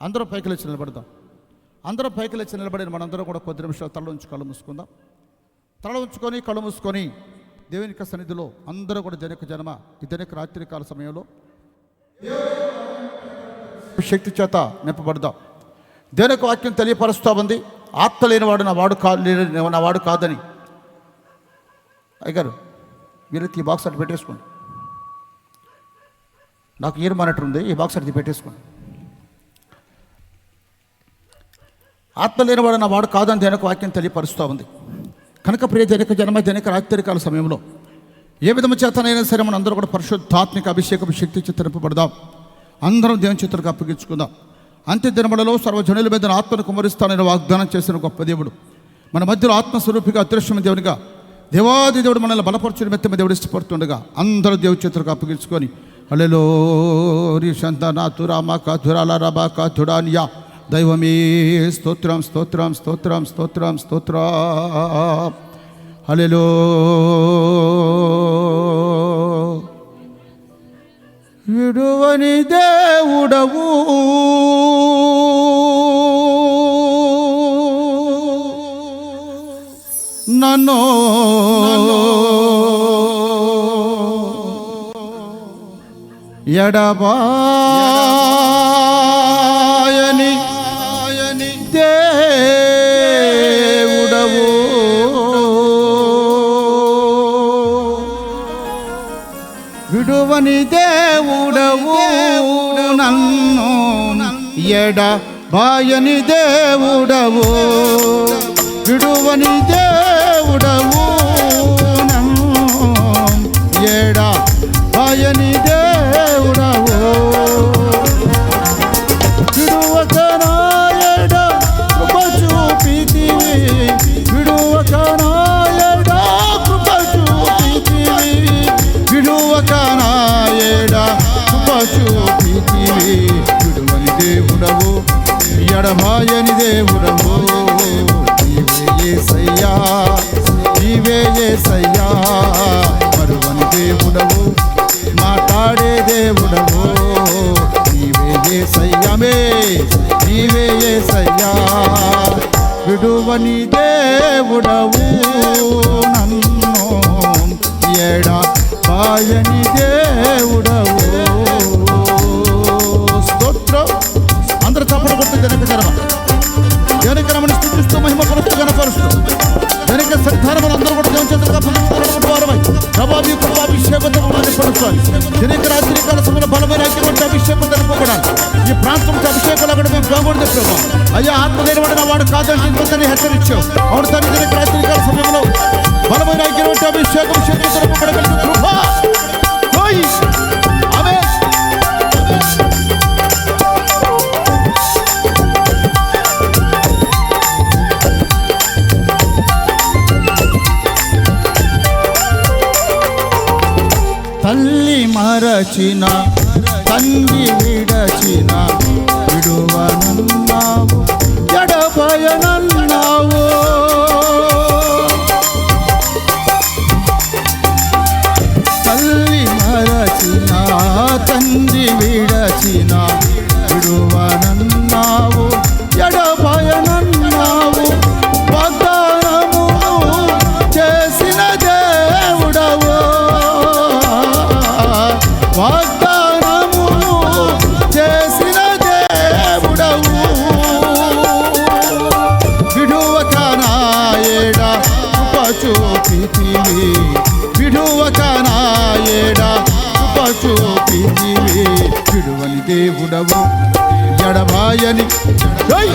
అందరూ పైకి లేచి నిలబడదాం. అందరూ పైకి లేచి నిలబడి మనందరం కూడా కొద్ది నిమిషాలు తల ఉంచి కళ్ళు మూసుకుందాం. తల ఉంచుకొని కళ్ళు మూసుకొని దేవుని యొక్క సన్నిధిలో అందరూ కూడా జనక జన్మ ఈ జనక రాత్రికాల సమయంలో శక్తి చేత నింపబడదాం. దేవుని యొక్క వాక్యం తెలియపరుస్తూ ఉంది, ఆత్మ లేనివాడు నా వాడు కాదని. అయ్యగారు వీరైతే ఈ బాక్స్ అటు పెట్టేసుకోండి. నాకు ఈరు మానిటర్ ఉంది, ఈ బాక్స్ అటు పెట్టేసుకోండి. ఆత్మ లేనివాడు నా వాడు కాదని దేవుని యొక్క వాక్యం తెలియపరుస్తూ ఉంది కనుక ప్రియ జనక జన్మ జనక రాత్రికాల సమయంలో ఏ విధము చేతనైనా సరే మన అందరూ కూడా పరిశుద్ధాత్మిక అభిషేకం శక్తి చేత నింపబడదాం. అందరం దేవుని చేతులకు అప్పగించుకుందాం. అంత్య దినములలో సర్వజనుల మీద ఆత్మను కుమరిస్తానని వాగ్దానం చేసిన గొప్ప దేవుడు మన మధ్యలో ఆత్మస్వరూపిగా అదృశ్యమైన దేవునిగా దేవాది దేవుడు మనల్ని బలపరచుని మెత్తమ దేవుడు ఇష్టపడుతుండగా అందరూ దేవుని చేతులకు అప్పగించుకొని హల్లెలూయా సంతనాతురామ కాతురాల రబా కాతుడానియా దైవమే స్తోత్రం స్తోత్రం స్తోత్రం స్తోత్రం స్తోత్రం హల్లెలూయా. విడువని దేవుడవు నన్ను ఎడబాయని దేవుడవు విడువని దేవుడవు నన్ను ఎడబాయని దేవుడవు విడువని దేవుడవు నన్ను ఎడబాయని దేవుడవు విడువక నా ఎడ కృప చూపితివి విడువక నా ఎడ కృప చూపితివి విడువక నా ఎడ కృప చూపితివి విడువని దేవుడవు ఎడబాయని దేవుడవు నీవే యేసయ్యా నీవే యేసయ్యా మరువని దేవుడవు మాట్లాడే దేవుడవు నీవే యేసయ్యామే నీవే యేసయ్యా విడువని దేవుడవు నన్ను ఎడబాయని దేవుడవు. స్తోత్రం. అందరూ చప్పట్లు కొడుతూ జనకరమని స్థుతిస్తూ మహిమ పరుస్తూ కనపరుస్తూ జనక సంతానములు అందరూ కూడా దేవుని చేతులుగా ప్రభావి కృపాభిషేకంతో పరుస్తాను. జనక రాత్రికాల సమయంలో బలమైన అగ్నివంటి అభిషేకం నింపబడాలి. ఈ ప్రాంతం అభిషేకాలు అక్కడ మేము బాగుండే ప్రభావ అయ్యా ఆత్మ లేనివాడు వాడు కాదని హెచ్చరించావు. అవును తల్లి జనక రాత్రికాల సమయంలో బలమైన అగ్నివంటి అభిషేకం శక్తి నింపబడగలిగిన కృప తల్లి మరచిన తండ్రి విడచిన విడువనన్నావు ఎడబాయనన్నావు తల్లి మరచిన తండ్రి విడచిన విడువనన్నావు ఎడబాయనన్నావు వాగ్దానము చేసిన దేవుడవు వాగ్దానము చేసిన దేవుడవు విడువక నా ఎడ కృప చూపితివి విడువక నా ఎడ కృప చూపితివి విడువని దేవుడవు ఎడబాయని నీవే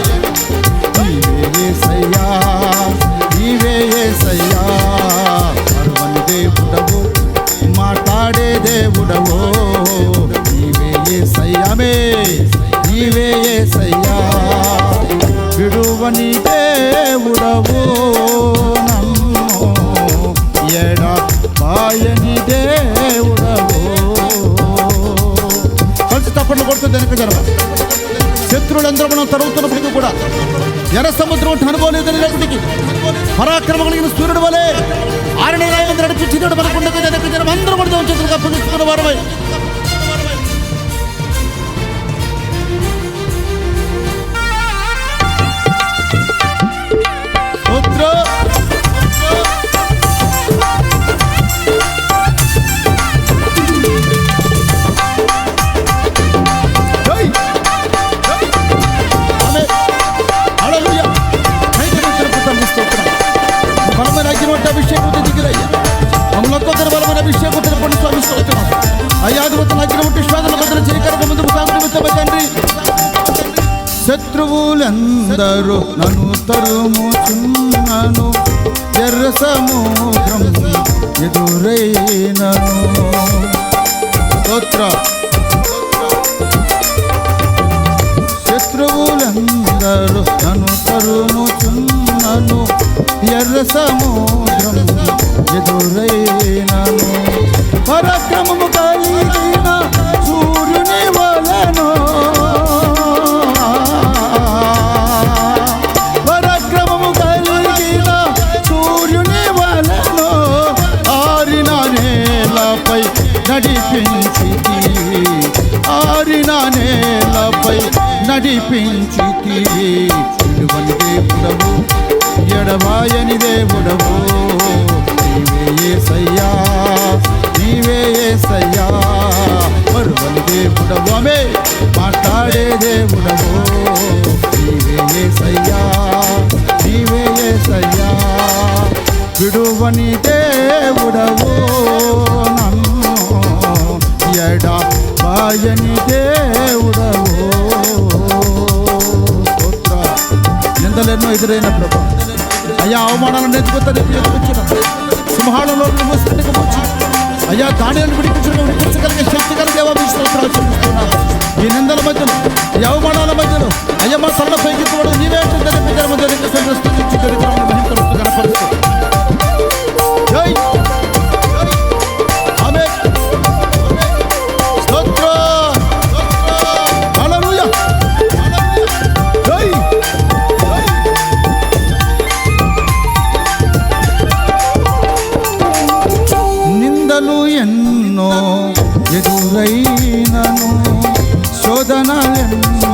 యేసయ్యా నీవే యేసయ్యా మరువని దేవుడవు మాట్లాడే దేవుడవో నీవే యేసయ్యామే నీవే యేసయ్యా విడువని దేవుడవు నన్ను ఎడబాయని దేవుడవు. కలిసి తప్పట్లు కొడుతూ జనక జన్మ శత్రువులందరూ మనం తరుగుతున్నప్పటికీ కూడా ఎర్ర సముద్రం అనుభవలేదని పరాక్రమ కలిగిన సూర్యుడు వలె ఆరణ నడిపించినప్పుడు మనకుండగా జనక జనం అందరూ కూడా చేతులకు అప్పగించుకున్న వారమై శత్రువులందరూ నన్ను తరుముచున్నను, ఎర్ర సముద్రం ఎదురైనను. స్తోత్ర. శత్రువులందరూ నన్ను తరుముచున్నను, ఎర్ర సముద్రం ఎదురైనను. పరాక్రమము కలిగిన సూర్యుని వలెను, పరాక్రమము కలిగిన సూర్యుని వలెను ఆరిన నేలపై నడిపించితి, ఆరిన నేలపై నడిపించితివి. విడువని దేవుడవు, ఎడబాయని దేవుడవు, నీవే యేసయ్యా, నీవే యేసయ్యా. మరువని దేవుడవు, ఆమె మాట్లాడే దేవుడవు, నీవే యేసయ్యా, నీవే యేసయ్యా. విడువని దేవుడవు, నన్ను ఎడబాయని దేవుడవు. నిందలెన్నో ఎదురైన ప్రభు, అయ్యా అవమానాలను ఎదుగుతున్న సింహాలలో మూసిపెట్టకపోవచ్చు, అయ్యా దానిని విడిపించగలిగే శక్తి కలిగే స్తోత్రాలు చెల్లిస్తున్నాను. ఈ నిందల మధ్యలో, ఈ అవమానాల మధ్యలో అయ్యా మా తల పైకి నీవే కనపరుస్తూ ఎన్నో ఎదురైనను, శోధనలెన్నో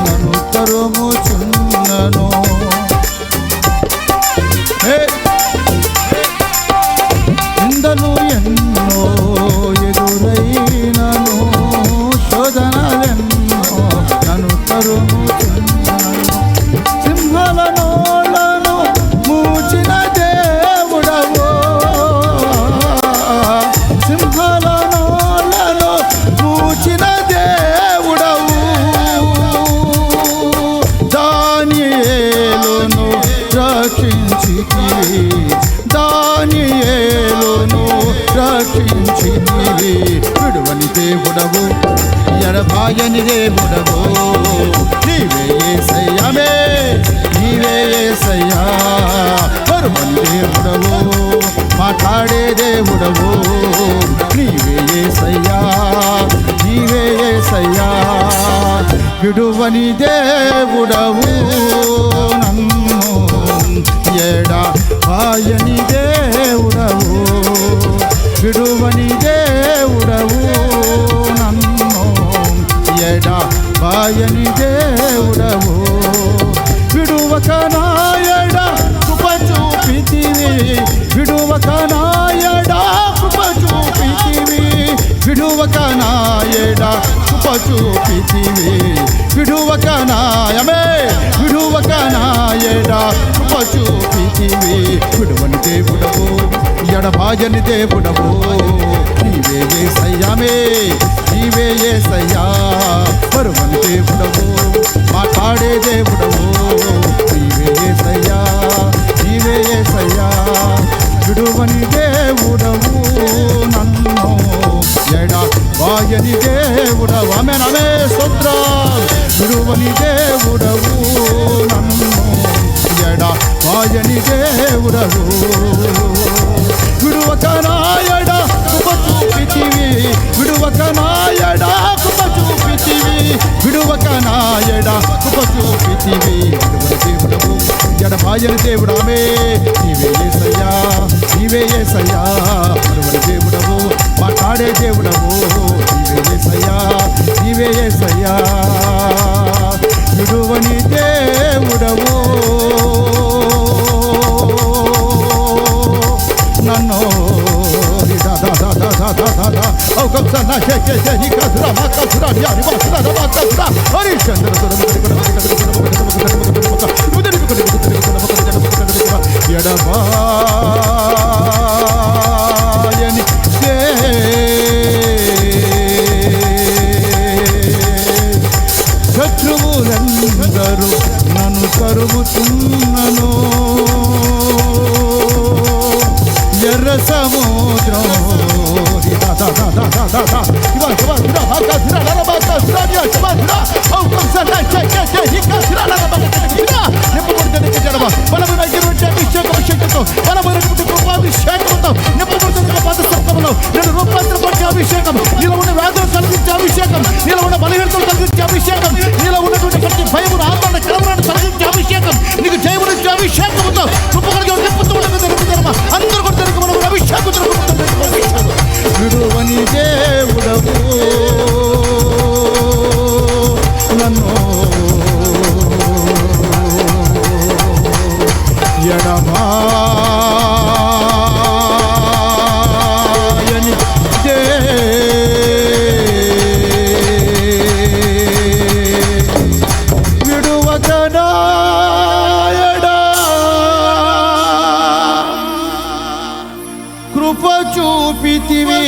నన్ను తరుముచున్నను. నిందలు ఎన్నో ఎదురైనను, శోధనలెన్నో నన్ను తరుముచున్నను. సింహాల నోళ్ళను మూచిన దేవుడవు, సింహాల నోళ్ళను మూచిన దేవుడవు, దానియేలును రక్షించితివి, దానియేలును రక్షించితివి. విడువని దేవుడవు, ఎడబాయని దేవుడవు, నీవే యేసయ్యామే, నీవే యేసయ్యా. మరువని దేవుడవు, మాట్లాడే దేవుడవు, నీవే యేసయ్యా, నీవే యేసయ్యా. విడువని దేవుడవు, నన్ను ఎడబాయని దేవుడవు, విడువని దేవుడవు, నన్ను ఎడబాయని దేవుడవు. విడువక నాయడ కృప చూపితివి, విడువక నాయడ కృప చూపితివి, విడువక నాయడ కృప చూపితివి, విడువక నాయమే, విడువక నాయడ కృప చూపితివి. విడువని దేవుడవు, ఎడబాయని దేవుడవు, నీవే యేసయ్యామే, నీవే యేసయ్యా. మరువని దేవుడవు, మాట్లాడే దేవుడవు, నీవే యేసయ్యా, నీవే యేసయ్యా. విడువని దేవుడవు, నన్ను ఎడబాయని దేవుడవు, ఆమేన్ ఆమేన్ స్తోత్రం. విడువని దేవుడవు, నన్ను ఎడబాయని దేవుడవు, విడువక నాయడ కృప చూపితివి, విడువక నాయడ కృప చూపితివి, విడువక నాయడ కృప చూపితివి. విడువని దేవుడవు, ఎడబాయని దేవుడామే, నీవే యేసయ్యా, నీవే యేసయ్యా. విడువని దేవుడవు, మాట్లాడే దేవుడవు, నీవే యేసయ్యా, నీవే యేసయ్యా. విడువని దేవుడవు, నన్ను ఎడబాయని శత్రు శత్రువులందరూ నన్ను తరుముతున్నను. ఎర్ర సముద్రం నేను రూపాంతరపరిచే అభిషేకం, నీలో ఉన్న వ్యాధులు కలిగించే అభిషేకం, నీలో ఉన్న బలహీనతలు కలిగించే అభిషేకం, నీలో ఉన్నటువంటి ప్రతి భయమును ఆందోళన కలవరాన్ని కలిగించే అభిషేకం, నీకు జయమునిచ్చే అభిషేకంతో అందరూ కూడా తెలుగు మనం అభిషేకం విడువని దేవుడవు నన్ను ఎడమాయని విడువకనా కృప చూపితివి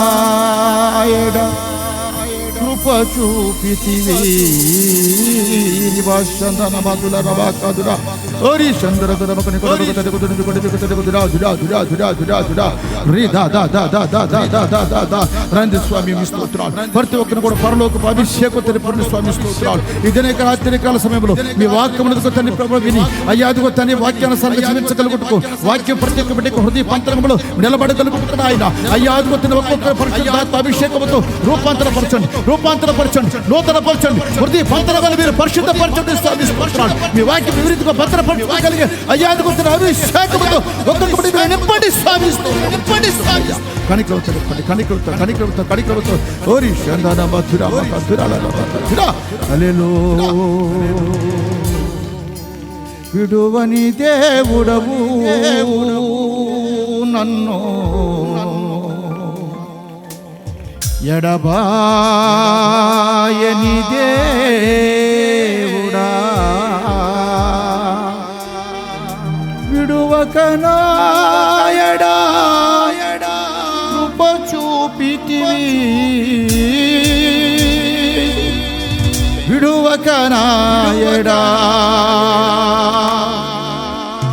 విడువకనాయడ కృప చూపితివి నివాసందన మధుల రవాకాదురా ఓరి చంద్రదుర మకని కొడకు తదకు తుని కొడకు తదకు దురా దురా దురా దురా దురా దురా రి దా దా దా దా దా దా దా దా దా దా రంది స్వామి మీ స్తోత్రాలు. ప్రతి ఒక్కరు కూడా పరలోకపు అభిషేకం తెలిపండి స్వామి స్తోత్రాలు. ఇదనే రాత్రికాల సమయంలో మీ వాక్యమునకు తండ్రి ప్రభు విని అయ్యాదిగో తని వాక్యానుసారంగా జీవించగలుగుటకు వాక్యం ప్రతి ఒక్క బిడ్డకు హృదయ పంతరంలో నిలబడగలుగుతున్నాడు ఆయన. అయ్యాదిగో తన ఒక్కొక్కరు పరిశుద్ధాత్మ అభిషేకముతో రూపాంతరపరచండి, రూపాంతరపరచండి, నూతనపరచండి, హృదయ పంతరములు మీరు పరిశుద్ధపరచండి స్వామి స్తోత్రాలు. మీ వాక్యం వివరితగా భద్రపరచగలిగే అయ్యాదిగో తన అభిషేకముతో ఒక్కొక్క బిడ్డ నింపండి స్వామి నింపండి స్వామి. కనికవుతాడు కనికవుతా కనికవుతా కనికవుతా ఓరి చందన మధుర మధుర హల్లెలూయా. విడువని దేవుడవు నన్ను ఎడబాయని దేవుడా విడువకనాయడా కృప చూపితివి విడువకనాయడా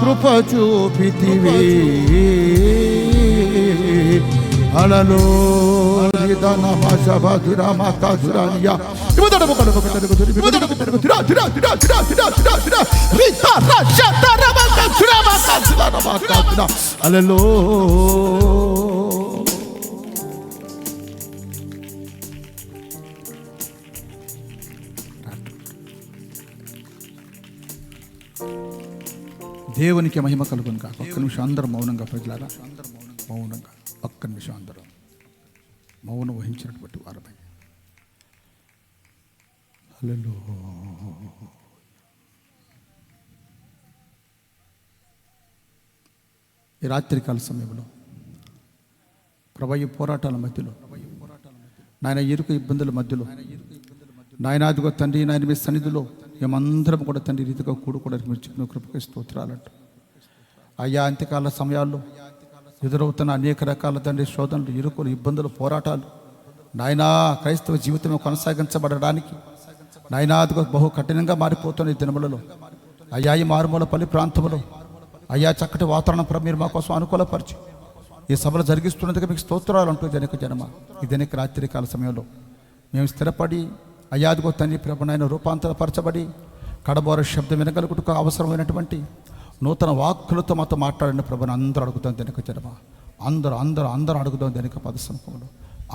కృప చూపితివి అలలో ధన భాష బాధురా మాతా ధురానియా ఇవదడ బొకడ బొకడ ధురి బిగడ బొకడ ధురా ధురా ధురా ధురా ధురా ధురా ధురా రితా రాషా తర మాతా ధురా మాతా ధురా మాతా ధురా అలలో దేవునికి మహిమ కలుగును కాక. ఒక్క నిమిషం అందరూ మౌనంగా ప్రజలారా, మౌనంగా ఒక్క నిమిషం అందరూ మౌనం వహించినటువంటి వారమై హల్లెలూయా. ఈ రాత్రికాల సమయంలో ప్రభు పోరాటాల మధ్యలో నాయన ఇరుకు ఇబ్బందుల మధ్యలో నాయన అదిగో తండ్రి నాయన మీ సన్నిధిలో మేమందరం కూడా తండ్రి రీతిగా కూడుకోవడానికి మీరు చెప్పిన కృపకి స్తోత్రాలంట. అయ్యా అంత్యకాల సమయాల్లో ఎదురవుతున్న అనేక రకాల తండ్రి శోధనలు, ఇరుకులు, ఇబ్బందులు, పోరాటాలు నాయనా క్రైస్తవ జీవితం కొనసాగించబడడానికి నాయనా అదిగో బహు కఠినంగా మారిపోతున్న ఈ దినములలో అయ్యా ఈ మారుమూల పల్లి ప్రాంతంలో అయ్యా చక్కటి వాతావరణం మీరు మా కోసం అనుకూలపరిచి ఈ సభలు జరిగిస్తున్నందుకు మీకు స్తోత్రాలు అంటూ జనక జనమ ఈ జనక రాత్రికాల సమయంలో మేము స్థిరపడి అయ్యాదిగో తండ్రి ప్రభునైన రూపాంతరపరచబడి కడబోర శబ్దం వినగలుగుటకు అవసరమైనటువంటి నూతన వాక్కులతో మాతో మాట్లాడిన ప్రభుని అందరూ అడుగుతాం జనక జనమ అందరూ అందరూ అందరూ అడుగుదాం జనక పదసముఖంలో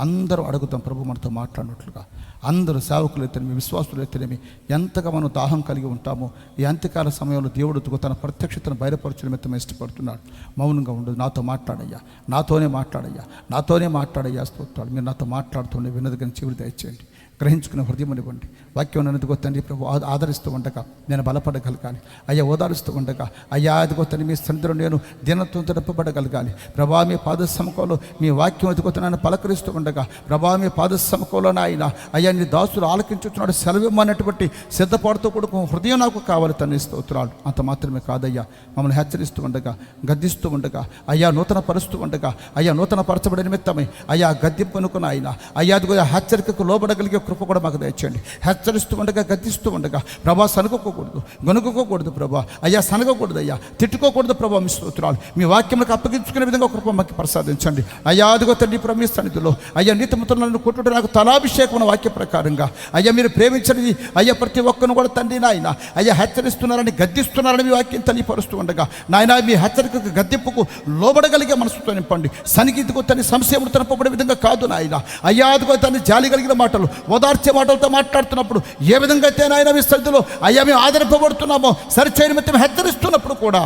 అందరూ అడుగుతాం ప్రభు మనతో మాట్లాడినట్లుగా. అందరూ సేవకులు అయితేనేమి విశ్వాసులు అయితేనేమి ఎంతగా మనం దాహం కలిగి ఉంటామో ఈ అంత్యకాల సమయంలో దేవుడు తన ప్రత్యక్షతను బయలుపరచడం మెత్తమే ఇష్టపడుతున్నాడు. మౌనంగా ఉండదు. నాతో మాట్లాడయ్యా, నాతోనే మాట్లాడయ్యా, నాతోనే మాట్లాడయ్యా స్తోత్రాలు. మీరు నాతో మాట్లాడుతూనే వినదగిన చెవులు దయచేయండి. గ్రహించుకునే హృదయం ఇవ్వండి. వాక్యం ఎదుగో తండ్రి ప్రభు ఆదరిస్తూ ఉండగా నేను బలపడగలగాలి అయ్యా, ఓదారుస్తూ ఉండగా అయ్యా ఎదుగో తండ్రి మీ సన్నిధిలో నేను దీనత్వంతో నింపబడగలగాలి ప్రభా. మీ పాద సముఖంలో మీ వాక్యం ఎదుగుతున్నాను పలకరిస్తూ ఉండగా ప్రభా, మీ పాద సముఖంలో ఆయన అయ్యా నీ దాసులు ఆలకించుతున్నాడు సెలవిమ్మన్నటువంటి సిద్ధపాటుతో కూడుకు హృదయం నాకు కావాలి తండ్రి. స్తోత్రాలు. అంత మాత్రమే కాదయ్యా, మమ్మల్ని హెచ్చరిస్తూ ఉండగా గద్దిస్తూ ఉండగా అయ్యా నూతన పరుస్తూ ఉండగా అయ్యా నూతన పరచబడి నిమిత్తమై అయ్యా గద్దింపునుకున్న ఆయన అయ్యా అదిగో హెచ్చరికకు లోబడగలిగే కృప కూడా మాకు దయచేయండి. హెచ్చరిస్తూ ఉండగా గద్దిస్తూ ఉండగా ప్రభా సనుకోకూడదు, గొనుకోకూడదు ప్రభా, అయ్యా సనగకూడదు అయ్యా, తిట్టుకోకూడదు ప్రభా. మీ స్తోత్రాలు. మీ వాక్యములకు అప్పగించుకునే విధంగా కృప మాకు ప్రసాదించండి అయ్యా. అదిగో తండ్రి ప్రభు మీ సన్నిధిలో అయ్యా నీతిమంతులను కొట్టుట నాకు తలాభిషేకమైన వాక్య ప్రకారంగా అయ్యా మీరు ప్రేమించనిది అయ్యా ప్రతి ఒక్కరిని కూడా తండ్రి నాయన అయ్యా హెచ్చరిస్తున్నారని గద్దిస్తున్నారని మీ వాక్యం తెలియపరుస్తూ ఉండగా నాయన మీ హెచ్చరికకు గద్దింపుకు లోబడగలిగే మనసుతో నింపండి. సనిగిదిగో తన సంశయములు తనపబడే విధంగా కాదు నాయన అయ్యా. అదిగో తన జాలి కలిగిన మాటలు ఓదార్చే మాటలతో మాట్లాడుతున్నప్పుడు ఏ విధంగా అయితే నాయన మీ స్థితిలో అయ్యా మేము ఆదరింపబడుతున్నామో సరిచేయ నిమిత్తం హెచ్చరిస్తున్నప్పుడు కూడా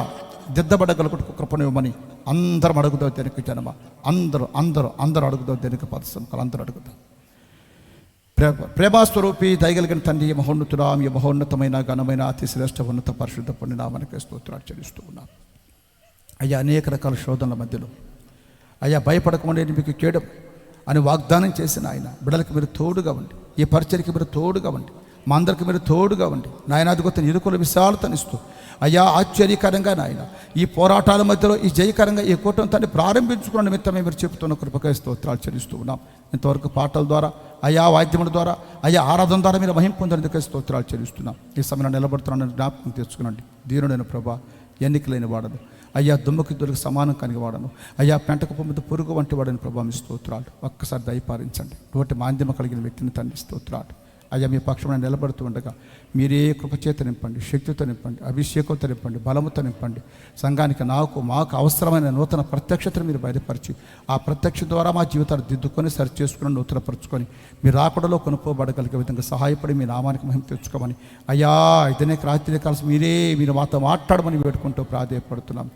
దిద్దబడగలుగుటకు కృపనివ్వమని అందరం అడుగుదాం. దేనికి జనమ అందరూ అందరూ అందరూ అడుగుదాం. దేనికి పదసంకలు అందరూ అడుగుదాం. ప్రేమాస్వరూపి దయగలిగిన తండ్రి మహోన్నతుడా, మీ మహోన్నతమైన ఘనమైన అతి శ్రేష్ఠ ఉన్నత పరిశుద్ధ పుణ్యనామానికి స్తోత్రాలు చెల్లిస్తూ ఉన్నాం అయ్యా. అనేక రకాల శోధనల మధ్యలో అయ్యా భయపడకమండి మీకు కేడం అని వాగ్దానం చేసిన ఆయన బిడ్డలకు మీరు తోడుగా ఉండి, ఈ పరిచర్కి మీరు తోడుగా ఉండి, మా అందరికి మీరు తోడుగా ఉండి నాయన అదిగో ఇరుకుల విశాలతనిస్తూ అయ్యా ఆశ్చర్యకరంగా నాయన ఈ పోరాటాల మధ్యలో ఈ జయకరంగా ఈ కూటమి తండ్రి ప్రారంభించుకున్న నిమిత్తమే మీరు చెబుతున్న కృపకై స్తోత్రాలు చెల్లిస్తూ ఉన్నాం. ఇంతవరకు పాటల ద్వారా అయ్యా వాద్యముల ద్వారా అయ్యా ఆరాధన ద్వారా మీరు మహిమ పొందేందుకే స్తోత్రాలు చెల్లిస్తున్నాం. ఈ సమయంలో నిలబడుతున్నాను జ్ఞాపకం తెచ్చుకునండి. దీనుడైన ప్రభా, ఎన్నికలేని వాడను అయ్యా, దుమ్మకి దొరికి సమానం కాని వాడను అయ్యా, పెంటకు పొమ్మిది పురుగు వంటి వాడని ప్రభా మీ స్తోత్రాలు. ఒక్కసారి దయపారించండి. నోటి మాంద్యమ కలిగిన వ్యక్తిని తండ్రి స్తోత్రాలు అయ్యా. మీ పక్షమైన నిలబడుతూ ఉండగా మీరే కృపచేత నింపండి, శక్తితో నింపండి, అభిషేకంతో నింపండి, బలముతో నింపండి. సంఘానికి మాకు అవసరమైన నూతన ప్రత్యక్షతను మీరు బయలుపరిచి ఆ ప్రత్యక్ష ద్వారా మా జీవితాలు దిద్దుకొని సరి చేసుకుని నూతనపరుచుకొని మీ రాకడలో కొనుక్కోబడగలిగే విధంగా సహాయపడి మీ నామానికి మహిమ తెచ్చుకోమని అయ్యా ఇదనే రాత్రి కాల్సి మీరు మాతో మాట్లాడమని వేడుకుంటూ ప్రాధేయపడుతున్నాం.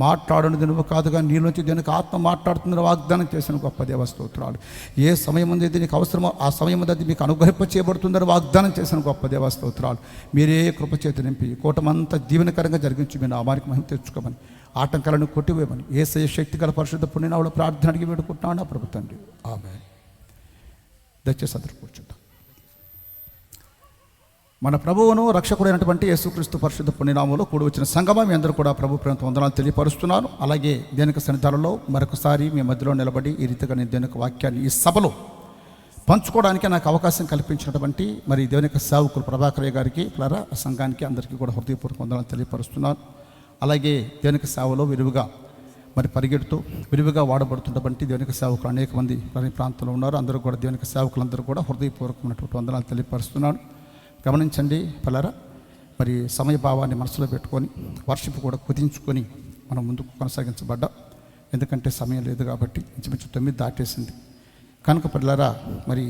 మాట్లాడనిది నువ్వు కాదు కానీ నీ నుంచి దీనికి ఆత్మ మాట్లాడుతుందని వాగ్దానం చేసిన గొప్ప దేవ స్తోత్రాలు. ఏ సమయం ఉంది దీనికి అవసరమో ఆ సమయం అది మీకు అనుగ్రహింప చేయబడుతుందని వాగ్దానం చేసిన గొప్ప దేవ స్తోత్రాలు. మీరే కృపచేత నింపి కూటమంతా దీవెనకరంగా జరిగించి మీ నామానికి మహిమ తెచ్చుకోమని ఆటంకాలను కొట్టివేయమని యేసయ్య శక్తి గల పరిశుద్ధ పుణ్యనామములో ప్రార్థన అడిగి వేడుకుంటున్నాను ప్రభు తండ్రి. ఆమేన్. దయచేసి అందరూ కూర్చుందాం. మన ప్రభువును రక్షకుడైనటువంటి యేసుక్రీస్తు పరిశుద్ధ పుణ్యనామములో కూడి వచ్చిన సంగమం మీ అందరూ కూడా ప్రభు ప్రేమతో వందనాలు తెలియపరుస్తున్నాను. అలాగే దేనిక సన్నిధానంలో మరొకసారి మీ మధ్యలో నిలబడి ఈ రీతిగా నేను దేనిక వాక్యాన్ని ఈ సభలో పంచుకోవడానికి నాకు అవకాశం కల్పించినటువంటి మరి దేవుని యొక్క సేవకులు ప్రభాకరయ్య గారికి ప్లరా సంఘానికి అందరికీ కూడా హృదయపూర్వక వందనాలు తెలియపరుస్తున్నాను. అలాగే దేవుని యొక్క సేవలో విరివిగా మరి పరిగెడుతూ విరివిగా వాడబడుతున్నటువంటి దేవుని యొక్క సేవకులు అనేక మంది ప్రతి ప్రాంతంలో ఉన్నారు. అందరూ కూడా దేవుని యొక్క సేవకులందరూ కూడా హృదయపూర్వకమైనటువంటి వందనాలు తెలియపరుస్తున్నాను. గమనించండి పిల్లరా, మరి సమయభావాన్ని మనసులో పెట్టుకొని వర్షిప్ కూడా కుదించుకొని మనం ముందుకు కొనసాగించబడ్డాం. ఎందుకంటే సమయం లేదు కాబట్టి ఇంచుమించు 9 దాటేసింది కనుక పిల్లరా మరి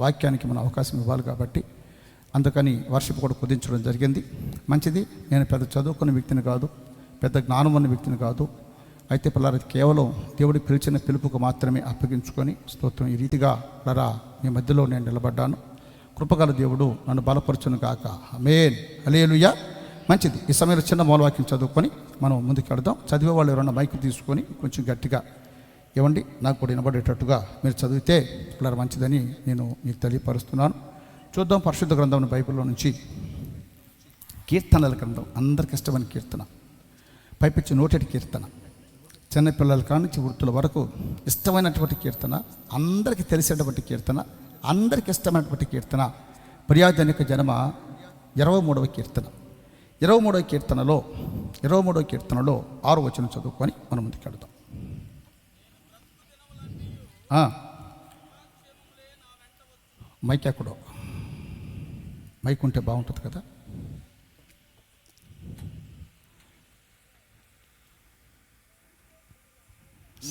వాక్యానికి మనం అవకాశం ఇవ్వాలి కాబట్టి అందుకని వర్షిప్ కూడా కుదించడం జరిగింది. మంచిది. నేను పెద్ద చదువుకున్న వ్యక్తిని కాదు, పెద్ద జ్ఞానం ఉన్న వ్యక్తిని కాదు. అయితే పిల్లరా కేవలం దేవుడి పిలిచిన పిలుపుకు మాత్రమే అప్పగించుకొని స్తోత్రం ఈ రీతిగా పిల్లరా మీ మధ్యలో నేను నిలబడ్డాను. కృపగల దేవుడు నన్ను బలపరచును గాక. ఆమేన్. హల్లెలూయా. మంచిది. ఈ సమయంలో చిన్న మూలవాక్యం చదువుకొని మనం ముందుకు వెళదాం. చదివే వాళ్ళు ఎవరన్నా మైక్ తీసుకొని కొంచెం గట్టిగా ఇవ్వండి, నాకు కూడా వినబడేటట్టుగా మీరు చదివితే పిల్లలు మంచిదని నేను మీకు తెలియపరుస్తున్నాను. చూద్దాం పరిశుద్ధ గ్రంథం బైబిల్లో నుంచి కీర్తనల గ్రంథం. అందరికి ఇష్టమైన కీర్తన, పైపిచ్చి 101 కీర్తన. చిన్నపిల్లల కాడ నుంచి వృత్తుల వరకు ఇష్టమైనటువంటి కీర్తన, అందరికీ తెలిసేటువంటి కీర్తన, అందరికి ఇష్టమైనటువంటి కీర్తన. ప్రియాధనిక జనమ 23వ కీర్తన. 23వ కీర్తనలో 6వ వచనం చదువుకొని మనం ముందుకు వెళదాం. మైక్ ఎక్కడో, మైక్ ఉంటే బాగుంటుంది కదా.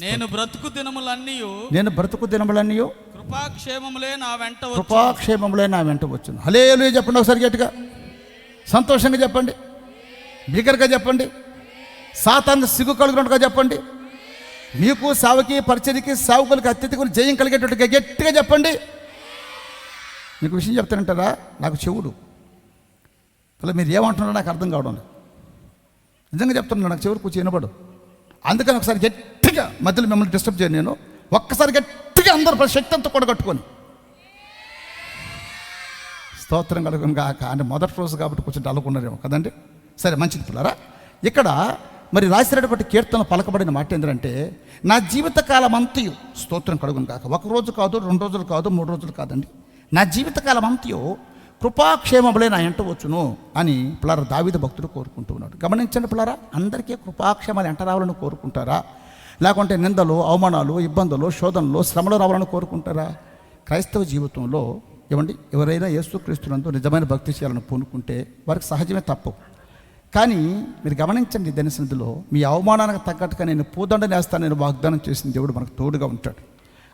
నేను బ్రతుకు దినములన్నీ కృపాక్షేమములే నా వెంట వచ్చును. హల్లెలూయా చెప్పండి ఒకసారి గట్టిగా, సంతోషంగా చెప్పండి, బిగరగా చెప్పండి, సాతాను సిగ్గు కలుగునట్టుగా చెప్పండి. మీకు సేవకి పరిచర్యకి సేవకులకి అత్యధిక జయం కలిగేటట్టుగా గట్టిగా చెప్పండి. మీకు విషయం చెప్తానంటారా, నాకు చెవుడు అలా మీరు ఏమంటున్నారో నాకు అర్థం కావడం లేదు. నిజంగా చెప్తున్నాను, నాకు చెవుడు కూర్చొని వినపడు. అందుకని ఒకసారి గట్టిగా మధ్యలో మిమ్మల్ని డిస్టర్బ్ చేయను నేను. ఒక్కసారి గట్టిగా అందరూ శక్తి అంతా కూడా కట్టుకొని స్తోత్రం కలుగును గాక అంటే మొదటి రోజు కాబట్టి కొంచెం డల్లుకున్నారేమో కదండి. సరే, మంచిది పిల్లరా. ఇక్కడ మరి రాసినటువంటి కీర్తన పలకబడిన మాట ఏంటంటే, నా జీవితకాలం అంతయు స్తోత్రం కలుగును గాక. ఒక రోజు కాదు, 2 రోజులు కాదు, 3 రోజులు కాదండి, నా జీవితకాలం అంతయు కృపాక్షేమములే నా ఎంట వచ్చును అని పిల్లరా దావీదు భక్తుడు కోరుకుంటూ ఉన్నాడు. గమనించండి పిల్లరా, అందరికీ కృపాక్షేమాలు ఎంట రావాలని కోరుకుంటారా? లేకుంటే నిందలు, అవమానాలు, ఇబ్బందులు, శోధనలు, శ్రమలు రావాలని కోరుకుంటారా? క్రైస్తవ జీవితంలో ఏమండి, ఎవరైనా యేసుక్రీస్తునందు నిజమైన భక్తి చేయాలని పూనుకుంటే వారికి సహజమే తప్పు. కానీ మీరు గమనించండి, దాని సన్నిధిలో మీ అవమానానికి తగ్గట్టుగా నేను పూదండ నేస్తాను నేను వాగ్దానం చేసిన దేవుడు మనకు తోడుగా ఉంటాడు.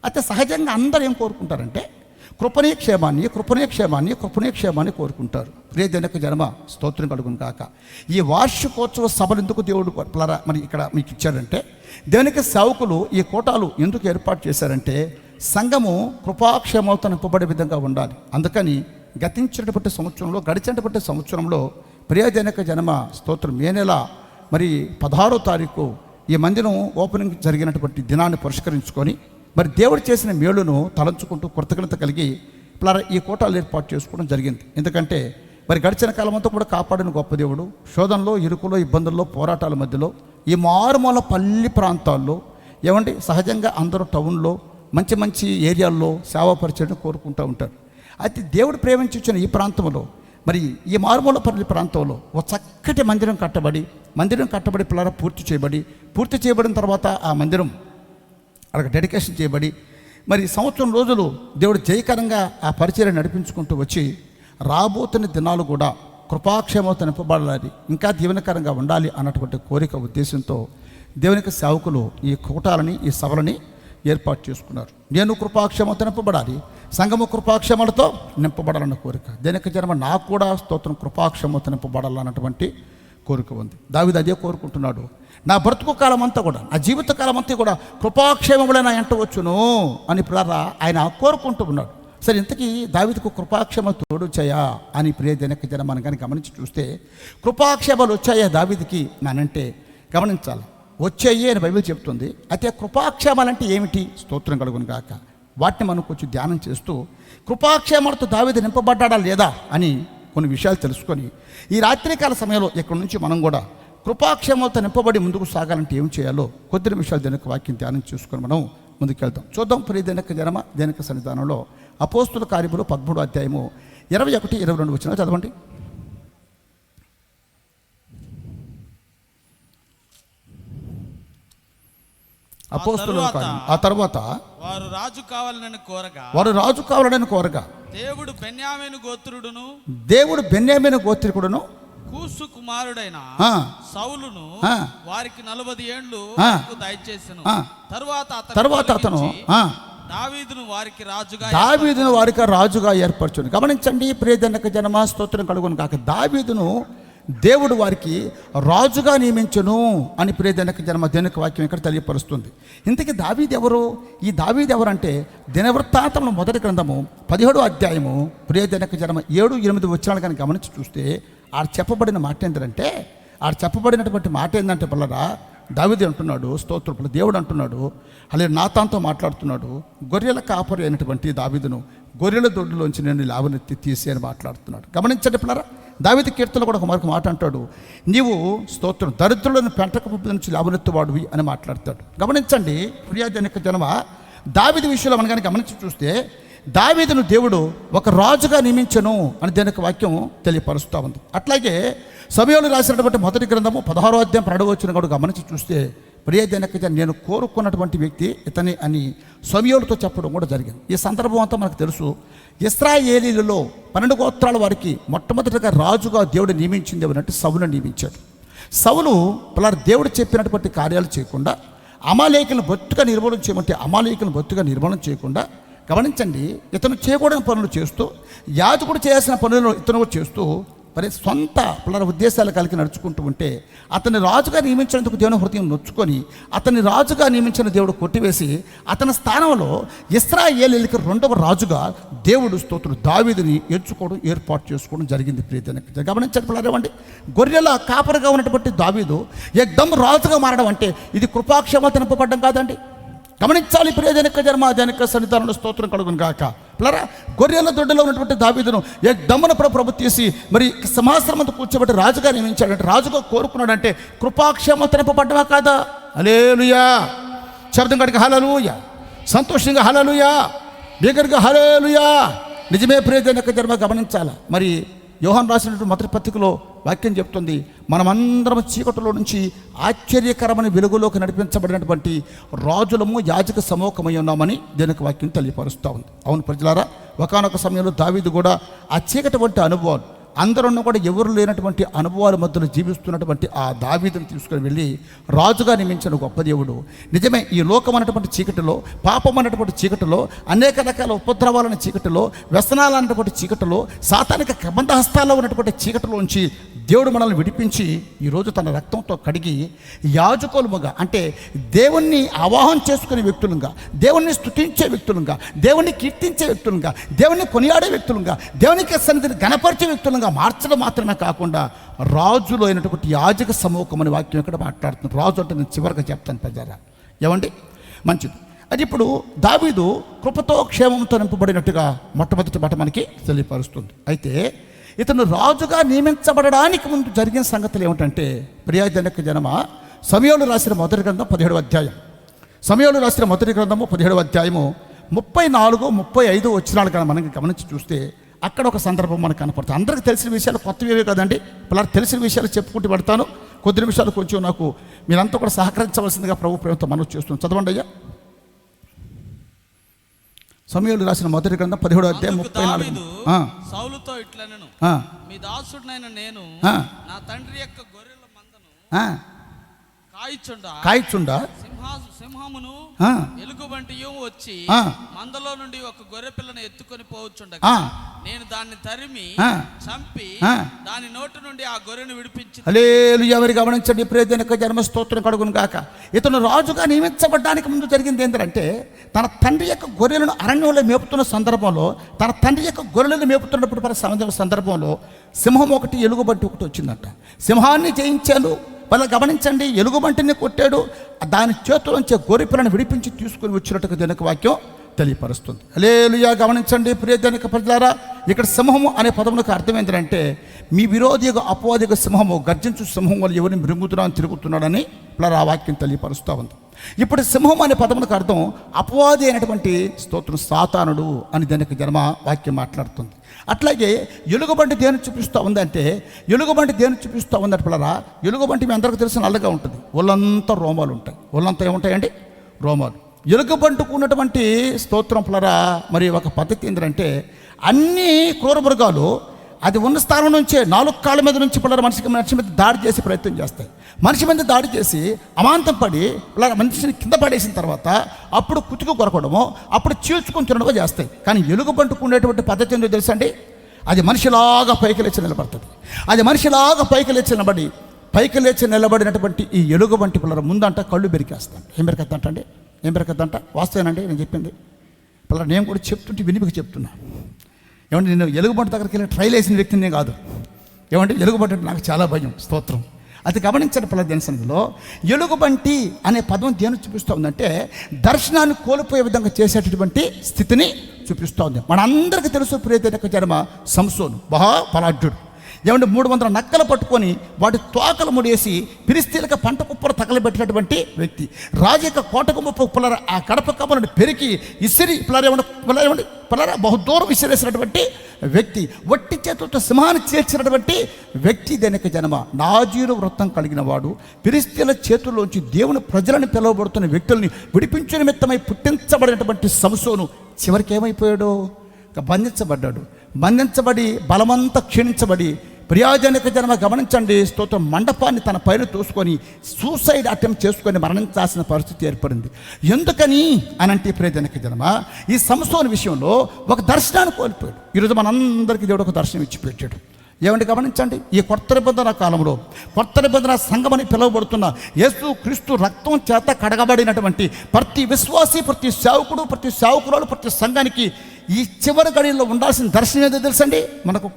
అయితే సహజంగా అందరూ ఏం కోరుకుంటారంటే కృపణీయ క్షేమాన్ని, కృపణీయ క్షేమాన్ని, కృపణీయ క్షేమాన్ని కోరుకుంటారు. ప్రియ జనక జన్మ స్తోత్రం కలుగును కాక. ఈ వార్షికోత్సవ సభలు ఎందుకు దేవుడు మరి ఇక్కడ మీకు ఇచ్చారంటే, దేవునికి సేవకులు ఈ కోటాలు ఎందుకు ఏర్పాటు చేశారంటే సంఘము కృపాక్షేమాలతో నింపబడే విధంగా ఉండాలి. అందుకని గతించినటువంటి సంవత్సరంలో, గడిచినటువంటి సంవత్సరంలో ప్రియ జనక జన్మ స్తోత్రం మే నెల మరి 16వ తారీఖు ఈ మందిరం ఓపెనింగ్ జరిగినటువంటి దినాన్ని పురస్కరించుకొని మరి దేవుడు చేసిన మేలును తలంచుకుంటూ కృతజ్ఞత కలిగి ఈ కోటాలు ఏర్పాటు చేసుకోవడం జరిగింది. ఎందుకంటే మరి గడిచిన కాలం అంతా కూడా కాపాడిన గొప్ప దేవుడు శోధనలో, ఇరుకులో, ఇబ్బందుల్లో, పోరాటాల మధ్యలో ఈ మారుమూల పల్లి ప్రాంతాల్లో ఏమండి సహజంగా అందరూ టౌన్లో మంచి మంచి ఏరియాల్లో సేవా పరిచయం కోరుకుంటూ ఉంటారు. అయితే దేవుడు ప్రేమించి వచ్చిన ఈ ప్రాంతంలో మరి ఈ మారుమూల పల్లి ప్రాంతంలో ఒక చక్కటి మందిరం కట్టబడి పిల్లరా పూర్తి చేయబడిన తర్వాత ఆ మందిరం అలాగ డెడికేషన్ చేయబడి మరి సంవత్సరం రోజులు దేవుడు జయకరంగా ఆ పరిచయం నడిపించుకుంటూ వచ్చి రాబోతున్న దినాలు కూడా కృపాక్షేమంతో నింపబడాలి, ఇంకా దీవెనకరంగా ఉండాలి అన్నటువంటి కోరిక ఉద్దేశంతో దేవునికి సేవకులు ఈ కూటాలని, ఈ సభలని ఏర్పాటు చేసుకున్నారు. నేను కృపాక్షేమంతో నింపబడాలి, సంఘము కృపాక్షేమాలతో నింపబడాలన్న కోరిక. దేనికి జన్మ నాకు కూడా స్తోత్రం కృపాక్షేమంతో నింపబడాలన్నటువంటి కోరిక ఉంది. దావీదు అదే కోరుకుంటున్నాడు. నా బ్రతుకు కాలం అంతా కూడా, నా జీవిత కాలం అంతా కూడా కృపాక్షేమములే నా ఎంట వచ్చును అని పిల్లరా ఆయన కోరుకుంటూ ఉన్నాడు. సరే, ఇంతకీ దావీదుకు కృపాక్షేమాలు తోడు వచ్చాయా అని ప్రియ జనక జనం మనం కానీ గమనించి చూస్తే కృపాక్షేమాలు వచ్చాయా దావీదుకి నానంటే గమనించాలి, వచ్చాయి అని బైబిల్ చెప్తుంది. అయితే కృపాక్షేమాలంటే ఏమిటి? స్తోత్రం కలుగును గాక. వాటిని మనం కొంచెం ధ్యానం చేస్తూ కృపాక్షేమాలతో దావీదు నింపబడ్డాడా లేదా అని కొన్ని విషయాలు తెలుసుకొని ఈ రాత్రికాల సమయంలో ఇక్కడ నుంచి మనం కూడా కృపాక్షేమాలతో నింపబడి ముందుకు సాగాలంటే ఏం చేయాలో కొద్ది నిమిషాలు దేనికి వాక్యం ధ్యానం చేసుకొని మనం ముందుకెళ్తాం. చూద్దాం. ప్రియ దేనిక జనమ దేనిక సన్నిధానంలో అపోస్తుల కార్యములు 13వ అధ్యాయము 21-22 వచనాలు చదవండి. అపోస్తుల కార్యం. ఆ తర్వాత వారు రాజు కావాలని కోరగా దేవుడు బెన్యామీను గోత్రికుడును కూసు కుమారుడైన సౌలును వారికి 40 ఏండ్లు దయచేసెను. తరువాత అతను దావీదును వారికి రాజుగా ఏర్పరచును. గమనించండి ప్రియ జనక జనమ స్తోత్రం కలుగును కాక. దావీదును దేవుడు వారికి రాజుగా నియమించును అని ప్రియ జనక జన్మ దేనికి వాక్యం ఇక్కడ తెలియపరుస్తుంది. ఇంతకీ దావీదు ఎవరు? ఈ దావీదు ఎవరంటే దినవృత్తాంతముల మొదటి గ్రంథము 17వ అధ్యాయము ప్రియ జనక జన్మ 7-8 వచనాలు కానీ గమనించి చూస్తే చెప్పబడిన మాట ఏంటంటే చెప్పబడినటువంటి మాట ఏంటంటే పిల్లరా దావీదు అంటున్నాడు స్తోత్రపులు దేవుడు అంటున్నాడు, అలాగే నాతాన్తో మాట్లాడుతున్నాడు, గొర్రెల కాపరి అయినటువంటి దావీదును గొర్రెల దొడ్డులోంచి నేను లాభనెత్తి తీసి అని మాట్లాడుతున్నాడు. గమనించండి పిల్లరా, దావీదు కీర్తనలో కూడా ఒక మరొక మాట అంటాడు, నీవు స్తోత్రం దరిద్రులను పెంటకపు నుంచి లాభనెత్తువాడివి అని మాట్లాడతాడు. గమనించండి ప్రియాజనక జనమ, దావీదు విషయంలో మనం కానీ గమనించి చూస్తే దావీదును దేవుడు ఒక రాజుగా నియమించను అని దేనికి వాక్యం తెలియపరుస్తూ ఉంది. అట్లాగే సమయంలో రాసినటువంటి మొదటి గ్రంథము 16వ అధ్యాయం 12వ వచనం కూడా గమనించి చూస్తే ప్రియజనక నేను కోరుకున్నటువంటి వ్యక్తి ఇతని అని సమయంతో చెప్పడం కూడా జరిగింది. ఈ సందర్భం అంతా మనకు తెలుసు. ఇశ్రాయేలీలలో 12 గోత్రాల వారికి మొట్టమొదటిగా రాజుగా దేవుడు నియమించింది ఎవరంటే సౌలును నియమించాడు. సౌలు పిల్లలు దేవుడు చెప్పినటువంటి కార్యాలు చేయకుండా అమాలేకులను బొత్తుగా నిర్మూలన చేయమంటే అమాలేకులను బొత్తుగా నిర్మూలన చేయకుండా గమనించండి, ఇతను చేయకూడని పనులు చేస్తూ యాజకుడు చేయాల్సిన పనులను ఇతను చేస్తూ మరి సొంత పిల్లల ఉద్దేశాలు కలిగి నడుచుకుంటూ ఉంటే అతన్ని రాజుగా నియమించినందుకు దేవుని హృదయం నొచ్చుకొని అతన్ని రాజుగా నియమించిన దేవుడు కొట్టివేసి అతని స్థానంలో ఇశ్రాయేలీయులకి రెండవ రాజుగా దేవుడు స్తోత్రుడు దావీదుని ఎంచుకోవడం ఏర్పాటు చేసుకోవడం జరిగింది. ప్రియతన గమనించండి పిల్లలేమండి, గొర్రెల కాపరిగా ఉన్నటువంటి దావీదు ఎగ్దమ్ రాజుగా మారడం అంటే ఇది కృపాక్షేమ నింపబడ్డం కాదండి. గమనించాలి ప్రియజనక జన్మ జనక సన్నిధానంలో స్తోత్రం కలుగును గాక. పిల్లరా, గొర్రెల దొడ్డలో ఉన్నటువంటి దావీదును ఎగ్దమ్మన ప్రభు తీసి మరి సింహాసనమంతా కూర్చోబెట్టి రాజుగా నియమించాడంటే, రాజుగా కోరుకున్నాడంటే కృపాక్షేమ నింపబడ్డమా కాదా? హల్లెలూయా. శబ్దం కడిగి హల్లెలూయా, సంతోషంగా హల్లెలూయా, బిగ్గరగా హల్లెలూయా. నిజమే ప్రియజనక జన్మ గమనించాలా. మరి యోహాను రాసినటువంటి మొదటి పత్రికలో వాక్యం చెప్తుంది, మనమందరం చీకటిలో నుంచి ఆశ్చర్యకరమైన వెలుగులోకి నడిపించబడినటువంటి రాజులము యాజక సమూహమై ఉన్నామని దీనికి వాక్యం తెలియపరుస్తూ ఉంది. అవును ప్రజలారా, ఒకానొక సమయంలో దావీదు కూడా ఆ చీకటి వంటి అనుభవాలు, అందరూ కూడా ఎవరు లేనటువంటి అనుభవాల మధ్యలో జీవిస్తున్నటువంటి ఆ దావీదుని తీసుకుని వెళ్ళి రాజుగా నియమించిన గొప్ప దేవుడు. నిజమే, ఈ లోకం అన్నటువంటి చీకటిలో, పాపం అన్నటువంటి చీకటిలో, అనేక రకాల ఉపద్రవాలన్న చీకటిలో, వ్యసనాలు అన్నటువంటి చీకటిలో, సాతానిక కబంధ హస్తాల్లో ఉన్నటువంటి చీకటిలోంచి దేవుడు మనల్ని విడిపించి ఈరోజు తన రక్తంతో కడిగి యాజకులుగా, అంటే దేవుణ్ణి ఆవాహన చేసుకునే వ్యక్తులుగా, దేవుణ్ణి స్తుతించే వ్యక్తులుగా, దేవుణ్ణి కీర్తించే వ్యక్తులుగా, దేవుణ్ణి కొనియాడే వ్యక్తులుగా, దేవునికి సన్నిధిని గణపరిచే వ్యక్తులుగా మార్చడం మాత్రమే కాకుండా రాజులో అయినటువంటి యాజక సమూహం అనే వాక్యం ఇక్కడ మాట్లాడుతున్నాను. రాజు అంటే నేను చివరిగా చెప్తాను ప్రజారా, ఏమండి మంచిది. అది ఇప్పుడు దావీదు కృపతో క్షేమంతో నింపబడినట్టుగా మొట్టమొదటి మాట మనకి తెలియపరుస్తుంది. అయితే ఇతను రాజుగా నియమించబడడానికి ముందు జరిగిన సంగతులు ఏమిటంటే, ప్రియజనక జనమ, సమూయేలు రాసిన మొదటి గ్రంథం 17వ అధ్యాయం, సమూయేలు రాసిన మొదటి గ్రంథము 17వ అధ్యాయము 34, 35 వచనాలు కానీ మనకి గమనించి చూస్తే అక్కడ ఒక సందర్భం మనకు కనపడుతుంది. అందరికీ తెలిసిన విషయాలు కొత్తవే కదండి, పిల్లలు తెలిసిన విషయాలు చెప్పుకుంటూ పెడతాను. కొద్ది నిమిషాలు కొంచెం నాకు మీరంతా కూడా సహకరించవలసిందిగా ప్రభు ప్రేమతో మనవి చేస్తున్నాను. చదవండి అయ్యా. సమూయేలు రాసిన మొదటి గ్రంథం 17వ అధ్యాయం 34. సౌలుతో ఇట్లనెను, మీ దాసుడినైన నేను నా తండ్రి యొక్క గొర్రెల మందను కాయిచుండా సింహమును ఎలుగుబంటియు వచ్చి మందలో నుండి ఒక గొర్రె పిల్లను ఎత్తుకొని పోవచ్చుండగా నేను దాన్ని తరిమి చంపి దాని నోటి నుండి ఆ గొర్రెను విడిపించి. హల్లెలూయా. ఎవరు గమనించండి, ప్రియజనక జన్మ స్తోత్రం కలుగును గాక. ఇతను రాజుగా నియమించబడ్డానికి ముందు జరిగింది ఏంటంటే, తన తండ్రి యొక్క గొర్రెలను అరణ్యంలో మేపుతున్న సందర్భంలో, తన తండ్రి యొక్క గొర్రెలను మేపుతున్నప్పుడు సందర్భంలో సింహం ఒకటి, ఎలుగుబంటి ఒకటి వచ్చిందంట. సింహాన్ని జయించాను. వాళ్ళ గమనించండి, ఎలుగుబంటిని కొట్టాడు, దాని చేతులోంచి గొర్రె పిల్లను విడిపించి తీసుకొని వచ్చినట్టుగా దీనికి వాక్యం తెలియపరుస్తుంది. హల్లెలూయా. గమనించండి ప్రియజనక ప్రజలారా, ఇక్కడ సింహము అనే పదములకు అర్థం ఏంటంటే, మీ విరోధిగా అపవాదిగా సింహము గర్జించు సింహం వల్ల ఎవరిని మృంగుతున్నాను తిరుగుతున్నాడని ఇలా ఆ వాక్యం తెలియపరుస్తూ ఉంది. ఇప్పుడు సింహం అనే పదములకు అర్థం అపవాది అయినటువంటి స్తోత్రం సాతానుడు అని దానికి జన్మ వాక్యం మాట్లాడుతుంది. అట్లాగే ఎలుగుబంటి దేని చూపిస్తూ ఉందంటే, ఎలుగుబంటి దేని చూపిస్తూ ఉందంటే పిల్లరా, ఎలుగుబంటి మీ అందరికీ తెలిసిన నల్లగా ఉంటుంది, ఒళ్ళంతా రోమాలు ఉంటాయి. ఒళ్ళంతా ఏముంటాయండి? రోమాలు. ఎలుగుబంటుకు ఉన్నటువంటి స్తోత్రం పిల్లరా మరి ఒక పద్ధతి ఏంటంటే, అన్ని క్రూర మృగాలు అది ఉన్న స్థానం నుంచే 4 కాళ్ళ మీద నుంచి పిల్లలు మనిషి మీద దాడి చేసి ప్రయత్నం చేస్తాయి. మనిషి మీద దాడి చేసి అమాంతం పడి పిల్లల మనిషిని కింద పడేసిన తర్వాత అప్పుడు కుతుకు కొరకడము, అప్పుడు చీల్చుకొని తినడమో చేస్తాయి. కానీ ఎలుగుబంటుకు ఉండేటువంటి పద్ధతి ఏంటో తెలుసండి, అది మనిషిలాగా పైకి లేచి నిలబడుతుంది. అది మనిషిలాగా పైకి లేచి నిలబడినటువంటి ఈ ఎలుగుబంటి పిల్లల ముందంట కళ్ళు బెరికేస్తాను. ఏం బెరికేద్దంటండి? ఏం బెరికేద్దంట? వాస్తవేనండి నేను చెప్పింది. పిల్లలు నేను కూడా చెప్తుంటే వినిపికి చెప్తున్నా. ఏమంటే నేను ఎలుగుబంటి దగ్గరికి వెళ్ళి ట్రైల్ వేసిన వ్యక్తిని కాదు. ఏమంటే ఎలుగుబంటి అంటే నాకు చాలా భయం. స్తోత్రం. అది గమనించిన పిల్లల జనసంలో ఎలుగుబంటి అనే పదం దేని చూపిస్తూ ఉందంటే, దర్శనాన్ని కోల్పోయే విధంగా చేసేటటువంటి స్థితిని చూపిస్తూ ఉంది. మనందరికీ తెలుసు ప్రియజనక జన్మ సంసోను బలాఢ్యుడు. ఏమంటే 300 నక్కలు పట్టుకొని వాటి తోకలు ముడేసి ఫిలిష్తీయులకు పంట కుప్పలు తగలబెట్టినటువంటి వ్యక్తి. రాజు యొక్క కోటకుమ్మ పిల్లర ఆ కడప కమ్మలను పెరికి ఇసిరి పిల్లరా బహుదూరం విసిరేసినటువంటి వ్యక్తి. వట్టి చేతులతో సింహాన్ని చేర్చినటువంటి వ్యక్తి దేనికి జన్మ. నాజీరు వృత్తం కలిగిన వాడు, ఫిలిష్తీయుల చేతుల్లోంచి దేవుని ప్రజలను పిలువబడుతున్న వ్యక్తుల్ని విడిపించే నిమిత్తమై పుట్టించబడినటువంటి సంసోను చివరికి ఏమైపోయాడు? బంధించబడి బలమంతా క్షీణించబడి ప్రియాజనక జన్మ గమనించండి స్తోత్రం, మండపాన్ని తన పైన తోసుకొని సూసైడ్ అటెంప్ట్ చేసుకొని మరణించాల్సిన పరిస్థితి ఏర్పడింది. ఎందుకని అనంటే ప్రియజనక జన్మ ఈ సంసోను విషయంలో ఒక దర్శనాన్ని కోల్పోయాడు. ఈరోజు మనందరికీ దేవుడు ఒక దర్శనం ఇచ్చి పెట్టాడు. ఏమంటే గమనించండి, ఈ కొత్త నిబంధన కాలంలో కొత్త నిబంధన సంఘమని పిలువబడుతున్న యేసు క్రీస్తు రక్తం చేత కడగబడినటువంటి ప్రతి విశ్వాసి, ప్రతి సేవకుడు, ప్రతి సేవకురాలు, ప్రతి సంఘానికి ఈ చివరి గడిలో ఉండాల్సిన దర్శనం ఏదో తెలుసండి. మనకు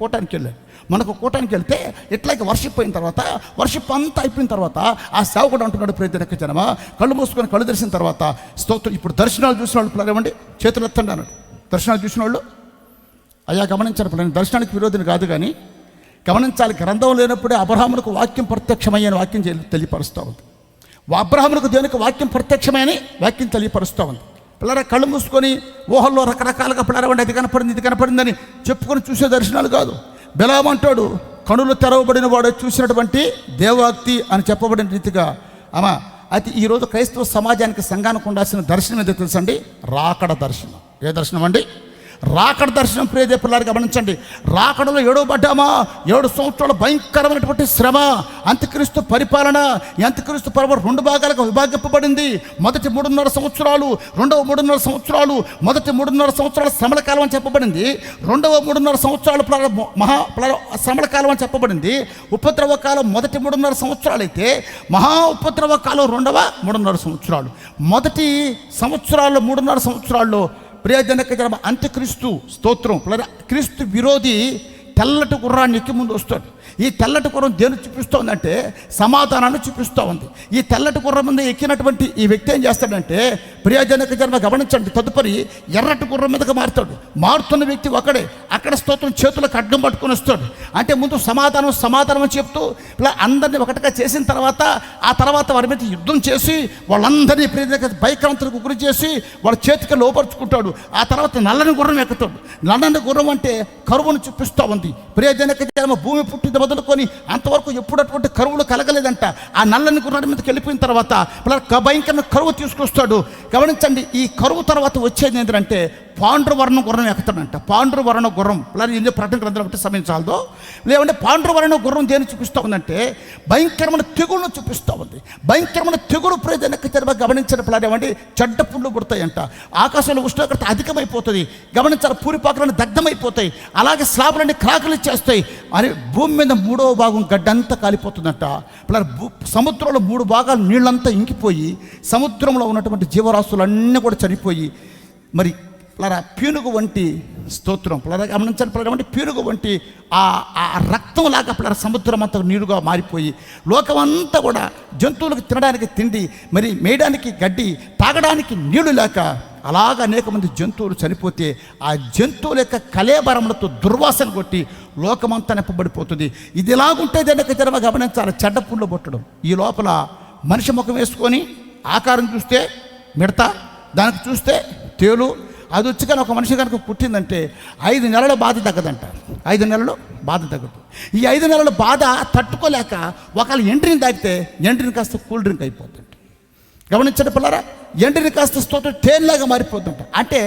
కూటానికి వెళ్తే ఇట్లాగే వర్షిప్ అయిన తర్వాత, వర్షిప్ అంతా అయిపోయిన తర్వాత ఆ సేవకుడు అంటున్నాడు, ప్రతి జనమ కళ్ళు మూసుకొని కళ్ళు తెరిచిన తర్వాత స్తోత్రం. ఇప్పుడు దర్శనాలు చూసిన వాళ్ళు పిల్లలు ఏమండి చేతులు ఎత్తండి అన్నాడు. దర్శనాలు చూసిన వాళ్ళు అయ్యా గమనించారు పిల్లలు, దర్శనానికి విరోధిని కాదు కానీ గమనించాలి, గ్రంథం లేనప్పుడే అబ్రహామునకు వాక్యం ప్రత్యక్షమయ్యని వాక్యం తెలియపరుస్తూ ఉంది. అబ్రహామునకు దేవునికి వాక్యం ప్రత్యక్షమని వాక్యం తెలియపరుస్తూ ఉంది. పిల్లరా కళ్ళు మూసుకొని ఊహల్లో రకరకాలుగా పిల్లరవండి అది కనపడిందని చెప్పుకొని చూసే దర్శనాలు కాదు. బెలామంటాడు, కనులు తెరవబడిన వాడు చూసినటువంటి దేవాక్తి అని చెప్పబడిన రీతిగా అమ్మా. అయితే ఈరోజు క్రైస్తవ సమాజానికి, సంఘానికి ఉండాల్సిన దర్శనం ఏదో తెలుసండి, రాకడ దర్శనం. ఏ దర్శనం అండి? రాకడ దర్శనం. ప్రియదే పిల్లలు గమనించండి, రాకడలో ఏడవబడ్డామా, 7 సంవత్సరాల భయంకరమైనటువంటి శ్రమ, అంత్యక్రీస్తు పరిపాలన. ఈ అంత్యక్రీస్తు పరిపాలన 2 భాగాలుగా విభాగింపబడింది. మొదటి 3.5 సంవత్సరాలు, రెండవ 3.5 సంవత్సరాలు. మొదటి 3.5 సంవత్సరాల శ్రమల కాలం అని చెప్పబడింది. రెండవ 3.5 సంవత్సరాలు శ్రమల కాలం అని చెప్పబడింది. ఉపద్రవ కాలం మొదటి 3.5 సంవత్సరాలు అయితే, మహా ఉపద్రవ కాలం రెండవ 3.5 సంవత్సరాలు. మొదటి సంవత్సరాల్లో 3.5 సంవత్సరాల్లో ప్రియజనక జనం అంత్యక్రీస్తు స్తోత్రం. క్రీస్తు విరోధి తెల్లటి గుర్రాన్ని ఎక్కి ముందు వస్తాడు. ఈ తెల్లటి గుర్రం దేని చూపిస్తోందంటే సమాధానాన్ని చూపిస్తూ ఉంది. ఈ తెల్లటి గుర్రం మీద ఎక్కినటువంటి ఈ వ్యక్తి ఏం చేస్తాడంటే, ప్రియజనక జన్మ గమనించండి, తదుపరి ఎర్రటి గుర్రం మీదకి మారుతున్న వ్యక్తి ఒకడే. అక్కడ స్తోత్రం చేతులకు అడ్డం పట్టుకొని వస్తాడు. అంటే ముందు సమాధానం అని చెప్తూ ఇలా అందరినీ ఒకటిగా చేసిన తర్వాత, ఆ తర్వాత వారి మీద యుద్ధం చేసి వాళ్ళందరినీ ప్రియజనక భయక్రాంతులకు గురి చేసి వాళ్ళ చేతికి లోపరుచుకుంటాడు. ఆ తర్వాత నల్లని గుర్రం ఎక్కుతాడు. నల్లని గుర్రం అంటే కరువును చూపిస్తూ ఉంది. ప్రియజనక జన్మ భూమి పుట్టిన మొదలుకొని అంతవరకు ఎప్పుడు అటువంటి కరువులు కలగలేదంట. ఆ నల్లని గుర్రం మీదకి వెళ్ళిపోయిన తర్వాత భయంకరమైన కరువు తీసుకొస్తాడు. గమనించండి, ఈ కరువు తర్వాత వచ్చేది ఏంటంటే పాండ్రవర్ణ గుర్రం ఎక్కుతాడంట. పాండ్రవర్ణ గుర్రం ఎందుకు ప్రకటన గ్రంథాలు బట్టి సమయం చాలదో. లేదంటే పాండ్రవర్ణ గుర్రం దేని చూపిస్తూ ఉందంటే భయంకరమైన తెగుళ్ళను చూపిస్తూ ఉంది. భయంకరమైన తెగుడు ప్రజలకు తెరవ గమనించిన పిల్లలు ఏమంటే చెడ్డ పుండ్లు పుడతాయంట. ఆకాశంలో ఉష్ణోగ్రత అధికమైపోతుంది. గమనించాలి, పూరిపాకులను దగ్ధమైపోతాయి. అలాగే స్లాబులన్నీ క్రాకులు ఇచ్చేస్తాయి. అని భూమి మీద 3వ భాగం గడ్డంతా కాలిపోతుందంట. సముద్రంలో 3 భాగాలు నీళ్ళంతా ఇంకిపోయి సముద్రంలో ఉన్నటువంటి జీవరాశులన్నీ కూడా చనిపోయి మరి పీనుగు వంటి స్తోత్రం గమనించండి పిల్లలు, పీనుగు వంటి ఆ రక్తం లాగా పిల్లల సముద్రం అంతా నీరుగా మారిపోయి లోకమంతా కూడా జంతువులకు తినడానికి తిండి, మరి మేయడానికి గడ్డి, తాగడానికి నీళ్లు లేక అలాగ అనేక మంది జంతువులు చనిపోతే ఆ జంతువుల యొక్క కలేబరములతో దుర్వాసన కొట్టి లోకమంతా నింపబడిపోతుంది. ఇది ఎలాగుంటే దానికి జన్మ గమనించాలి, చెడ్డ పుండ్లు పుట్టడం. ఈ లోపల మనిషి ముఖం వేసుకొని ఆకారం చూస్తే మిడత, దానికి చూస్తే తేలు. అది వచ్చి కానీ ఒక మనిషి కనుక పుట్టిందంటే 5 నెలల బాధ తగ్గదంట. 5 నెలలు బాధ తగ్గదు. ఈ 5 నెలల బాధ తట్టుకోలేక ఒకవేళ ఎండ్రిని తాగితే ఎండ్రిని కాస్త కూల్ డ్రింక్ అయిపోతుంది. గమనించండి పిల్లరా, ఎండ్రిని కాస్త స్తోత్రం తేలిలాగా మారిపోతుంట. అంటే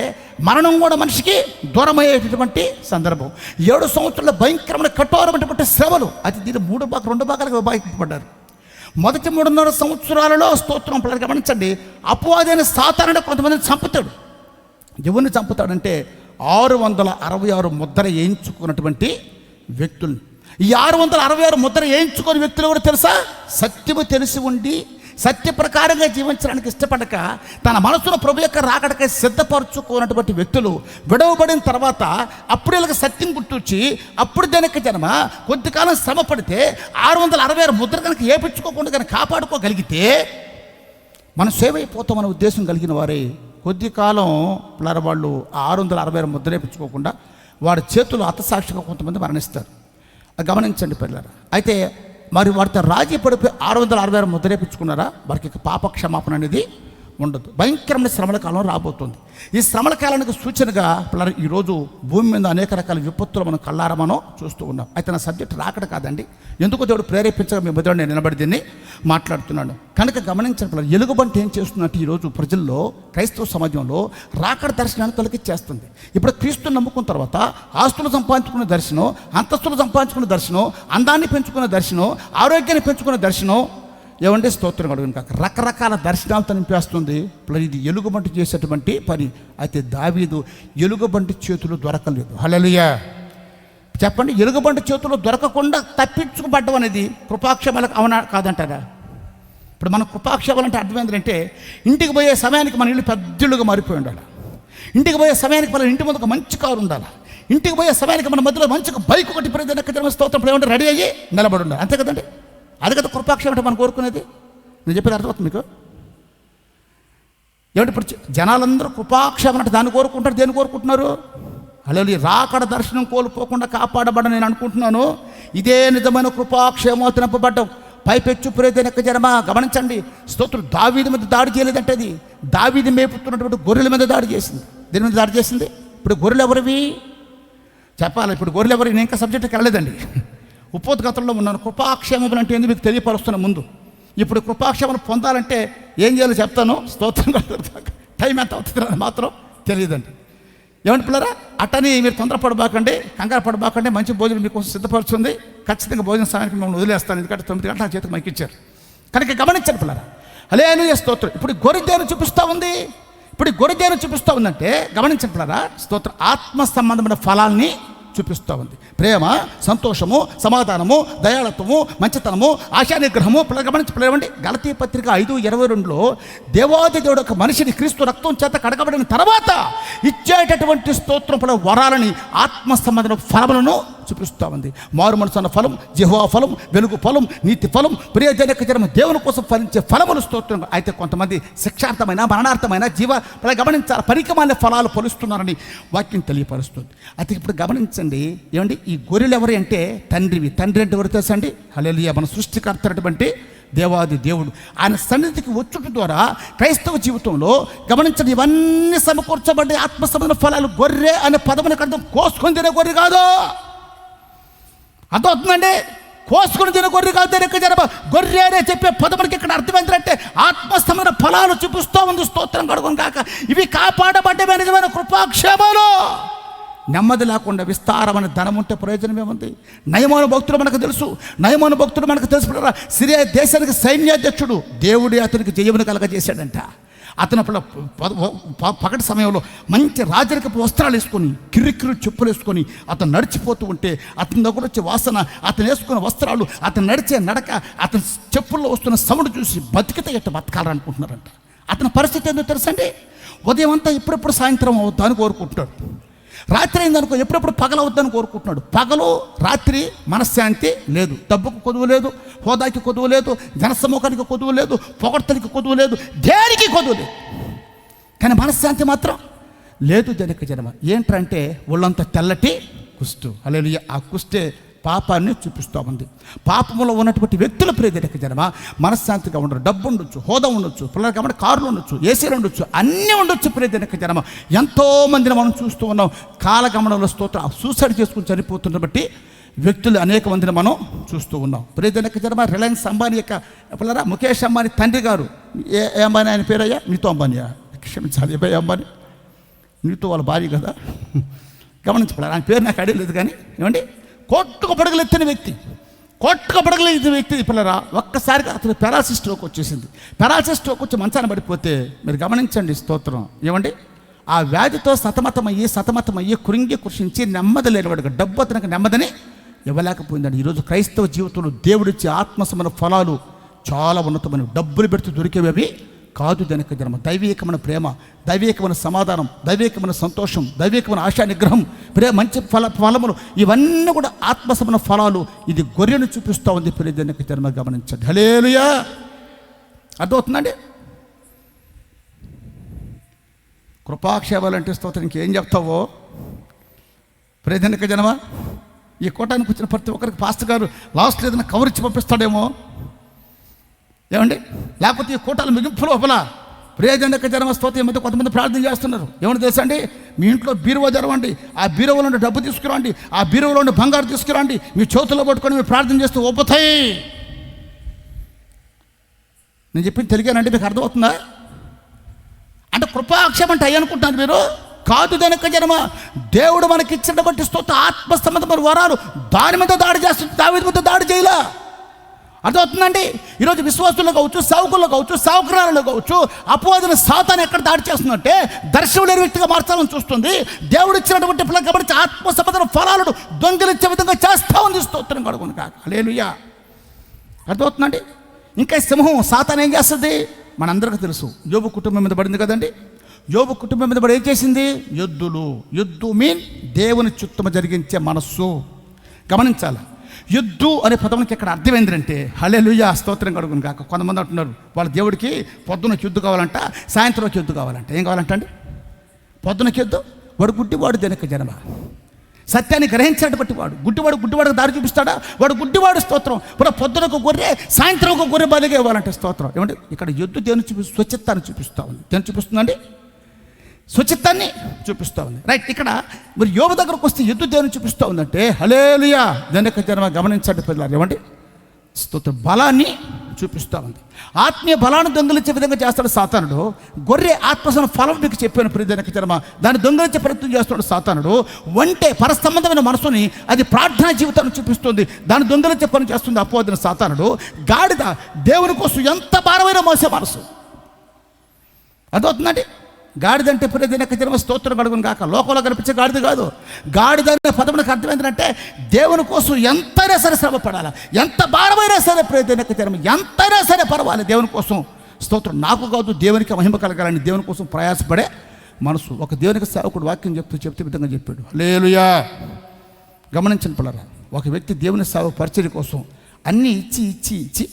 మరణం కూడా మనిషికి దూరమయ్యేటటువంటి సందర్భం. 7 సంవత్సరాల భయంకరమైన కఠోరమైనటువంటి శ్రమలు. అది దీని 2 భాగాలుగా విభాగింపబడ్డారు. మొదటి 3.5 సంవత్సరాలలో స్తోత్రం పిల్లలు గమనించండి, అపవాదైన సాతానుడు కొంతమందిని చంపుతాడు. ఎవరిని చంపుతాడంటే 666 ముద్ర వేయించుకున్నటువంటి వ్యక్తుల్ని. ఈ 666 ముద్ర వేయించుకునే వ్యక్తులు కూడా తెలుసా? సత్యము తెలిసి ఉండి సత్య ప్రకారంగా జీవించడానికి ఇష్టపడక తన మనసులో ప్రభు యొక్క రాకడకై సిద్ధపరచుకున్నటువంటి వ్యక్తులు విడవబడిన తర్వాత అప్పుడు వీళ్ళకి సత్యం గుర్తొచ్చి అప్పుడు దానికి జన్మ కొద్ది కాలం శ్రమ పడితే 666 ముద్ర కనుక ఏపించుకోకుండా కనుక కాపాడుకోగలిగితే మనం సేవ అయిపోతామనే ఉద్దేశం కలిగిన వారే కొద్ది కాలం వాళ్ళు 666 ముద్ర వేయించుకోకుండా వాడి చేతులు హతసాక్షిగా కొంతమంది మరణిస్తారు. గమనించండి పిల్లలు. అయితే మరి వారితో రాజీ పడిపోయి 666 ముద్ర వేయించుకున్నారా, వారికి పాప క్షమాపణ అనేది ఉండదు. భయంకరమైన శ్రమల కాలం రాబోతుంది. ఈ శ్రమల కాలానికి సూచనగా పిల్లలు ఈరోజు భూమి మీద అనేక రకాల విపత్తులు మనం కళ్ళారా మనం చూస్తూ ఉన్నాం. అయితే నా సబ్జెక్ట్ రాకడ కాదండి, ఎందుకో దేవుడు ప్రేరేపించగా మీ మొదటి నేను నిలబడి దీన్ని మాట్లాడుతున్నాను కనుక గమనించండి పిల్లలు. ఎలుగుబంటి ఏం చేస్తున్నట్టు ఈరోజు ప్రజల్లో, క్రైస్తవ సమాజంలో రాకడ దర్శనాన్ని తొలగిచ్చేస్తుంది. ఇప్పుడు క్రీస్తుని నమ్ముకున్న తర్వాత ఆస్తులు సంపాదించుకునే దర్శనం, అంతస్తులు సంపాదించుకునే దర్శనం, అందాన్ని పెంచుకునే దర్శనం, ఆరోగ్యాన్ని పెంచుకునే దర్శనం, ఏమంటే స్తోత్రం అడుగును కాక రకరకాల దర్శనాలతో నింపేస్తుంది. ఇది ఎలుగుబంటి చేసేటువంటి పని. అయితే దావీదు ఎలుగుబంటి చేతులు దొరకలేదు. హల్లెలూయా. చెప్పండి, ఎలుగుబంటి చేతుల్లో దొరకకుండా తప్పించుకుపడ్డం అనేది కృపాక్షేమాలకు అవునా కాదంటారా? ఇప్పుడు మన కృపాక్షేమాలు అంటే అర్థం ఏంటంటే, ఇంటికి పోయే సమయానికి మన ఇల్లు పెద్దలుగా మారిపోయి ఉండాలి, ఇంటికి పోయే సమయానికి మన ఇంటి ముందు ఒక మంచి కారు ఉండాలి, ఇంటికి పోయే సమయానికి మన మధ్యలో మంచిగా బైక్ ఒకటి ప్రజల స్తోత్రం ఏమంటే రెడీ అయ్యి నిలబడి ఉండాలి, అంతే కదండి. అది కదా కృపాక్షేమం అంటే మనం కోరుకునేది. నేను చెప్పేది అర్థమవుతుంది మీకు? ఏమంటే ఇప్పుడు జనాలందరూ కృపాక్షేమం అంటే దాన్ని కోరుకుంటారు. దేన్ని కోరుకుంటున్నారు? అలా రాకడ దర్శనం కోల్పోకుండా కాపాడబడ నేను అనుకుంటున్నాను. ఇదే నిజమైన కృపాక్షేమం తినపబడ్డం. పైపెచ్చు పురేదనక జనమా గమనించండి, స్తోత్రం. దావీదు మీద దాడి చేయలేదంటే, అది దావీదు మేపుతున్నటువంటి గొర్రెల మీద దాడి చేసింది. దేని మీద దాడి చేసింది? ఇప్పుడు గొర్రెలు ఎవరివి చెప్పాలి. ఇప్పుడు గొర్రెలు ఎవరు? నేను ఇంకా సబ్జెక్ట్కి వెళ్ళలేదండి, ఉపోద్ఘాతంలో ఉన్నాను. కృపాక్షేమం అంటే ఏంది మీకు తెలియపరుస్తున్న ముందు. ఇప్పుడు కృపాక్షేమం పొందాలంటే ఏం చేయాలో చెప్తాను. స్తోత్రం. టైం ఎంత అవుతుంది మాత్రం తెలియదండి. ఏమంటే పిల్లరా, అట్టని మీరు తొందరపడబాకండి, కంగారు పడబాకండి. మంచి భోజనం మీకోసం సిద్ధపరుస్తుంది. ఖచ్చితంగా భోజన సమయానికి మిమ్మల్ని వదిలేస్తాను, ఎందుకంటే 9 గంటల నా చేతికి మైకి ఇచ్చారు కనుక గమనించండి పిల్లరా. హల్లెలూయా స్తోత్రం. ఇప్పుడు గొర్రెదేను చూపిస్తూ ఉంది. ఇప్పుడు గొర్రెదేను చూపిస్తూ ఉందంటే గమనించండి పిల్లరా, స్తోత్రం. ఆత్మ సంబంధమైన ఫలాల్ని చూపిస్తూ ఉంది. ప్రేమ, సంతోషము, సమాధానము, దయాళత్వము, మంచితనము, ఆశానిగ్రహము. గమనించి పిలవండి. గలతీ పత్రిక 5:22లో దేవాది దేవుడు ఒక మనిషిని క్రీస్తు రక్తం చేత కడగబడిన తర్వాత ఇచ్చేటటువంటి స్తోత్రం ఫల వరాలని, ఆత్మ సంబంధమైన ఫలములను చూపిస్తూ ఉంది. మారు మనసు అన్న ఫలం, యెహోవా ఫలం, వెలుగు ఫలం, నీతి ఫలం, ప్రియజనక జన్మ దేవుని కోసం ఫలించే ఫలములు స్తోత్రం. అయితే కొంతమంది శిక్షార్థమైన, మరణార్థమైన, గమనించాలి, పరికమాల ఫలాలు ఫలిస్తున్నారని వాక్యం తెలియపరుస్తుంది. అయితే ఇప్పుడు గమనించండి, ఏమండి, ఈ గొర్రెలు ఎవరు అంటే తండ్రివి. తండ్రి అంటే ఎవరు తెలుసా అండి? హల్లెలూయా, మన సృష్టికర్త అటువంటి దేవాది దేవుడు. ఆయన సన్నిధికి వచ్చుట ద్వారా క్రైస్తవ జీవితంలో గమనించండి, ఇవన్నీ సమకూర్చబడ్డ ఆత్మ సంబంధ ఫలాలు. గొర్రె అనే పదమునికి అర్థం కోసుకొని తినే గొర్రె కాదు, అర్థమవుతుందండి? కోసుకొని తినే గొర్రె కాదు. దేనికి జనమ గొర్రె అనే చెప్పే పదమునికి ఇక్కడ అర్థం ఏంటంటే ఆత్మస్థమైన ఫలాలు చూపిస్తూ ఉంది. స్తోత్రం కడుగును కాక. ఇవి కాపాడబడ్డ నిజమైన కృపాక్షేమాలు. నెమ్మది లేకుండా విస్తారమైన ధనం ఉంటే ప్రయోజనం ఏముంది? నయమాను భక్తుడు మనకు తెలుసు. నయమాను భక్తుడు మనకు తెలుసు. సిరియా దేశానికి సైన్యాధ్యక్షుడు. దేవుడి అతనికి జయమును కలగజేశాడంట. అతను పగటి సమయంలో మంచి రాజరికపు వస్త్రాలు వేసుకొని, కిర్రికిరి చెప్పులు వేసుకొని అతను నడిచిపోతూ ఉంటే అతని దగ్గర వచ్చే వాసన, అతను వేసుకున్న వస్త్రాలు, అతను నడిచే నడక, అతని చెప్పుల్లో వస్తున్న సౌండ్ చూసి బతికితే ఎట్ట బతకాలనుకుంటున్నారంట. అతని పరిస్థితి ఏంటో తెలుసండి? ఉదయం అంతా ఎప్పుడెప్పుడు సాయంత్రం అవుతాను కోరుకుంటున్నాడు. రాత్రి అయిందనుకో ఎప్పుడెప్పుడు పగలు అవుద్దని కోరుకుంటున్నాడు. పగలు రాత్రి మనశ్శాంతి లేదు. డబ్బుకు కొదువు లేదు, హోదాకి కొదువు లేదు, జనసమూహానికి కొదువు లేదు, పొగడ్తలకి కొదువు లేదు, దేనికి కొదువు లేదు. కానీ మనశ్శాంతి మాత్రం లేదు. జనక జన్మ ఏంటంటే ఒళ్ళంతా తెల్లటి కుష్టు. హల్లెలూయా. ఆ కుష్టే పాపాన్ని చూపిస్తూ ఉంది. పాపంలో ఉన్నటువంటి వ్యక్తుల ప్రియజనక జన్మ మనశ్శాంతిగా ఉండరు. డబ్బు ఉండొచ్చు, హోదా ఉండొచ్చు, పిల్లలు కాబట్టి కార్లు ఉండొచ్చు, ఏసీలు ఉండొచ్చు, అన్నీ ఉండొచ్చు. ప్రియజనక జన్మ ఎంతోమందిని మనం చూస్తూ ఉన్నాం. కాలగమనంలో స్తోత్రం సూసైడ్ చేసుకుని చనిపోతున్న బట్టి వ్యక్తులు అనేక మందిని మనం చూస్తూ ఉన్నాం. ప్రియజనక జన్మ రిలయన్స్ అంబానీ యొక్క పిల్లరా, ముఖేష్ అంబానీ తండ్రి గారు. ఏ అంబానీ ఆయన పేరయ్యా? నీతో అంబానీయా? క్షమించాలి, ఏ అంబానీ? నీతో వాళ్ళ భార్య కదా. గమనించబడాలి. ఆయన పేరు నాకు అడగలేదు కానీ ఏమండి, కోట్టుకు పడగలు ఎత్తిన వ్యక్తి, కోట్టుకు పడగలు ఎత్తిన వ్యక్తి పిల్లరా. ఒక్కసారిగా అతను పెరాలసిస్ స్ట్రోక్ వచ్చేసింది. పెరాలసిస్ స్ట్రోక్ వచ్చి మంచాన పడిపోతే మీరు గమనించండి స్తోత్రం. ఏమండి, ఆ వ్యాధితో సతమతమయ్యి కృంగి కృషించి నెమ్మది లేనివాడుగా డబ్బు అతనికి నెమ్మదని ఇవ్వలేకపోయిందండి. ఈరోజు క్రైస్తవ జీవితంలో దేవుడిచ్చే ఆత్మసమైన ఫలాలు చాలా ఉన్నతమైన, డబ్బులు పెడితే దొరికేవి కాదు. జనక జన్మ దైవికమైన ప్రేమ, దైవికమైన సమాధానం, దైవికమైన సంతోషం, దైవికమైన ఆశా నిగ్రహం, మంచి ఫలములు, ఇవన్నీ కూడా ఆత్మసమైన ఫలాలు. ఇది గొర్రెను చూపిస్తూ ఉంది. ప్రియ జనక జన్మ గమనించండి. హల్లెలూయా. అర్థమవుతుందండి? కృపాక్షేమాలు అంటే స్తోత్రం ఇంకేం చెప్తావో. ప్రియ జనక జన్మ ఈ కోటానికి వచ్చిన ప్రతి ఒక్కరికి పాస్టర్ గారు లాస్ట్ ఏదైనా కవర్ ఇచ్చి పంపిస్తాడేమో, ఏమండి? లేకపోతే ఈ కూటాలు మిగింపు లోపల ప్రియజనక జన్మ స్తోత్రం మధ్య కొంతమంది ప్రార్థన చేస్తున్నారు. ఏమని తెలుసా అండి? మీ ఇంట్లో బీరువా జరవండి, ఆ బీరువలో నుండి డబ్బు తీసుకురండి, ఆ బీరువలో నుండి బంగారు తీసుకురండి, మీ చేతుల్లో పట్టుకొని మీరు ప్రార్థన చేస్తూ ఒప్పుతాయి. నేను చెప్పింది తెలియనండి, మీకు అర్థమవుతుందా? అంటే కృపాక్షేమం అంటే అయ్యి అనుకుంటున్నారు మీరు. కాదు జనక జన్మ. దేవుడు మనకి ఇచ్చినటువంటి స్తోత్ర ఆత్మ సంబంధమైన వరాలు దాని మీద దాడి చేస్తుంది. దావీదు మీద దాడి చేయలా. అర్థమవుతుందండి? ఈరోజు విశ్వాసుల్లో కావచ్చు, సేవకుల్లో కావచ్చు, సేవకురాలలో కావచ్చు, అపవాదిని సాతాను ఎక్కడ దాడి చేస్తుందంటే దర్శనం లేని వ్యక్తిగా మార్చాలని చూస్తుంది. దేవుడు ఇచ్చినటువంటి పిల్లలు కాబట్టి ఆత్మ సంబంధమైన ఫలాలను దొంగిలించే విధంగా చేస్తా ఉంది. స్తోత్రం కలుగును గాక. హల్లెలూయా. అర్థమవుతుందండి? ఇంకా సింహం సాతాను ఏం చేస్తుంది మనందరికీ తెలుసు. యోబు కుటుంబం మీద పడింది కదండి. యోబు కుటుంబం మీద పడి ఏం చేసింది? యుద్ధు మీన్ దేవుని చిత్తము జరిగించే మనస్సు. గమనించాలి, యుద్ధు అనే పదమునికి ఇక్కడ అర్థం ఏంటంటే హల్లెలూయా, స్తోత్రం కలుగును గాక. కొంతమంది అంటున్నారు వాళ్ళ దేవుడికి పొద్దునకి యుద్ధం కావాలంట, సాయంత్రంకి యుద్ధం కావాలంట. ఏం కావాలంట అండి? పొద్దునకి యుద్ధం. వాడు గుడ్డివాడు దేనిక జన్మ. సత్యాన్ని గ్రహించాడు బట్టి వాడు గుడ్డివాడికి దారి చూపిస్తాడా? వాడు గుడ్డివాడు. స్తోత్రం. ఇప్పుడు పొద్దున ఒక గొర్రె, సాయంత్రం ఒక గొర్రె బలిగా ఇవ్వాలంటే స్తోత్రం. ఏమంటే ఇక్కడ యుద్ధం దేని స్వచ్ఛతాన్ని చూపిస్తూ ఉంది. దేని చూపిస్తుందండి? స్వచ్ఛతాన్ని చూపిస్తూ ఉంది. రైట్. ఇక్కడ మరి యోబు దగ్గరకు వస్తే యుద్ధం దేవుని చూపిస్తూ ఉందంటే హల్లెలూయా, దేనిక జన్మ. గమనించండి పిల్లలు, ఏమండి? స్తోత్రం. బలాన్ని చూపిస్తూ ఉంది. ఆత్మీయ బలాన్ని దొంగిలించే విధంగా చేస్తాడు సాతానుడు. గొర్రె ఆత్మసన ఫలం మీకు చెప్పాను ప్రియదనక జన్మ, దాన్ని దొంగిలించే ప్రయత్నం చేస్తున్నాడు సాతానుడు. వంటే పరసంబంధమైన మనసుని, అది ప్రార్థనా జీవితాన్ని చూపిస్తుంది, దాన్ని దొంగిలించే పని చేస్తుంది అపవాదిన సాతానుడు. గాడిద దేవుని కోసం ఎంత భారమైన మోసే మనసు. అదవుతుందండి. గాడిదంటే ప్రియదనక జన్మ. స్తోత్రం కలుగును గాక. లోకంలో కనిపించే గాడిద కాదు. గాడిద అనే పదమునకు అర్థం ఏంటంటే దేవుని కోసం ఎంతైనా సరే శ్రమ పడాలి, ఎంత భారమైనా సరే ప్రియదనక జన్మ, ఎంతైనా సరే పర్వాలి దేవుని కోసం. స్తోత్రం. నాకు కాదు దేవునికి మహిమ కలగాలని దేవుని కోసం ప్రయాసపడే మనసు. ఒక దేవునికి సేవకుడు వాక్యం చెప్తే విధంగా చెప్పాడు. హల్లెలూయా. గమనించండి పిల్లరా, ఒక వ్యక్తి దేవుని సేవ పరిచర్య కోసం అన్నీ ఇచ్చి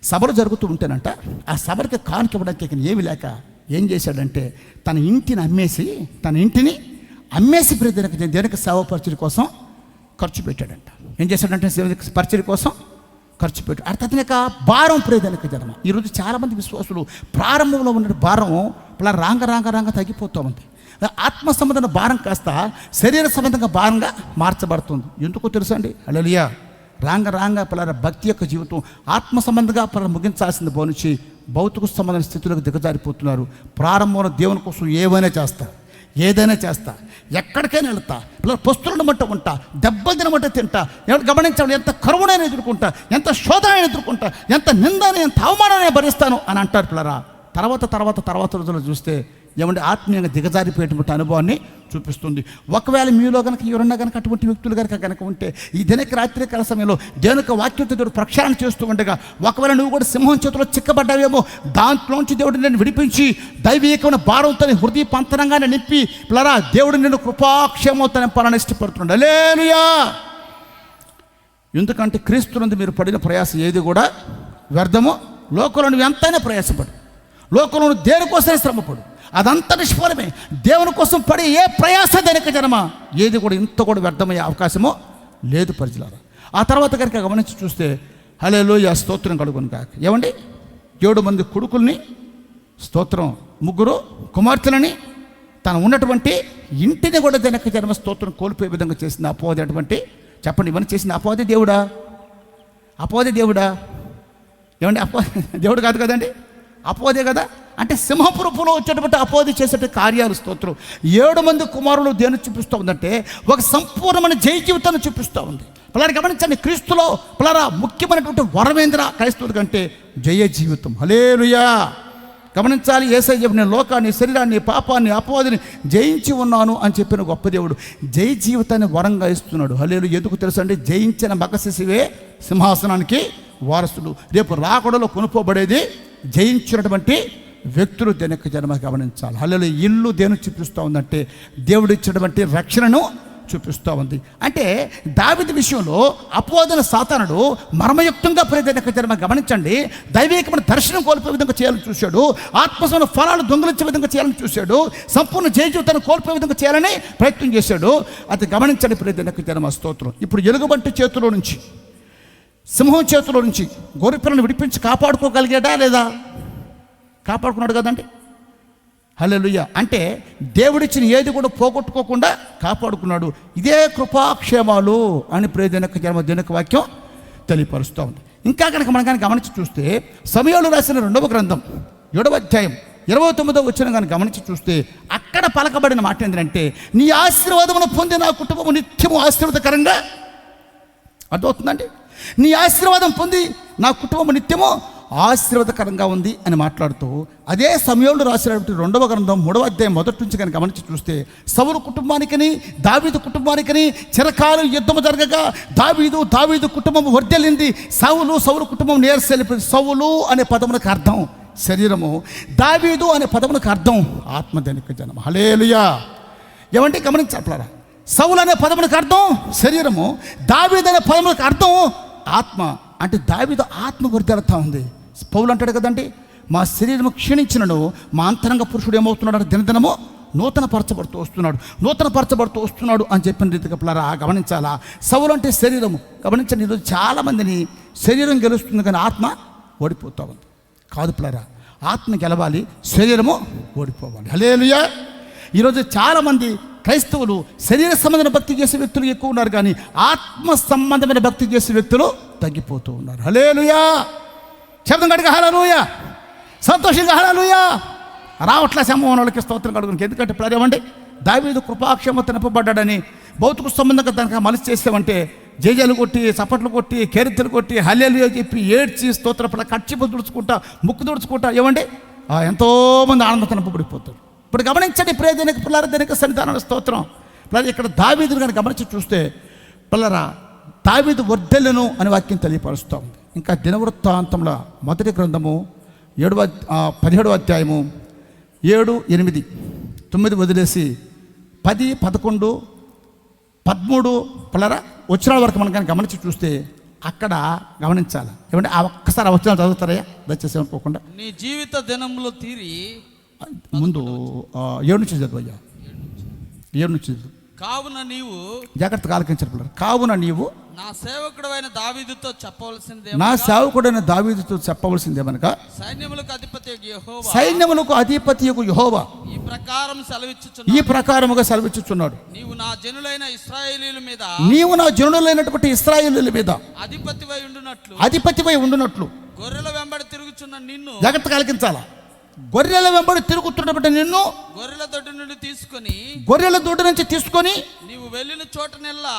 సభలు జరుగుతూ ఉంటేనంట, ఆ సభకి కానుక ఇవ్వడానికి ఏమి లేక ఏం చేశాడంటే తన ఇంటిని అమ్మేసి దేవునికి సేవ పరిచర్య కోసం ఖర్చు పెట్టాడంట. ఏం చేశాడంటే దేవునికి పరిచర్య కోసం ఖర్చు పెట్టాడు. అతని యొక్క భారం ప్రియదనక జన్మ. ఈరోజు చాలామంది విశ్వాసులు ప్రారంభంలో ఉన్న భారం ఇలా రాంగ తగ్గిపోతూ ఉంది. ఆత్మ సంబంధమైన భారం కాస్త శరీర సంబంధంగా భారంగా మార్చబడుతుంది. ఎందుకో తెలుసా అండి? హల్లెలూయా. రాంగ పిల్లల భక్తి యొక్క జీవితం ఆత్మ సంబంధంగా పిల్లలు ముగించాల్సింది పోనిచ్చి భౌతిక సంబంధమైన స్థితిలోకి దిగజారిపోతున్నారు. ప్రారంభంలో దేవుని కోసం ఏదైనా చేస్తా, ఎక్కడికైనా వెళ్తా, పిల్లలు పస్తులను బట్ట ఉంటా, దెబ్బలు తినమంటే తింటా. గమనించాలి, ఎంత కరువునైనా ఎదుర్కొంటా, ఎంత శోధనైనా ఎదుర్కొంటా, ఎంత నిందని, ఎంత అవమానాన్ని భరిస్తాను అని అంటారు పిల్లరా. తర్వాత రోజులు చూస్తే ఏమంటే ఆత్మీయంగా దిగజారిపోయేటువంటి అనుభవాన్ని చూపిస్తుంది. ఒకవేళ మీలో కనుక ఎవరన్నా కనుక అటువంటి వ్యక్తులు కనుక ఉంటే ఈ దినకి రాత్రి కాల సమయంలో దేవునికి వాక్యంతో దేవుడు ప్రక్షాళన చేస్తూ ఉండగా ఒకవేళ నువ్వు కూడా సింహం చేతిలో చిక్కబడ్డావేమో, దాంట్లోంచి దేవుడు నిన్ను విడిపించి దైవీకమైన భారంతో హృదయ పంతరంగానే నింపి పిల్లరా దేవుడు నిన్ను కృపాక్షేమంతో నింపాలని ఇష్టపడుతున్నాడు. హల్లెలూయా. ఎందుకంటే క్రీస్తునందు మీరు పడిన ప్రయాసం ఏది కూడా వ్యర్థము. లోకంలో నువ్వు ఎంతైనా ప్రయాసపడు, లోకంలో నువ్వు దేనికోసమే శ్రమపడు, అదంతా నిష్ఫలమే. దేవుని కోసం పడే ఏ ప్రయాస దేనిక జన్మ ఏది కూడా ఇంత కూడా వ్యర్థమయ్యే అవకాశమో లేదు ప్రజలారా. ఆ తర్వాత కనుక గమనించి చూస్తే హల్లెలూయా, స్తోత్రం కలుగును గాక. ఏమండి? 7 మంది కొడుకుల్ని, స్తోత్రం, 3 కుమార్తెలని, తను ఉన్నటువంటి ఇంటిని కూడా దేనిక జన్మ స్తోత్రం కోల్పోయే విధంగా చేసిన అపవాది. అటువంటి చెప్పండి, ఇవన్నీ చేసిన అపవాది దేవుడా? ఏమండి? దేవుడు కాదు కదండి, అపవాదే కదా. అంటే సింహపు రూపంలో వచ్చేటువంటి అపవాది చేసేటువంటి కార్యాలు. స్తోత్రం. 7 మంది కుమారులు దేన్ని చూపిస్తూ ఉందంటే ఒక సంపూర్ణమైన జయ జీవితాన్ని చూపిస్తూ ఉంది. పిల్లలు గమనించండి, క్రీస్తులో పిల్లరా ముఖ్యమైనటువంటి వరమేంద్ర క్రైస్తవుల కంటే జయ జీవితం. హల్లెలూయా. గమనించాలి, యేసయ్య చెప్పిన నేను లోకాన్ని, శరీరాన్ని, పాపాన్ని, అపవాదిని జయించి ఉన్నాను అని చెప్పిన గొప్ప దేవుడు జయ జీవితాన్ని వరంగా ఇస్తున్నాడు. హల్లెలూయా. ఎందుకు తెలుసు అండి? జయించిన మగ శిశువే సింహాసనానికి వారసుడు. రేపు రాకడలో కొనుక్కోబడేది జయించినటువంటి వ్యక్తులు దేనికి జన్మ. గమనించాలి. హల్లెలూయా. ఇల్లు దేని చూపిస్తూ ఉందంటే దేవుడు ఇచ్చినటువంటి రక్షణను చూపిస్తూ ఉంది. అంటే దావీదు విషయంలో అపవాదిన సాతానుడు మర్మయుక్తంగా ప్రియదనక జన్మ. గమనించండి, దైవికమైన దర్శనం కోల్పోయే విధంగా చేయాలని చూశాడు, ఆత్మసమైన ఫలాలు దొంగిలించే విధంగా చేయాలని చూశాడు, సంపూర్ణ జయ జీవితాన్ని కోల్పోయే విధంగా చేయాలని ప్రయత్నం చేశాడు. అది గమనించండి ప్రియదనక జన్మ. స్తోత్రం. ఇప్పుడు ఎలుగుబంటి చేతిలో నుంచి, సింహం చేతిలో నుంచి గొర్రెపిల్లను విడిపించి కాపాడుకోగలిగాడా లేదా? కాపాడుకున్నాడు కదండి. హల్లెలూయా. అంటే దేవుడిచ్చిన ఏది కూడా పోగొట్టుకోకుండా కాపాడుకున్నాడు. ఇదే కృపాక్షేమాలు అని ప్రియదనక జన్మ దేనిక వాక్యం తెలియపరుస్తూ ఉంది. ఇంకా కనుక మనం కానీ గమనించి చూస్తే సమూయేలు రాసిన 2వ గ్రంథం 7వ అధ్యాయం 29వ వచనం కానీ గమనించి చూస్తే అక్కడ పలకబడిన మాట ఏంటంటే నీ ఆశీర్వాదమును పొంది నా కుటుంబము నిత్యము ఆశీర్వాదకరంగా. అర్థమవుతుందండి? నీ ఆశీర్వాదం పొంది నా కుటుంబం నిత్యము ఆశీర్వాదకరంగా ఉంది అని మాట్లాడుతూ అదే సమయంలో రాసినటువంటి 2వ గ్రంథం 3వ అధ్యాయం మొదటి నుంచి కనుక గమనించి చూస్తే సౌలు కుటుంబానికని దావీదు కుటుంబానికని చిరకాలం యుద్ధము జరగగా దావీదు కుటుంబం వర్ధిల్లింది. సౌలు కుటుంబం నేర్చెల్లిపోయింది. సౌలు అనే పదమునకు అర్థం శరీరము, దావీదు అనే పదమునకు అర్థం ఆత్మధనిక జనం. హల్లెలూయా. ఏమంటే గమనించారా, సౌలు అనే పదమునకు అర్థం శరీరము, దావీదు అనే పదమునకు అర్థం ఆత్మ. అంటే దావీదు ఆత్మ వర్ధిల్లుతా ఉంది. పౌలు అంటాడు కదండి, మా శరీరము క్షీణించినను మా అంతరంగ పురుషుడు ఏమవుతున్నాడు అంటే దినదినము నూతన పరచబడుతూ వస్తున్నాడు అని చెప్పిన రీతిగా పిల్లరా గమనించాలా. సౌలు అంటే శరీరము. గమనించండి, ఈరోజు చాలామందిని శరీరం గెలుస్తుంది కానీ ఆత్మ ఓడిపోతూ ఉంది. కాదు పిల్లరా, ఆత్మ గెలవాలి, శరీరము ఓడిపోవాలి. హల్లెలూయా. ఈరోజు చాలామంది క్రైస్తవులు శరీర సంబంధమైన భక్తి చేసే వ్యక్తులు ఎక్కువ ఉన్నారు కానీ ఆత్మ సంబంధమైన భక్తి చేసే వ్యక్తులు తగ్గిపోతూ ఉన్నారు. హల్లెలూయా. శబ్దం కడిగా హల్లెలూయా, సంతోషంగా హల్లెలూయా. రావట్ల సంభవం వాళ్ళకి స్తోత్రం కడుగునికి. ఎందుకంటే ప్రజమండి దావీదు కృపాక్షేమత నింపబడ్డాడని భౌతిక సంబంధంగా దానికి మలిసి చేసామంటే జేజలు కొట్టి చప్పట్లు కొట్టి కేరితలు కొట్టి హల్లెలూయా చెప్పి ఏడ్చి స్తోత్రపడ కచ్చిపు తుడుచుకుంటా ముక్కు తుడుచుకుంటా ఏమండి ఎంతోమంది ఆనందం నింపబడిపోతారు. ఇప్పుడు గమనించండి ప్రియజనక పిల్లల దేనిక సన్నిధాన స్తోత్రం. పిల్లలు ఇక్కడ దావీదును కానీ గమనించి చూస్తే పిల్లరా దావీదు వర్ధిల్లును అనే వాక్యం తెలియపరుస్తూ ఉంది. ఇంకా దినవృత్తాంతంలో మొదటి గ్రంథము 17వ అధ్యాయము 7, 8, 9 వదిలేసి 10, 11, 13 పిల్లరా వచనాల వరకు మనం కానీ గమనించి చూస్తే అక్కడ గమనించాలి. ఏమంటే ఆ ఒక్కసారి ఆ వచనాలు చదువుతారయ్యా దయచేసి అనుకోకుండా. నీ జీవిత దినములు తీరి ముందు 7 నుంచి చదువయ్యా. 7 నుంచి చదువు. కావున నీవు జాగ్రత్తగా ఆలకించారు పిల్లలు. కావున నీవు నా సేవకుడైన దావీదుతో చెప్పవలసిందేమనగా సైన్యములకు అధిపతి యెహోవా ఈ ప్రకారముగా సెలవిచ్చుచున్నాడు. నీవు నా జనులైనటువంటి ఇశ్రాయేలీయుల మీద అధిపతివై ఉండునట్లు గొర్రెల వెంబడి తిరుగుచున్న నిన్ను జాగ్రత్తగా ఆలకించాలా. గొర్రెల వెంబడి తిరుగుతున్నప్పుడు నిన్ను గొర్రెల దొడ్డి నుంచి తీసుకొని నీవు వెళ్ళిన చోటనెల్లా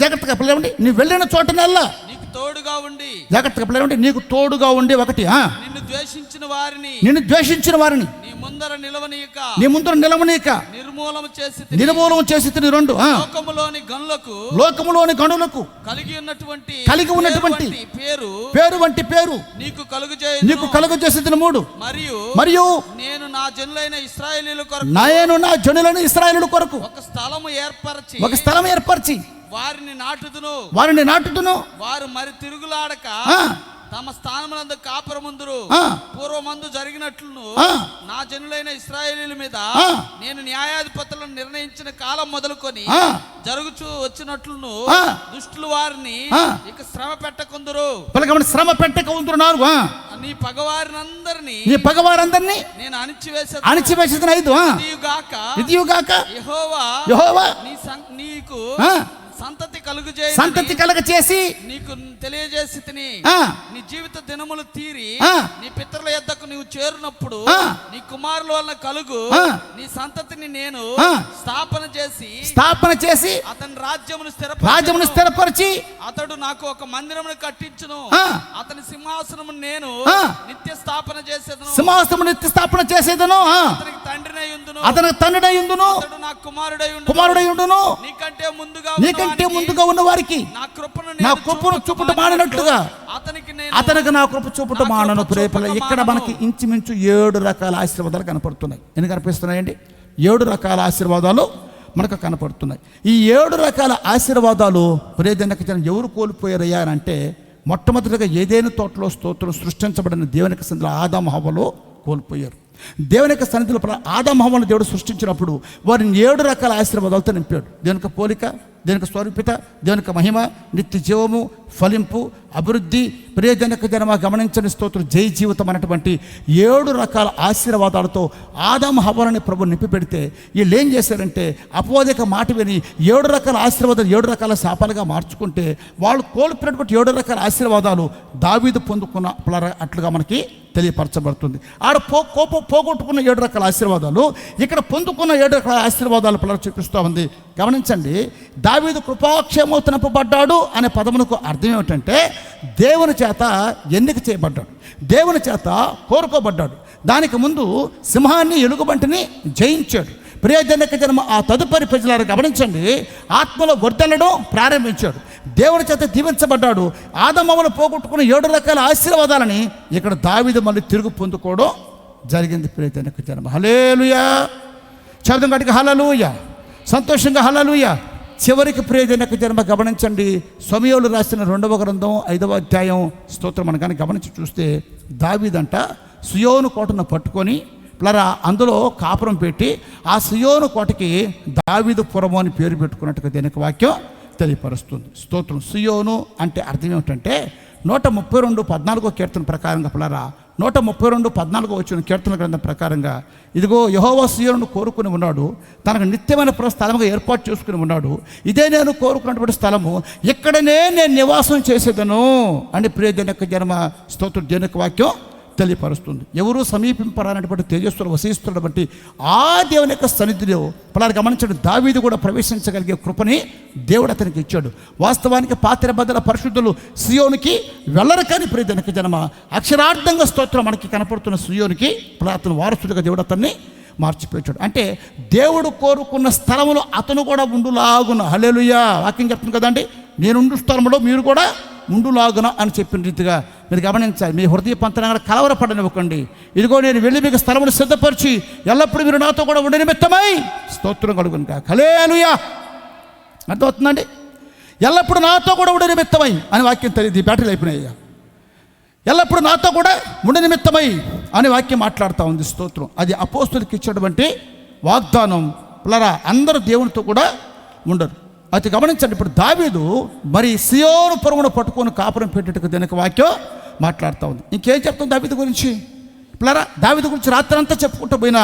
జాగ్రత్తగా పిల్లవండి నీ వెళ్ళిన చోటనెల్లా నీకు తోడుగా ఉండి జాగ్రత్తగా పిల్లవండి నీకు తోడుగా ఉండి ఒకటి నిన్ను ద్వేషించిన వారిని నీ ముందర నిలవనీయక నిర్మూలన చేసి 2 లోకములోని గనులకు కలిగి ఉన్నటువంటి పేరు వంటి పేరు నీకు కలుగజేసి 3 మరియు నేను నా జనులైన ఇశ్రాయేలీయుల కొరకు ఒక స్థలము ఏర్పరిచి వారిని నాటుదును వారు మరి తిరుగులాడక తమ స్థానమునందు కాపురముందురు పూర్వమందు జరిగినట్లును నా జనులైన ఇశ్రాయేలీయుల మీద నేను న్యాయాధిపతులను నిర్ణయించిన కాలం మొదలుకొని జరుగుచూ వచ్చినట్లును దుష్టులు వారిని ఇక శ్రమ పెట్టకుందురు నీ పగవారందరినీ నేను అణిచివేసేదను. ఇదియుగాక యెహోవా నీకు సంతతి కలుగజేసి నీకు తెలియజేసి నీ జీవిత దినములు తీరి నీ పితరుల యొద్దకు నీవు చేరినప్పుడు నీ కుమారుల వలన కలుగు నీ సంతతిని నేను స్థాపన చేసి అతని రాజ్యమును స్థిరపరిచి అతడు నాకు ఒక మందిరమును కట్టించును. అతని సింహాసనము నేను నిత్య స్థాపన చేసేదను. అతనికి తండ్రినై ఉందును. అతడు నా కుమారుడై ఉండును. నీకంటే ముందుగా ఉన్న వారికి నా కృపను చూపుట మాననట్లుగా అతనికి నా కృప చూపుట మానను. ప్రేపల ఇక్కడ మనకి ఇంచుమించు 7 రకాల ఆశీర్వాదాలు కనపడుతున్నాయి. ఎందుకు కనిపిస్తున్నాయండి? 7 రకాల ఆశీర్వాదాలు మనకు కనపడుతున్నాయి. ఈ 7 రకాల ఆశీర్వాదాలు ప్రియజనక జనం ఎవరు కోల్పోయారయ్యా అని అంటే మొట్టమొదటిగా ఏదైనా తోటలో స్తోత్రం సృష్టించబడిన దేవునికి సన్నిధిలో ఆదాము హవ్వలు కోల్పోయారు. దేవుని యొక్క సన్నిధిలో ఆదాము హవ్వలను దేవుడు సృష్టించినప్పుడు వారిని 7 రకాల ఆశీర్వాదాలతో నింపాడు. దేవునికి పోలిక, దేవునికి స్వరూపిత, దేవునికి మహిమ, నిత్య జీవము, ఫలింపు, అభివృద్ధి, ప్రియజనక జనమ గమనించని స్తోత్రం, జై జీవితం అనేటువంటి 7 రకాల ఆశీర్వాదాలతో ఆదాము హవ్వలని ప్రభు నింపి పెడితే వీళ్ళు ఏం చేశారంటే అపవాదిక మాట విని 7 రకాల ఆశీర్వాదాలు 7 రకాల శాపాలుగా మార్చుకుంటే వాళ్ళు కోల్పోయినటువంటి 7 రకాల ఆశీర్వాదాలు దావీదు పొందుకున్న అట్లుగా మనకి తెలియపరచబడుతుంది. ఆడ పోగొట్టుకున్న 7 రకాల ఆశీర్వాదాలు ఇక్కడ పొందుకున్న 7 రకాల ఆశీర్వాదాలు పిల్లలు చూపిస్తూ ఉంది. గమనించండి, దావీదు కృపాక్షేమం నింపబడ్డాడు అనే పదమునకు అర్థం ఏమిటంటే దేవుని చేత ఎన్నిక చేయబడ్డాడు, దేవుని చేత కోరుకోబడ్డాడు. దానికి ముందు సింహాన్ని ఎలుగుబంటిని జయించాడు. ప్రియజనక జన్మ ఆ తదుపరి ప్రజలను గమనించండి, ఆత్మలో వర్ధలడం ప్రారంభించాడు, దేవుని చేత దీవించబడ్డాడు. ఆదమములు పోగొట్టుకున్న 7 రకాల ఆశీర్వాదాలని ఇక్కడ దావీదు మళ్ళీ తిరుగు పొందుకోవడం జరిగింది. ప్రియజనక జన్మ హల్లెలూయా, శబ్దం గట్టిగా హల్లెలూయా, సంతోషంగా హల్లెలూయా. చివరికి ప్రియజనక జన్మ గమనించండి, సమూయేలు రాసిన 2వ గ్రంథం 5వ అధ్యాయం స్తోత్రం మనం కానీ గమనించి చూస్తే దావీదంట సియోను కోటను పట్టుకొని అందులో కాపురం పెట్టి ఆ సియోను కోటకి దావీదు పురము అని పేరు పెట్టుకున్నట్టుగా దీనికి వాక్యం తెలియపరుస్తుంది. స్తోత్రం. సియోను అంటే అర్థం ఏమిటంటే 132:14 కీర్తన ప్రకారంగా 132:14 వచ్చిన కీర్తన గ్రంథం ప్రకారంగా, ఇదిగో యెహోవా సియోనును కోరుకుని ఉన్నాడు, తనకు నిత్యమైన స్థలముగా ఏర్పాటు చేసుకుని ఉన్నాడు, ఇదే నేను కోరుకున్నటువంటి స్థలము, ఇక్కడనే నేను నివాసం చేసేదను అని ప్రియజనక జన్మ స్తోత్రం దీనికి వాక్యం తెలియపరుస్తుంది. ఎవరూ సమీపింపరానటువంటి తేజస్సులు వసిస్తున్న బట్టి ఆ దేవుని యొక్క సన్నిధిలో గమనించడం, దావీదు కూడా ప్రవేశించగలిగే కృపని దేవుడు అతనికి ఇచ్చాడు. వాస్తవానికి పాత్రబద్దల పరిశుద్ధులు సియోనికి వెళ్ళరు, కానీ ప్రియజనక జన్మ అక్షరార్థంగా స్తోత్రం మనకి కనపడుతున్న సియోనికి అతను వారసుడిగా దేవుడు అతన్ని మార్చిపోయాడు. అంటే దేవుడు కోరుకున్న స్థలంలో అతను కూడా ఉండులాగున. హల్లెలూయా, వాక్యం చెప్తుంది కదండి, నేనుండు స్థలంలో మీరు కూడా ఉండులాగున అని చెప్పిన రీతిగా మీరు గమనించాలి. మీ హృదయ పంతనంగా కలవరపడనివ్వకండి. ఇదిగో నేను వెళ్ళి మీకు స్థలమును సిద్ధపరిచి ఎల్లప్పుడూ మీరు నాతో కూడా ఉండే నిమిత్తమై స్తోత్రం కలుగును కాక. హల్లెలూయా, అర్థమవుతుందండి? ఎల్లప్పుడూ నాతో కూడా ఉండే నిమిత్తమై అని వాక్యం తెలియదు. ఈ బ్యాటరీలు అయిపోయినాయి. ఎల్లప్పుడూ నాతో కూడా ఉండే నిమిత్తమై అని వాక్యం మాట్లాడుతూ ఉంది. స్తోత్రం. అది అపోస్తులకి ఇచ్చినటువంటి వాగ్దానం. అందరూ దేవునితో కూడా ఉండరు. అది గమనించండి. ఇప్పుడు దావీదు మరి సియోను పురమును పట్టుకొని కాపురం పెట్టేట్టుకు దీనికి వాక్యం మాట్లాడుతూ ఉంది. ఇంకేం చెప్తాం దావీదు గురించి? దావీదు గురించి రాత్రంతా చెప్పుకుంటూ పోయినా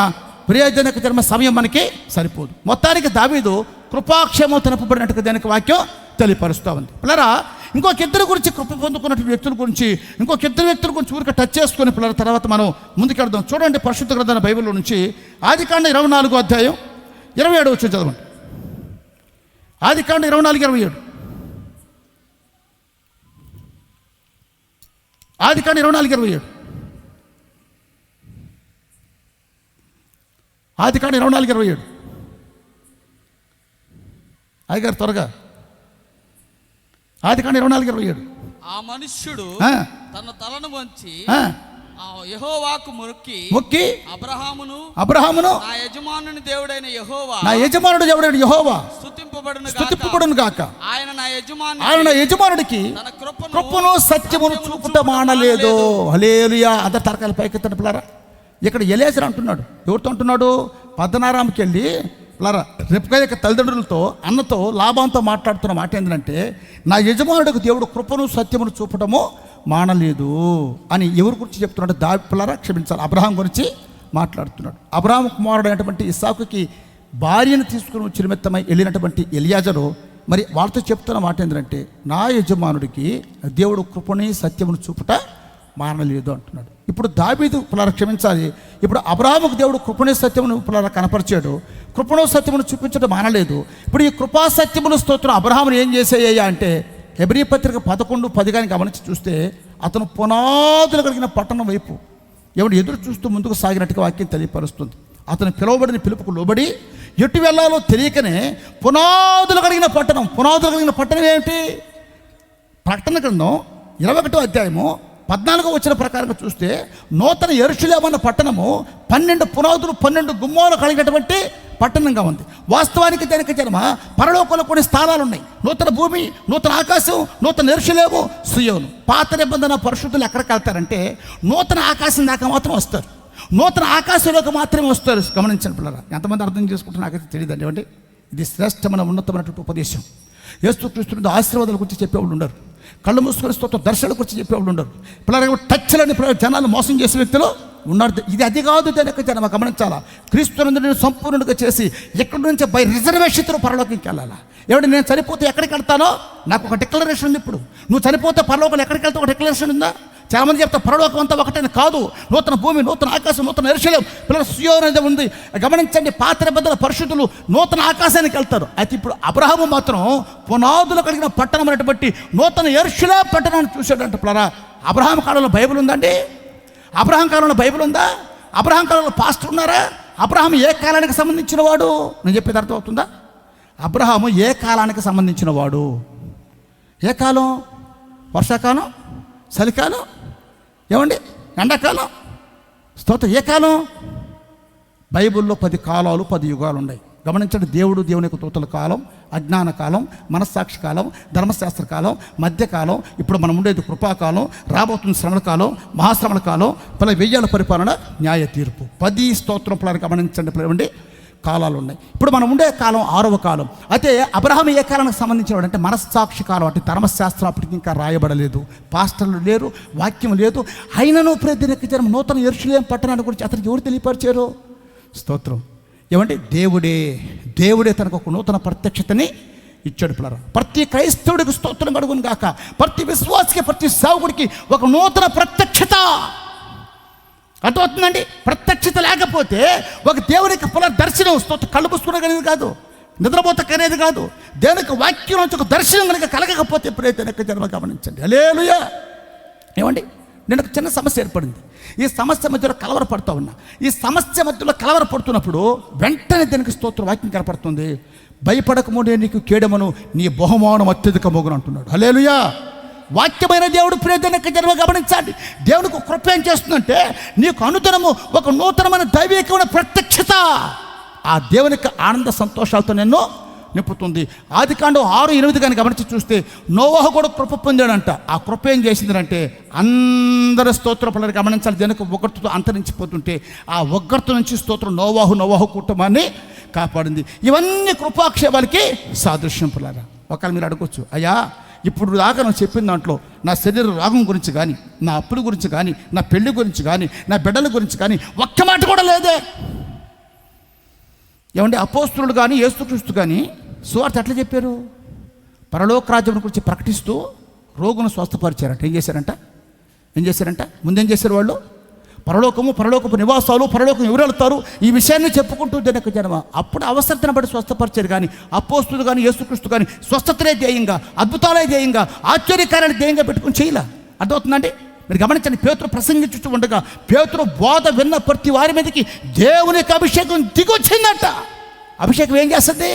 ప్రియజనక జన్మ సమయం మనకి సరిపోదు. మొత్తానికి దావీదు కృపాక్షేమం తినపబడినట్టుగా దానికి వాక్యం తెలియపరుస్తూ ఉంది. ఇంకొక ఇద్దరు గురించి కృప పొందుకున్నటువంటి వ్యక్తుల గురించి, ఇంకొక ఇద్దరు వ్యక్తుల గురించి ఊరిక టచ్ చేసుకుని తర్వాత మనం ముందుకెళ్దాం. చూడండి, పరిశుద్ధ గ్రంథాల బైబిల్లో నుంచి ఆదికాండం 24వ అధ్యాయం 27 వచ్చి చదవండి. ఆదికాండం 24:27. ఆదికాండం 24:27. ఆదికాండం 24:27. అయ్యగారు త్వరగా. ఆదికాండం 24:27. ఆ మనుష్యుడు తన తలను వంచి యెహోవాకు మొక్కి అబ్రహామును నా యజమానుని దేవుడైన యెహోవా స్తుతింపబడును గాక. ఆయన నా యజమానుడికి కృపను సత్యమును చూపుట మానలేదు. హల్లెలూయా. అందరు తరకాల పైకెత్తండి పిల్లరా. ఇక్కడ ఎలీయజరు అంటున్నాడు. ఎవరితో అంటున్నాడు? పద్దనారాంకి వెళ్ళి రెబ్కా యొక్క తల్లిదండ్రులతో, అన్నతో, లాబాంతో మాట్లాడుతున్న మాట ఏంటంటే, నా యజమానుడికి దేవుడు కృపను సత్యమును చూపటము మానలేదు అని ఎవరి గురించి చెప్తున్నాడు? పిల్లరా క్షమించాలి, అబ్రహాం గురించి మాట్లాడుతున్నాడు. అబ్రహాం కుమారుడు అయినటువంటి ఇస్సాకుకి భార్యను తీసుకుని వచ్చి నిమిత్తమై వెళ్ళినటువంటి ఎలియాజరు మరి వాళ్ళతో చెప్తున్న మాట ఏంటంటే, నా యజమానుడికి దేవుడు కృపని సత్యమును చూపుట మానలేదు అంటున్నాడు. ఇప్పుడు దావీదు క్షమించాలి, ఇప్పుడు అబ్రహాముకు దేవుడు కృపణి సత్యమును కనపరిచాడు, కృపణు సత్యమును చూపించడం మానలేదు. ఇప్పుడు ఈ కృపా సత్యమును స్తోత్రం అబ్రహామును ఏం చేసేయ్యా అంటే, హెబ్రీ పత్రిక 11:10 గమనించి చూస్తే, అతను పునాదులు కలిగిన పట్టణం వైపు ఎదురు చూస్తూ ముందుకు సాగినట్టుగా వాక్యం తెలియపరుస్తుంది. అతను పిలువబడిన పిలుపుకు లోబడి ఎటు వెళ్ళాలో తెలియకనే పునాదులు కలిగిన పట్టణం ఏమిటి? ప్రకటన గ్రంథం 21వ అధ్యాయము 14వ వచనం ప్రకారంగా చూస్తే, నూతన యెరూషలేము అన్న పట్టణము 12 పునాదులు 12 గుమ్మాలు కలిగినటువంటి పట్టణంగా ఉంది. వాస్తవానికి దానికి జన్మ పరలోకంలో కొన్ని స్థానాలు ఉన్నాయి. నూతన భూమి, నూతన ఆకాశం, నూతన యెరూషలేము, సియోను. పాత నిబంధన పరిశుద్ధులు ఎక్కడికి వెళ్తారంటే నూతన ఆకాశం దాకా మాత్రం వస్తారు, నూతన ఆకాశంలోకి మాత్రమే వస్తారు. గమనించండి పిల్లరా, ఎంతమంది అర్థం చేసుకుంటే నాకైతే తెలియదండి. ఏమంటే ఇది శ్రేష్టమైన ఉన్నతమైనటువంటి ఉపదేశం. యేసుక్రీస్తు ఆశీర్వాదాల గురించి చెప్పేవాళ్ళు ఉండరు, కళ్ళు మూసుకొని స్తోత్రం దర్శనం గురించి చెప్పేవాళ్ళు ఉండరు. పిల్లలు టచ్లని జనాలు మోసం చేసే వ్యక్తులు ఉన్నారు. ఇది అది కాదు దానికి జనం గమనించాలా. క్రీస్తునందు నేను సంపూర్ణంగా చేసి ఎక్కడి నుంచి బై రిజర్వేషన్తో పరలోకంకి వెళ్ళాలా. ఏమంటే నేను చనిపోతే ఎక్కడికి వెళ్తానో నాకు ఒక డిక్లరేషన్ ఉంది. ఇప్పుడు నువ్వు చనిపోతే పరలోకంలో ఎక్కడికి వెళ్తావు ఒక డిక్లరేషన్ ఉందా? చాలామంది చెప్తారు పరలోకం అంతా ఒకటేనా? కాదు. నూతన భూమి, నూతన ఆకాశం, నూతన యెరూషలేము ప్లస్ సియోను అనేది ఉంది. గమనించండి, పాత నిబంధనల పరిశుద్ధులు నూతన ఆకాశానికి వెళ్తారు. అయితే ఇప్పుడు అబ్రహాము మాత్రం పునాదులు కలిగిన పట్టణం అనేటువంటి నూతన యెరూషలేము పట్టణాన్ని చూశాడంట. పిల్లరా, అబ్రహాం కాలంలో బైబిల్ ఉందండి? అబ్రహాం కాలంలో బైబిల్ ఉందా? అబ్రహాం కాలంలో పాస్టర్ ఉన్నారా? అబ్రహాం ఏ కాలానికి సంబంధించిన వాడు? నేను చెప్పేది అర్థమవుతుందా? అబ్రహాము ఏ కాలానికి సంబంధించిన వాడు? ఏ కాలం? వర్షాకాలం, చలికాలం, ఏమండి, ఎండాకాలం, స్తోత్రం. ఏ కాలం? బైబిల్లో 10 కాలాలు, 10 యుగాలు ఉన్నాయి. గమనించండి, దేవుడు దేవుని యొక్క దూతల కాలం, అజ్ఞాన కాలం, మనస్సాక్షి కాలం, ధర్మశాస్త్ర కాలం, మధ్యకాలం, ఇప్పుడు మనం ఉండేది కృపాకాలం, రాబోతున్న శ్రమణ కాలం, మహాశ్రమణ కాలం, 1000 పరిపాలన, న్యాయ తీర్పు. 10 స్తోత్రం పిల్లలు గమనించండి పిల్లవండి, కాలాలు ఉన్నాయి. ఇప్పుడు మనం ఉండే కాలం 6వ కాలం. అయితే అబ్రహాం ఏ కాలానికి సంబంధించిన వాడు అంటే మనస్సాక్షి కాలం. అంటే ధర్మశాస్త్రం అప్పటికి ఇంకా రాయబడలేదు, పాస్టర్లు లేరు, వాక్యం లేదు. అయినను ప్రతి జనం నూతన యెరూషలేము పట్టణాన్ని గురించి అతనికి ఎవరు తెలియపరిచారు? స్తోత్రం. ఏమంటే దేవుడే తనకు ఒక నూతన ప్రత్యక్షతని ఇచ్చాడు పిల్లరా. ప్రతి క్రైస్తవుడికి స్తోత్రం కలుగును గాక. ప్రతి విశ్వాసికి, ప్రతి సేవకుడికి ఒక నూతన ప్రత్యక్షత. అర్థమవుతుందండి? ప్రత్యక్షత లేకపోతే ఒక దేవునికి దర్శనం, స్తోత్రం, కళ్ళు పుసుకునేది కాదు, నిద్రపోతకనేది కాదు. దేవునికి వాక్యం నుంచి ఒక దర్శనం కనుక కలగకపోతే ఎప్పుడైతే జన్మ గమనించండి. హల్లెలూయా. ఏమండి, నేను ఒక చిన్న సమస్య ఏర్పడింది. ఈ సమస్య మధ్యలో కలవరపడుతూ ఉన్నా. ఈ సమస్య మధ్యలో కలవరపడుతున్నప్పుడు వెంటనే దీనికి స్తోత్రం వాక్యం కనపడుతుంది. భయపడకముందే నీకు కేడమను, నీ బహుమానం అత్యధిక మోగును అంటున్నాడు. హల్లెలూయా. వాక్యమైన దేవుడు ప్రియజనక జన్మ గమనించండి. దేవునికి కృప ఏం చేస్తుందంటే నీకు అనుదినము ఒక నూతనమైన దైవికమైన ప్రత్యక్షత ఆ దేవునికి ఆనంద సంతోషాలతో నిన్ను నింపుతుంది. ఆదికాండం 6:8 కానీ గమనించి చూస్తే నోవహు కూడా కృప పొందాడంట. ఆ కృప ఏం చేసిందంటే అందరి స్తోత్ర పిల్లలు గమనించాలి. దేనికి ఒగ్గర్తుతో అంతరించిపోతుంటే ఆ ఒగ్గర్తు నుంచి స్తోత్రం నోవహు కుటుంబాన్ని కాపాడింది. ఇవన్నీ కృపాక్షేమాలకి సాదృశ్యం పిల్లరా. ఒకవేళ మీరు అడగొచ్చు, అయ్యా ఇప్పుడు దాకా నేను చెప్పిన దాంట్లో నా శరీర రోగం గురించి కానీ, నా అప్పుల గురించి కానీ, నా పెళ్లి గురించి కానీ, నా బిడ్డల గురించి కానీ ఒక్క మాట కూడా లేదే. ఏమంటే అపోస్తులుడు కానీ యేసుక్రీస్తు కానీ సువార్త ఎట్లా చెప్పారు? పరలోక రాజ్యం గురించి ప్రకటిస్తూ రోగును స్వస్థపరిచారంట. ఏం చేశారంట? ముందేం చేశారు వాళ్ళు? పరలోకపు నివాసాలు, పరలోకం ఎవరు వెళ్తారు, ఈ విషయాన్ని చెప్పుకుంటూ జనక జన్మ. అప్పుడు అవసరతను బట్టి స్వస్థపరిచారు. కానీ అపోస్తులు కానీ యేసుక్రీస్తు కానీ స్వస్థతలే ధ్యేయంగా, అద్భుతాలే ధ్యేయంగా, ఆశ్చర్యకారాన్ని ధ్యేయంగా పెట్టుకుని చేయాల. అర్థమవుతుందండి? మీరు గమనించండి, పేతురు ప్రసంగించుతూ ఉండగా పేతురు బోధ విన్న ప్రతి వారి మీదకి దేవునికి అభిషేకం దిగొచ్చిందట. అభిషేకం ఏం చేస్తుంది?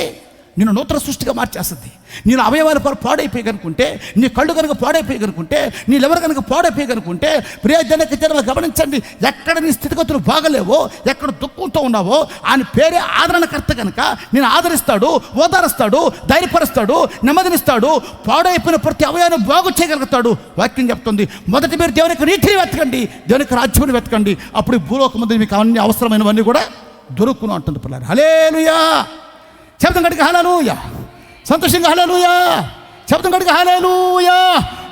నేను నూతన సృష్టిగా మార్చేస్తుంది. నేను అవయవాల పాడైపోయి కనుకుంటే, నీ కళ్ళు కనుక పాడైపోయి కనుకుంటే, నీ లివర్ కనుక పాడైపోయి కనుకుంటే, ప్రియజనక జన్మ గమనించండి, ఎక్కడ నీ స్థితిగతులు బాగలేవో, ఎక్కడ దుఃఖంతో ఉన్నావో ఆయన పేరే ఆదరణకర్త కనుక నేను ఆదరిస్తాడు, ఓదారుస్తాడు, ధైర్యపరుస్తాడు, నెమ్మదినిస్తాడు, పాడైపోయిన ప్రతి అవయవాన్ని బాగు చేయగలుగుతాడు. వాక్యం చెప్తుంది, మొదటి మీరు దేవునికి నీతిని వెతకండి, దేవునికి రాజ్యాన్ని వెతకండి, అప్పుడు భూలోక ముందు మీకు అన్ని అవసరమైనవన్నీ కూడా దొరుకును అంటుంది పిల్లలు. హల్లెలూయా. శబ్దం గడికి హల్లెలూయా. సంతోషంగా హల్లెలూయా. శబ్దం గడికి హల్లెలూయా.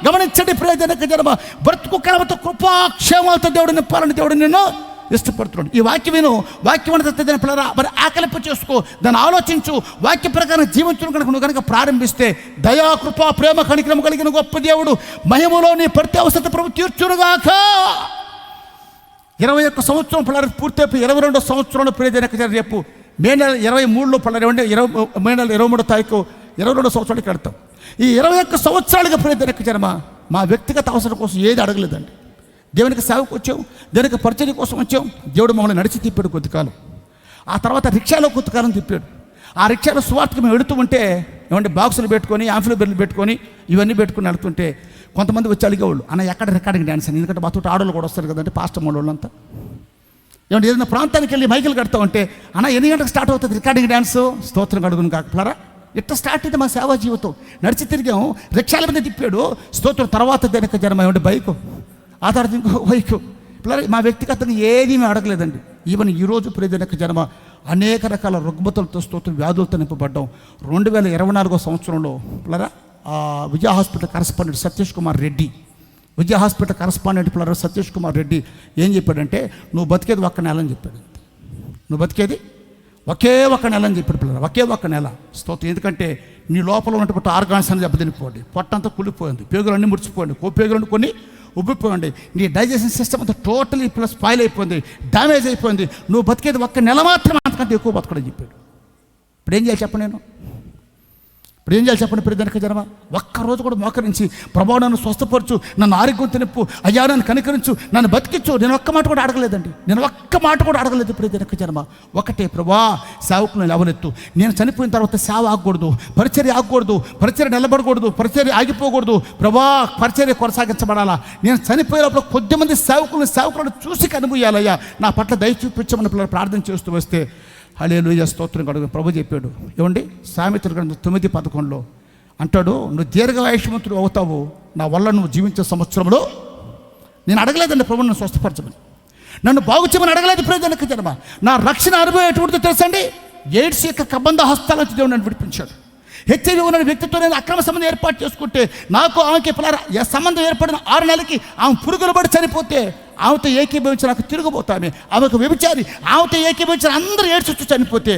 గమనించండి ప్రియజనక జన్మ, బ్రతుకు కలవతో కృపాక్షేమాలతో దేవుడు నింపాలని దేవుడు నిన్ను ఇష్టపడుతున్నాడు. ఈ వాక్యం విను, వాక్యం అంటే పిల్లరా మరి ఆకలింప చేసుకో, దాన్ని ఆలోచించు, వాక్య ప్రకారం జీవించడం కనుక నువ్వు కనుక ప్రారంభిస్తే దయా కృపా ప్రేమ కనికరము కలిగిన గొప్ప దేవుడు మహిమలో నీ ప్రతి అవసరత ప్రభు తీర్చునుగాక. 21 సంవత్సరం పిల్లలు పూర్తయిపోయి 22వ సంవత్సరంలో ప్రియజనక జన్మ రేపు మే నెల 23లో పిల్లలు మే నెల 23వ తారీఖు 22వ సంవత్సరానికి వెళ్తాం. ఈ 21 సంవత్సరాలుగా ప్రియజనక జన్మ మా వ్యక్తిగత అవసరం కోసం ఏది అడగలేదండి. దేవునికి సేవకు వచ్చాం, దేవునికి పరిచర్య కోసం వచ్చాం. దేవుడు మమ్మల్ని నడిచి తిప్పాడు కొద్దికాలం. ఆ తర్వాత రిక్షాలో కొద్దికాలం తిప్పాడు. ఆ రిక్షాలో సువార్తకు మేము వెళుతూ ఉంటే ఏమంటే బాక్సులు పెట్టుకొని, ఆంఫిలోబెర్లు పెట్టుకొని, ఇవన్నీ పెట్టుకుని వెళ్తుంటే కొంతమంది వచ్చి అడిగేవాళ్ళు, అన్న ఎక్కడ రికార్డింగ్ డ్యాన్స్ అని. ఎందుకంటే మాతో ఆడోళ్ళు కూడా వస్తారు కదంటే పాస్టర్ వాళ్ళంతా. ఏమంటే ఏదైనా ప్రాంతానికి వెళ్ళి మైకిల్ కడతా ఉంటే, అన్న ఎన్ని గంటలకు స్టార్ట్ అవుతుంది రికార్డింగ్ డ్యాన్స్? స్తోత్రం కడుగును కాకపోరా. ఇట్లా స్టార్ట్ అయితే మా సేవా జీవితం. నడిచి తిరిగాము, రిక్షాల మీద తిప్పాడు. స్తోత్రం. తర్వాత దేనికి జన్మ ఏమంటే బైకు, ఆ తర్వాత ఇంకో బైకు. పిల్లలు మా వ్యక్తిగతంగా ఏది మేము అడగలేదండి. ఈవెన్ ఈరోజు ప్రియజనక జన్మ అనేక రకాల రుగ్మతలతో స్తోత్రం వ్యాధులతో నింపబడ్డాం. 2024వ సంవత్సరంలో పిల్లరా విజయ హాస్పిటల్ కరస్పాండెంట్ సతీష్ కుమార్ రెడ్డి, విజయ హాస్పిటల్ కరస్పాండెంట్ పిల్లరా సతీష్ కుమార్ రెడ్డి ఏం చెప్పాడంటే, నువ్వు బతికేది ఒక్క నెల అని చెప్పాడు. నువ్వు బతికేది ఒకే ఒక నెల అని చెప్పాడు పిల్లలు. ఒకే ఒక నెల. స్తోత్రం. ఎందుకంటే నీ లోపల ఉన్నటువంటి ఆర్గాన్స్ అని దెబ్బతినిపోండి, పొట్టంతా కుళ్ళిపోయింది, పేగులన్నీ ముడిచిపోయింది, పేగులన్నీ కొన్ని ఉబ్బిపోయింది, నీ డైజెషన్ సిస్టమ్ అంతా టోటలీ ప్లస్ స్పాయిల్ అయిపోయింది, డ్యామేజ్ అయిపోయింది, నువ్వు బతికేది ఒక్క నెల మాత్రమే, అంతకంటే ఎక్కువ బతకడం చెప్పాడు. ఇప్పుడు ఏం చేయాలి చెప్పండి, ఇప్పుడు ఏం చేయాలి చెప్పండి? ప్రజనక జనమ ఒక్కరోజు కూడా మోకరించి, ప్రభా నన్ను స్వస్థపరచు, నన్ను ఆరోగ్యం తినిప్పు, అయ్యా నన్ను కనికరించు, నన్ను బతికించు, నేను ఒక్క మాట కూడా అడగలేదండి. నేను ఒక్క మాట కూడా అడగలేదు. ప్రజనక జనమ ఒకటే, ప్రభా సేవకులను లేవనెత్తు, నేను చనిపోయిన తర్వాత సేవ ఆగకూడదు, పరిచర్య ఆగకూడదు, పరిచర్య నిలబడకూడదు, పరిచర్య ఆగిపోకూడదు, ప్రభా పరిచర్య కొనసాగించబడాలా. నేను చనిపోయేటప్పుడు కొద్దిమంది సేవకులను చూసి కనుగొయ్యాలయ్యా, నా పట్ల దయ చూపించమని పిల్లలు ప్రార్థన చేస్తూ వస్తే, హల్లెలూయా స్తోత్రం కడుగు. ప్రభు చెప్పాడు ఏమండి, సామెతల గ్రంథం 9:11 అంటాడు, నువ్వు దీర్ఘాయుష్మంతుడు అవుతావు, నా వల్ల నువ్వు జీవించే సంవత్సరంలో. నేను అడగలేదండి ప్రభు నన్ను స్వస్థపరచమని, నన్ను బాగు చేయమని అడగలేదు. ప్రజలకు జన్మ నా రక్షణ అనుభవం ఎటువంటిదో తెలుసండి, ఎయిడ్స్ యొక్క కబంధ హస్తాల నుంచి దేవుడు నన్ను విడిపించాడు. హెచ్ఐవి ఉన్న వ్యక్తితో నేను అక్రమ సంబంధం ఏర్పాటు చేసుకుంటే, నాకు ఆమెకి సంబంధం ఏర్పడిన 6 నెలలకి ఆమె పురుగులు పడి చనిపోతే, ఆమెతో ఏకీభవించి నాకు తిరిగిపోతామే, ఆమెకు వ్యభిచారి, ఆమెతో ఏకీభవించిన అందరూ ఏడ్చొచ్చి చనిపోతే,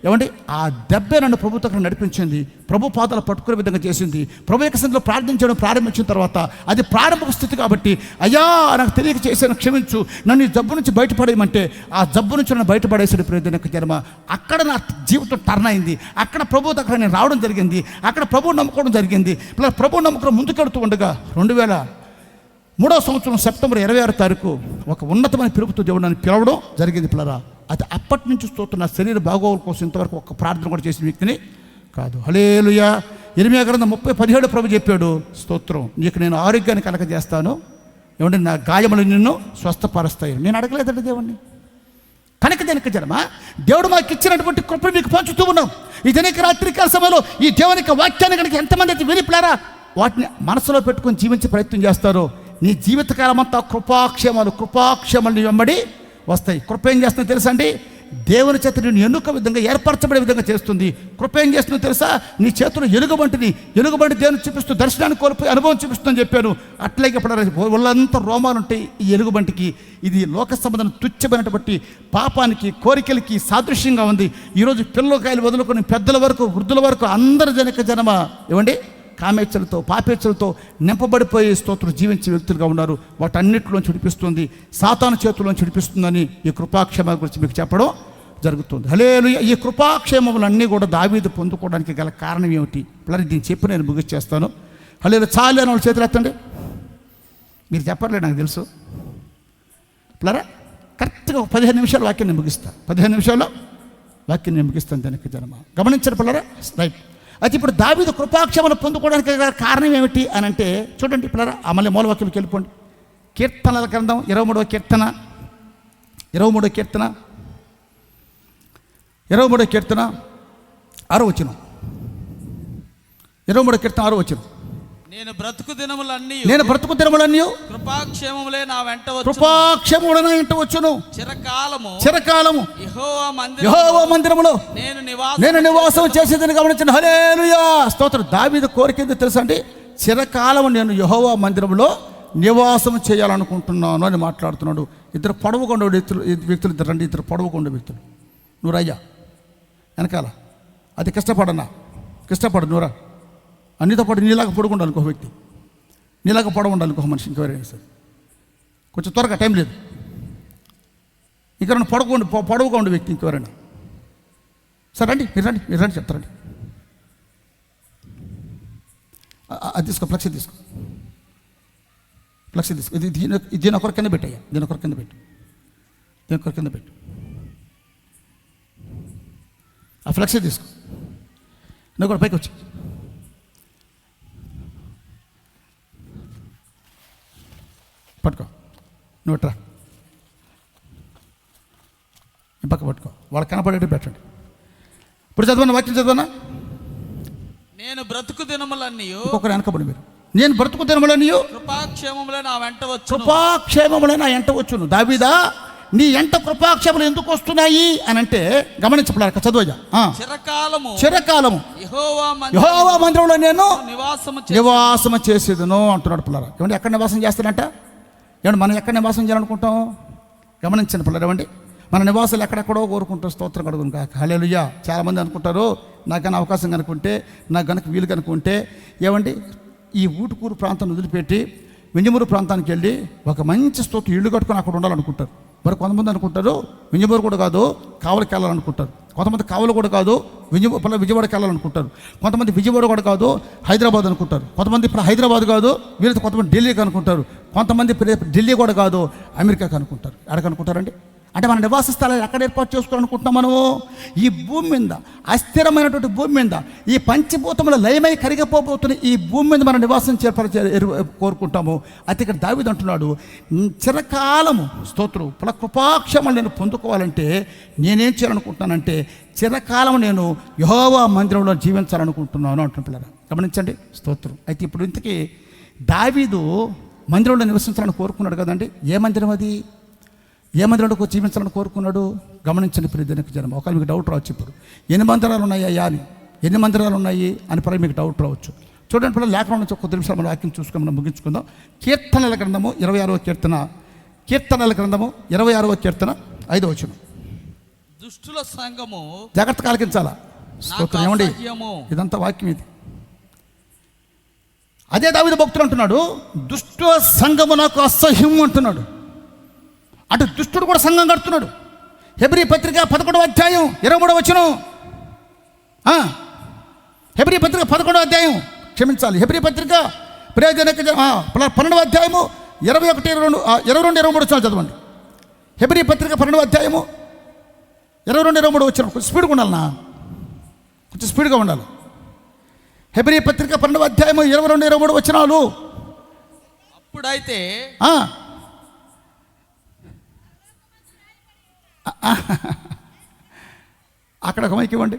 ఏమండి ఆ దెబ్బే నన్ను ప్రభుత్వం నడిపించింది, ప్రభు పాదాలు పట్టుకునే విధంగా చేసింది. ప్రభు యొక్క సన్నిధిలో ప్రార్థించడం ప్రారంభించిన తర్వాత అది ప్రారంభ స్థితి కాబట్టి, అయ్యా నాకు తెలియక చేశాను, క్షమించు, నన్ను ఈ జబ్బు నుంచి బయటపడేయమంటే ఆ జబ్బు నుంచి నన్ను బయటపడేసాడు. ప్రయోజనక జన్మ అక్కడ నా జీవితం టర్న్ అయింది. అక్కడ ప్రభు దగ్గర నేను రావడం జరిగింది, అక్కడ ప్రభు నమ్ముకోవడం జరిగింది. ప్రభు నమ్మకం ముందుకెడుతూ ఉండగా 2003వ సంవత్సరం సెప్టెంబర్ 26వ తారీఖు ఒక ఉన్నతమైన పిలుపుతో దేవుడు నన్ను పిలవడం జరిగింది. పిల్లరా అది అప్పటి నుంచి చూస్తున్న శరీర బాగోగుల కోసం ఇంతవరకు ఒక ప్రార్థన కూడా చేసిన వ్యక్తిని కాదు. హల్లెలూయా. ఇర్మీయా గ్రంథం 30:17 ప్రభు చెప్పాడు, స్తోత్రం, నీకు నేను ఆరోగ్యాన్ని కలగజేస్తాను, ఏమంటే నా గాయములు నిన్ను స్వస్థపరుస్తాయి. నేను అడగలేదండి దేవుణ్ణి. కనుక జన్మ దేవుడు మాకు ఇచ్చినటువంటి కృపను మీకు పంచుతూ ఉన్నాం. ఈ జనక రాత్రికాల సమయంలో ఈ దేవునికి వాక్యాన్ని కనుక ఎంతమంది అయితే వినిపిలారా వాటిని మనసులో పెట్టుకొని జీవించే ప్రయత్నం చేస్తారో, నీ జీవితకాలం అంతా కృపాక్షేమాలు వెంబడి వస్తాయి. కృప ఏం చేస్తుందో తెలుసా అండి, దేవుని చేత నేను ఎన్నుక విధంగా ఏర్పరచబడే విధంగా చేస్తుంది. కృప ఏం చేస్తుందో తెలుసా, నీ చేతులు ఎలుగుబంటి దేవుని చూపిస్తూ దర్శనాన్ని కోల్పోయి అనుభవం చూపిస్తుందని చెప్పాను. అట్లాగే ఇప్పుడు వాళ్ళంతా రోమాలు ఉంటాయి ఈ ఎలుగుబంటికి. ఇది లోక సంబంధం తుచ్చమైనటువంటి పాపానికి, కోరికలకి సాదృశ్యంగా ఉంది. ఈరోజు పిల్లకాయలు వదులుకొని పెద్దల వరకు, వృద్ధుల వరకు అందరి జనమ ఏమండి కామేచ్ఛలతో, పాపేచ్ఛలతో నింపబడిపోయే స్తోత్రం జీవించే వ్యక్తులుగా ఉన్నారు. వాటన్నిటిలోంచి విడిపిస్తుంది, సాతాను చేతుల్లోంచి విడిపిస్తుందని ఈ కృపాక్షేమాల గురించి మీకు చెప్పడం జరుగుతుంది. హల్లెలూయా. ఈ కృపాక్షేమములన్నీ కూడా దావీదు పొందుకోవడానికి గల కారణం ఏమిటి? పిల్లలు దీన్ని చెప్పి నేను ముగిచ్చేస్తాను. హల్లెలూయా. చాలు అని వాళ్ళు చేతులు ఎత్తండి. మీరు చెప్పర్లేదు, నాకు తెలుసు. పిల్లరా కరెక్ట్గా 15 నిమిషాలు వాక్యం నేను ముగిస్తాను. 15 నిమిషాల్లో వాక్యం నేను ముగిస్తాను. దానికి జనమ గమనించారు పిల్లరా, రైట్. అయితే ఇప్పుడు దావీదు కృపాక్షేమను పొందుకోవడానికి కారణం ఏమిటి అని అంటే చూడండి పిల్లరా, మళ్ళీ మూలవాక్యంకి వెళ్ళిపోండి. కీర్తనల గ్రంథం 23వ కీర్తన 6వ కీర్తన 6వ వచనం. 23వ కీర్తన 6వ వచనం. నేను బ్రతుకు దినములన్నీ కృపాక్షేమములే నా వెంట వచ్చును. చిరకాలము యెహోవా మందిరములో నేను నివాసం చేసేదని గమనించండి. హల్లెలూయా. స్తోత్రం. దావీదు కోరిక ఏందో తెలుసా అండి, చిరకాలము నేను యెహోవా మందిరములో నివాసం చేయాలనుకుంటున్నాను అని మాట్లాడుతున్నాడు. ఇద్దరు పొడవుకొండ వ్యక్తులు, ఇద్దరు రండి, ఇద్దరు పొడవుకొండ వ్యక్తులు. నువ్వు రయ్యా వెనకాల, అది కష్టపడు నువ్వురా. అన్నితో పాటు నీలాగా పొడుగుండాలి ఇంకొక వ్యక్తి, నీలాగా పొడవుండాలి ఇంకొక మనిషి, ఇంకెవరైనా సరే. కొంచెం త్వరగా, టైం లేదు. ఇంకెవరైనా పొడవుగా ఉండే వ్యక్తి ఇంకెవరైనా సరే రండి, మీరు రండి చెప్తారండి. అది తీసుకో, ఫ్లెక్సీ తీసుకో. ఇది దీని ఒకరి కింద పెట్టయ్యా, దీని ఒకరి కింద పెట్టు. ఆ ఫ్లెక్సీ తీసుకో. నువ్వు కూడా పైకి వచ్చి పట్టుకో. నువ్వు ట్రా, పక్క పట్టుకో. వాళ్ళకి కనపడేట్టు పెట్టండి. ఇప్పుడు చదవన్నా, వాక్యం చదవన్నా. నేను బ్రతుకు దినములన్నీ ఇంకొకరు వెనకబడి మీరు, నేను బ్రతుకు దినములన్నీ కృపాక్షేమములే నా వెంట వచ్చును. దావీదా, నీ ఎంట కృపాక్షేమలు ఎందుకు వస్తున్నాయి అని అంటే గమనించబడాలి. చదవజా. చిరకాలము యెహోవా మందిరంలో నేను నివాసము చేసేదను అంటున్నాడు పిల్లరా. ఏమంటే ఎక్కడ నివాసం చేస్తానంట? ఏమంటే మనం ఎక్కడ నివాసం చేయాలనుకుంటాం? గమనించండి పిల్లలు. ఏమండి మన నివాసాలు ఎక్కడెక్కడో కోరుకుంటాం. స్తోత్రం కడుగును కాక. హల్లెలూయా. చాలామంది అనుకుంటారు, నాకు కనుక అవకాశం కనుకుంటే, నాకు కనుక వీలు కనుకుంటే, ఏమండి ఈ ఊటుకూరు ప్రాంతం వదిలిపెట్టి వింజమూరు ప్రాంతానికి వెళ్ళి ఒక మంచి స్తోత్రం ఇల్లు కట్టుకొని అక్కడ ఉండాలనుకుంటారు. మరి కొంతమంది అనుకుంటారు వింజమూరు కూడా కాదు కావలికి వెళ్ళాలనుకుంటారు. కొంతమంది కావలి కూడా కాదు విజయవాడకి వెళ్ళాలనుకుంటారు. కొంతమంది విజయవాడ కూడా కాదు హైదరాబాద్ అనుకుంటారు. కొంతమంది ఇప్పుడు హైదరాబాద్ కాదు వీళ్ళతో కొంతమంది ఢిల్లీకి అనుకుంటారు. కొంతమంది ఢిల్లీ కూడా కాదు అమెరికాకి అనుకుంటారు. ఎక్కడికనుకుంటారండి? అంటే మన నివాస స్థలాలు ఎక్కడ ఏర్పాటు చేసుకోవాలనుకుంటున్నాం మనము? ఈ భూమి మీద, అస్థిరమైనటువంటి భూమి మీద, ఈ పంచభూతముల లయమై కరిగిపోబోతున్న ఈ భూమి మీద మన నివాసం కోరుకుంటాము. అయితే ఇక్కడ దావీదు అంటున్నాడు, చిరకాలము స్తోత్రం కృపాక్షమలు నేను పొందుకోవాలంటే నేనేం చేయాలనుకుంటున్నానంటే చిరకాలం నేను యెహోవా మందిరంలో జీవించాలనుకుంటున్నాను అంటున్నారు. గమనించండి స్తోత్రం. అయితే ఇప్పుడు ఇంతకీ దావీదు మందిరంలో నివసించాలని కోరుకున్నాడు కదండి. ఏ మందిరం అది? ఏ మందిరంలో జీవించాలని కోరుకున్నాడు? గమనించండి ప్రియదేనికి జనం. ఒకవేళ మీకు డౌట్ రావచ్చు, ఇప్పుడు ఎన్ని మందిరాలు ఉన్నాయా అని, ఎన్ని మందిరాలు ఉన్నాయి అని పరి మీకు డౌట్ రావచ్చు. చూడండి పిల్లలు, లేఖనం నుంచి కొద్ది నిమిషాలు మనం వాక్యం చూసుకొని మనం ముగించుకుందాం. కీర్తనల గ్రంథము 26వ కీర్తన, కీర్తనల గ్రంథము 26వ కీర్తన 5వ వచనం. దుష్టుల సంఘము జాగ్రత్త ఆలకించాలా స్తోత్రం. ఏమండి ఇదంతా వాక్యం ఇది. అదే దావీదు భక్తుడు అంటున్నాడు, దుష్టుల సంఘము నాకు అసహ్యం అంటున్నాడు. అటు దుష్టుడు కూడా సంఘం కడుతున్నాడు. హెబ్రీ పత్రిక 11వ అధ్యాయం 23వ వచనం. హెబ్రీ పత్రిక 11వ అధ్యాయం, క్షమించాలి, హెబ్రీ పత్రిక 12వ అధ్యాయము 21, 22, 23 వచనాలు చదవండి. హెబ్రీ పత్రిక 12వ అధ్యాయము 22, 23 వచనం. కొంచెం స్పీడ్గా ఉండాలన్నా, కొంచెం స్పీడ్గా ఉండాలి. హెబ్రీ పత్రిక 12వ అధ్యాయము 22, 23 వచనాలు. అప్పుడైతే అక్కడ ఒక మైక్ ఇవ్వండి,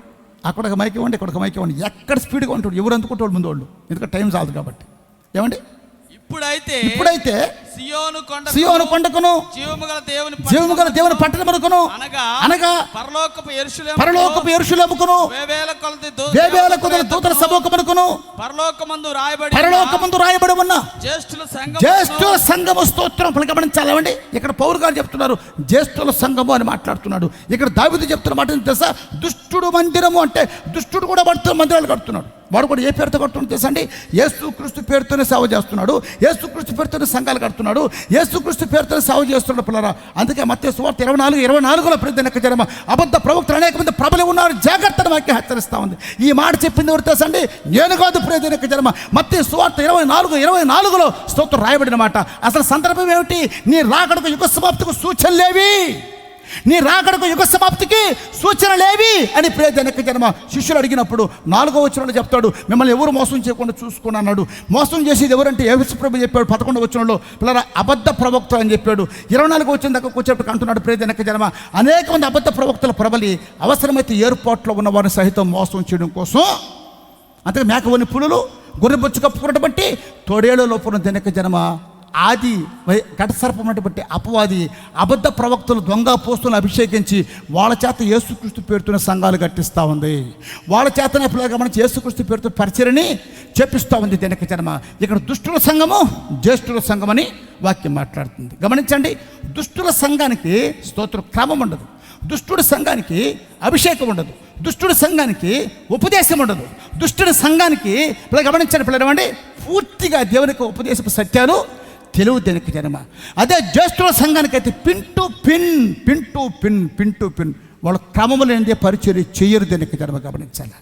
అక్కడ ఒక మైక్ ఇవ్వండి, ఇక్కడ ఒక మైక్ ఇవ్వండి. ఎక్కడ స్పీడ్గా ఉంటాడు, ఎవరు అందుకుంటాడు ముందు వాళ్ళు, ఎందుకంటే టైం చాలదు కాబట్టి. ఏమండి? ఇప్పుడైతే సియోను కొండకును జీవము గల దేవుని పట్టణమునకును అనగా పరలోకపు యెరూషలేముకును వేవేల కొలది దూతల సమూహమునకును పరలోకమందు రాయబడి ఉన్న జ్యేష్ఠుల సంఘము స్తోత్రం. గమనించాలండి, ఇక్కడ పౌరు గారు చెప్తున్నారు జ్యేష్ఠుల సంఘము అని మాట్లాడుతున్నాడు. ఇక్కడ దావీదు చెప్తున్న మాట తెలుసా? దుష్టుడు మందిరము అంటే దుష్టుడు కూడా పడుతున్న మందిరాలు కడుతున్నాడు. వాడు కూడా ఏ పేరుతో కడుతున్నాడు తెలుసా అండి? యేసుక్రీస్తు పేరుతోనే సేవ చేస్తున్నాడు, యేసుక్రీస్తు పేరుతోనే సంఘాలు కడుతున్నాడు, యేసుక్రీస్తు పేరుతోనే సేవ చేస్తున్నాడు పిల్లరా. అందుకే మత్తయి సువార్త 24:24 ప్రతి జనమ అబద్ధ ప్రవక్తలు అనేక మంది ప్రబలి ఉన్నారు, జాగ్రత్తను వాక్యం హెచ్చరిస్తూ ఉంది. ఈ మాట చెప్పింది ఎవరు తెలుసా అండి? నేను కాదు ప్రియదినక జనమ. మత్తయి సువార్త 24:24 స్తోత్రం రాయబడిన మాట. అసలు సందర్భం ఏమిటి? నీ రాకడకు యుగ సమాప్తికి సూచనలేవి, నీ రాకడకు యుగ సమాప్తికి సూచనలేవి అని ప్రియజనక జన్మ శిష్యులు అడిగినప్పుడు 4వ వచనంలో చెప్తాడు, మిమ్మల్ని ఎవరు మోసం చేయకుండా చూసుకుని అన్నాడు. మోసం చేసేది ఎవరంటే యేసు ప్రభు చెప్పాడు 11వ వచనంలో, పిల్లరా అబద్ధ ప్రవక్త అని చెప్పాడు. 24వ వచనం దగ్గర కూర్చోబెట్టి అంటున్నాడు ప్రియజనక జన్మ, అనేక మంది అబద్ధ ప్రవక్తల ప్రబలి అవసరమైతే ఏర్పాట్లో ఉన్న వారిని సహితం మోసం చేయడం కోసం. అంతే మేకవని పులులు గొర్రెబొచ్చు కప్పుకున్నట్టు బట్టి తోడేళ్ళ లోపల జనక జన్మ ఆది ఘటసర్పం ఉన్నటువంటి అపవాది అబద్ధ ప్రవక్తలు దొంగ పోస్తులను అభిషేకించి వాళ్ళ చేత యేసుక్రీస్తు పేరుతోనే సంఘాలు కట్టిస్తూ ఉంది. వాళ్ళ చేతనే గమనించి యేసుక్రీస్తు పేరుతో పరిచయని చెప్పిస్తూ ఉంది జనక జన్మ. ఇక్కడ దుష్టుల సంఘము జ్యేష్ఠుల సంఘం అని వాక్యం మాట్లాడుతుంది. గమనించండి, దుష్టుల సంఘానికి స్తోత్రం క్రమం ఉండదు, దుష్టుడి సంఘానికి అభిషేకం ఉండదు, దుష్టుడి సంఘానికి ఉపదేశం ఉండదు, దుష్టుడి సంఘానికి గమనించండి పిల్లలండి పూర్తిగా దేవునికి ఉపదేశపు సత్యాలు తెలుగు దేనికి జనమ. అదే జ్యేష్ఠుల సంఘానికి అయితే పిన్ టు పిన్ వాళ్ళ క్రమము లేనిదే పరిచర్య చెయ్యరు దేనికి జనమ. గమనించాలి.